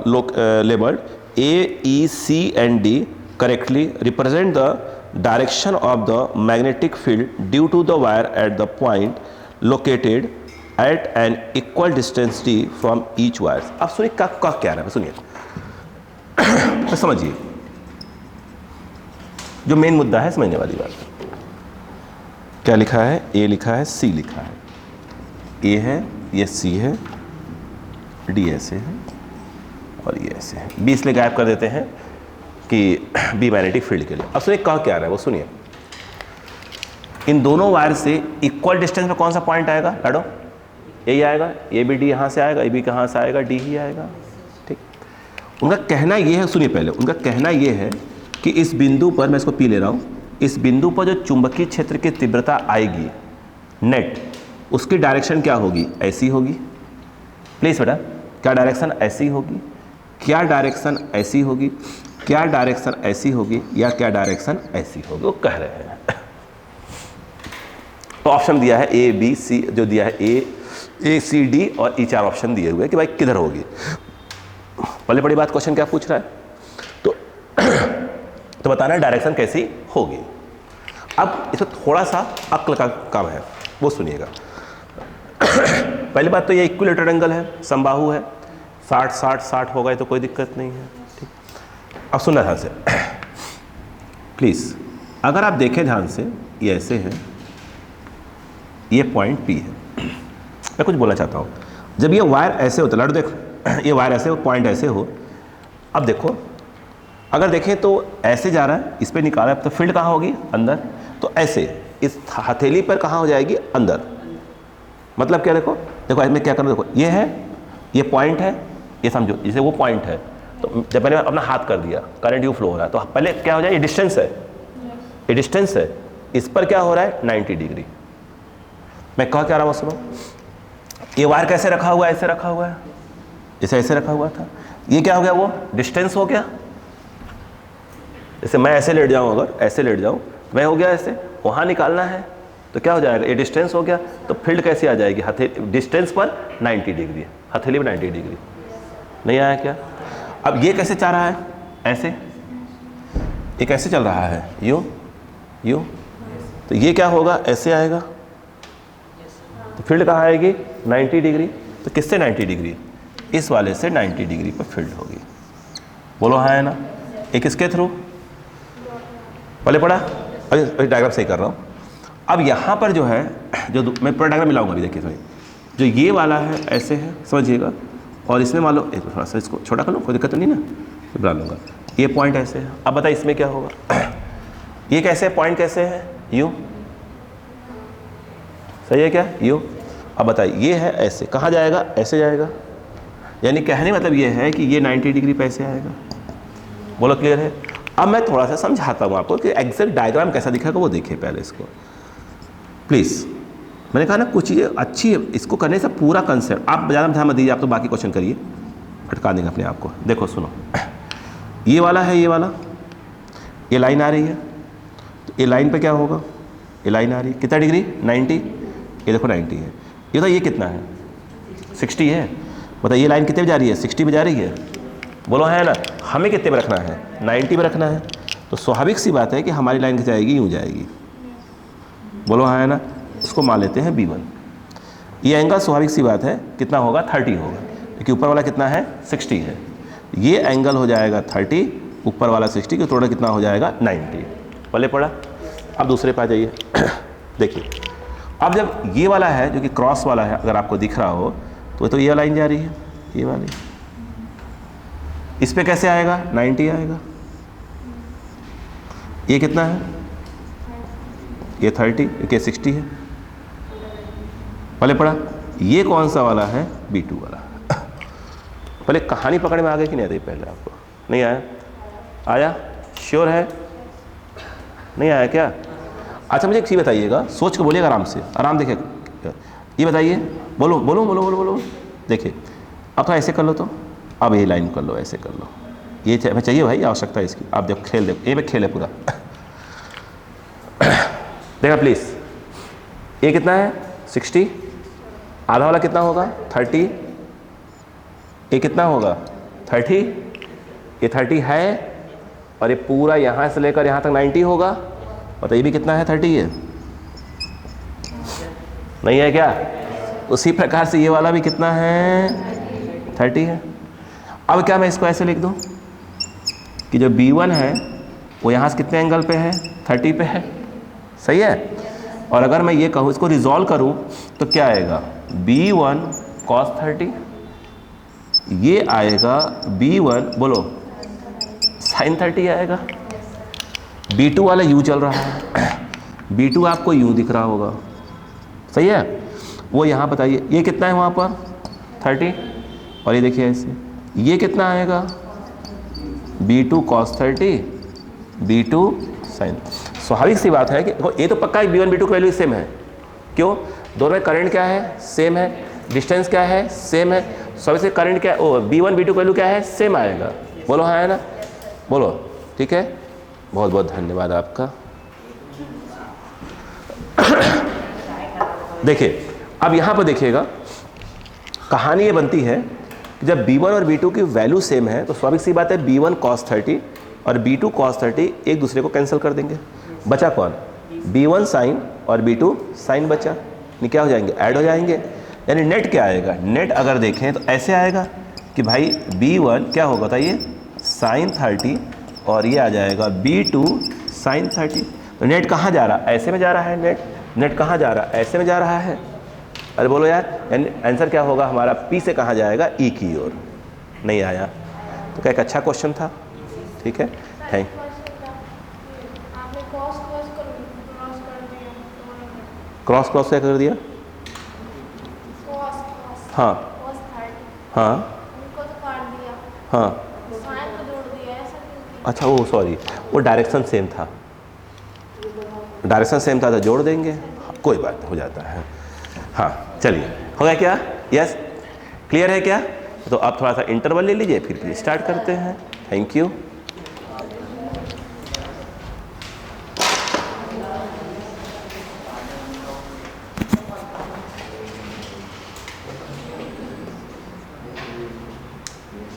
Speaker 1: labelled A, E, C and D correctly represent the direction of the magnetic field due to the wire at the point located at an equal distance d from each wire. अब सुनिए क्या है, सुनिए तो समझिए जो मेन मुद्दा है, समझने वाली बात। क्या लिखा है? ए लिखा है, सी लिखा है, ए है, ये सी है, डी ऐसे है और ये ऐसे है। बी इसलिए गायब कर देते हैं कि बी मैग्नेटिक फील्ड के लिए। अब सुनिए क्या रहा है वो सुनिए। इन दोनों वायर से इक्वल डिस्टेंस में कौन सा पॉइंट आएगा? लाडो यही आएगा, ए बी डी यहाँ से आएगा, ए बी कहाँ से आएगा? डी ही आएगा। ठीक, उनका कहना ये है, सुनिए पहले, उनका कहना ये है कि इस बिंदु पर, मैं इसको पी ले रहा हूँ, इस बिंदु पर जो चुंबकीय क्षेत्र की तीव्रता आएगी नेट, उसकी डायरेक्शन क्या होगी? ऐसी होगी। प्लीज बेटा, क्या डायरेक्शन ऐसी होगी? क्या डायरेक्शन ऐसी होगी? क्या डायरेक्शन ऐसी होगी? या क्या डायरेक्शन ऐसी होगी? वो कह रहे हैं। तो ऑप्शन दिया है ए बी सी, जो दिया है ए सी डी और ई, 4 ऑप्शन दिए हुए कि भाई किधर होगी। पहले बड़ी बात, क्वेश्चन क्या पूछ रहा है? तो बताना है डायरेक्शन कैसी होगी। अब इसमें थोड़ा सा अक्ल का काम है, वो सुनिएगा। पहली बात तो ये इक्विलेटरल एंगल है, समबाहु है, 60-60-60 होगा तो कोई दिक्कत नहीं है। ठीक, अब सुनना ध्यान से प्लीज। अगर आप देखें ध्यान से, ये ऐसे है, ये पॉइंट पी है। मैं कुछ बोलना चाहता हूँ, जब ये वायर ऐसे होता है, लड़ो देखो, ये वायर ऐसे हो, पॉइंट ऐसे हो। अब देखो, अगर देखें तो ऐसे जा रहा है, इस पे निकाला है, तो फील्ड कहाँ होगी? अंदर। तो ऐसे इस हथेली पर कहाँ हो जाएगी? अंदर। मतलब क्या? देखो देखो मैं क्या करूँ, देखो ये है, ये पॉइंट है, ये समझो जैसे वो पॉइंट है। तो जब मैंने अपना हाथ कर दिया, करंट यू फ्लो हो रहा है, तो पहले क्या हो जाए? ये डिस्टेंस है, ये डिस्टेंस है, इस पर क्या हो रहा है? 90 डिग्री। मैं कह क्या रहा हूँ सुनो, ये वायर कैसे रखा हुआ है? ऐसे रखा हुआ है, जैसे ऐसे रखा हुआ था। ये क्या हो गया? वो डिस्टेंस हो गया। जैसे मैं ऐसे लेट जाऊँ, अगर ऐसे लेट जाऊँ, मैं हो गया ऐसे, वहाँ निकालना है तो क्या हो जाएगा? ये डिस्टेंस हो गया। तो फील्ड कैसे आ जाएगी? हथेली डिस्टेंस पर 90 डिग्री है, हथेली में 90 डिग्री। नहीं आया क्या? अब ये कैसे जा रहा है? ऐसे, ये कैसे चल रहा है? यूँ यूँ। तो ये क्या होगा? ऐसे आएगा। तो फील्ड कहाँ आएगी? 90 डिग्री। तो किससे 90 डिग्री? इस वाले से 90 डिग्री पर फील्ड होगी। बोलो हाँ है ना? एक किसके थ्रू? पहले पढ़ा, अभी डायग्राम सही कर रहा हूँ। अब यहाँ पर जो है, जो मैं पूरा डायग्राम मिलाऊंगा अभी, देखिए सुनिए। जो ये वाला है ऐसे है, समझिएगा, और इसमें मान लो थोड़ा सा इसको छोटा कर लो, कोई दिक्कत तो नहीं ना, बना लूँगा। ये पॉइंट ऐसे है। अब बताइए इसमें क्या होगा? ये कैसे है? पॉइंट कैसे है? यूँ, सही है क्या? यूँ। अब बताइए ये है ऐसे, कहाँ जाएगा? ऐसे जाएगा। यानी कहने मतलब ये है कि ये 90 डिग्री पे ऐसे आएगा। बोलो क्लियर है? अब मैं थोड़ा सा समझाता हूँ आपको कि एग्जैक्ट डायग्राम कैसा दिखेगा, वो देखिए पहले इसको प्लीज़। मैंने कहा ना कुछ चीज़ें अच्छी है, इसको करने से पूरा कंसेप्ट आप ज़्यादा ध्यान मत दीजिए, आप तो बाकी क्वेश्चन करिए, भटका देंगे अपने आप को। देखो सुनो, ये वाला है, ये वाला, ये लाइन आ रही है, तो ये लाइन पे क्या होगा? ये लाइन आ रही है, कितना डिग्री? 90। ये देखो 90 है। ये तो ये कितना है? 60 है। बताइए ये लाइन कितने पे जा रही है? 60 पे जा रही है। बोलो है ना? हमें कितने में रखना है? 90 में रखना है। तो स्वाभाविक सी बात है कि हमारी लाइन जाएगी यूँ जाएगी। बोलो हाँ है ना? इसको मान लेते हैं B1। ये एंगल स्वाभाविक सी बात है कितना होगा? 30 होगा, क्योंकि ऊपर वाला कितना है? 60 है। ये एंगल हो जाएगा 30, ऊपर वाला 60, कि टोटल कितना हो जाएगा? 90। पहले पढ़ा। अब दूसरे पे आ जाइए। देखिए अब जब ये वाला है जो कि क्रॉस वाला है, अगर आपको दिख रहा हो तो ये लाइन जा रही है, ये वाली, इस पे कैसे आएगा? 90 आएगा। ये कितना है? ये 30, ये 60 है। पहले पढ़ा। ये कौन सा वाला है? B2 वाला। पहले कहानी पकड़ में आ गई कि नहीं आ रही? पहले आपको नहीं आया? आया? श्योर है? नहीं आया क्या? अच्छा मुझे एक चीज़ बताइएगा, सोच के बोलिएगा, आराम से, आराम देखिए। ये बताइए, बोलो बोलो बोलो बोलो बोलो। देखिए अब थोड़ा ऐसे कर लो, तो अब ये लाइन कर लो, ऐसे कर लो। ये चाहिए भाई, आवश्यकता है इसकी। आप देखो खेल, देखो ये में खेल है पूरा। देखा प्लीज़, ये कितना है? 60। आधा वाला कितना होगा? 30। ये कितना होगा? 30। ये 30 है और ये पूरा यहाँ से लेकर यहाँ तक 90 होगा, और तो ये भी कितना है 30 है, नहीं है क्या? उसी प्रकार से ये वाला भी कितना है 30 है। अब क्या मैं इसको ऐसे लिख दूं कि जो B1 है वो यहाँ से कितने एंगल पे है 30 पे है, सही है। और अगर मैं ये कहूँ इसको रिजॉल्व करूँ तो क्या आएगा B1 cos 30, ये आएगा B1 बोलो sin 30 आएगा। B2 वाला U चल रहा है, B2 आपको U दिख रहा होगा, सही है। वो यहाँ बताइए ये कितना है वहाँ पर 30, और ये देखिए ऐसे ये कितना आएगा B2 cos 30, B2 sin। स्वाभाविक सी बात है कि ये तो पक्का B1 B2 की वैल्यू सेम है, क्यों? दोनों में करंट क्या है सेम है, डिस्टेंस क्या है सेम है, स्वाभाविक से करंट क्या B1 B2 की वैल्यू क्या है सेम आएगा, बोलो हाँ है ना, बोलो ठीक है। बहुत बहुत धन्यवाद आपका। देखिए अब यहाँ पर देखिएगा कहानी ये बनती है कि जब B1 और B2 की वैल्यू सेम है तो स्वाभाविक सी बात है B1 cos 30 और B2 cos 30 एक दूसरे को कैंसिल कर देंगे, बचा कौन B1 sin और B2 sin बचा, नहीं क्या हो जाएंगे ऐड हो जाएंगे। यानी नेट क्या आएगा, नेट अगर देखें तो ऐसे आएगा कि भाई B1 क्या होगा बताइए sin 30 और ये आ जाएगा B2 sin 30। तो नेट कहाँ जा रहा है, ऐसे में जा रहा है, नेट कहाँ जा रहा है, ऐसे में जा रहा है। अरे बोलो यार, यानी आंसर क्या होगा हमारा P से कहाँ जाएगा E की ओर, नहीं आया। तो क्या एक अच्छा क्वेश्चन था, ठीक है थैंक।
Speaker 2: आपने क्रॉस कर दिया,
Speaker 1: क्रॉस क्या कर दिया, हाँ
Speaker 2: cos 30
Speaker 1: हाँ
Speaker 2: उनको तो काट दिया,
Speaker 1: हाँ,
Speaker 2: sin को जोड़ दिया, ऐसा क्यों?
Speaker 1: अच्छा वो सॉरी वो डायरेक्शन सेम था, डायरेक्शन सेम था तो जोड़ देंगे, कोई बात नहीं हो जाता है। हाँ चलिए हो गया क्या, यस क्लियर है क्या? तो आप थोड़ा सा इंटरवल ले लीजिए फिर स्टार्ट करते हैं। Thank you.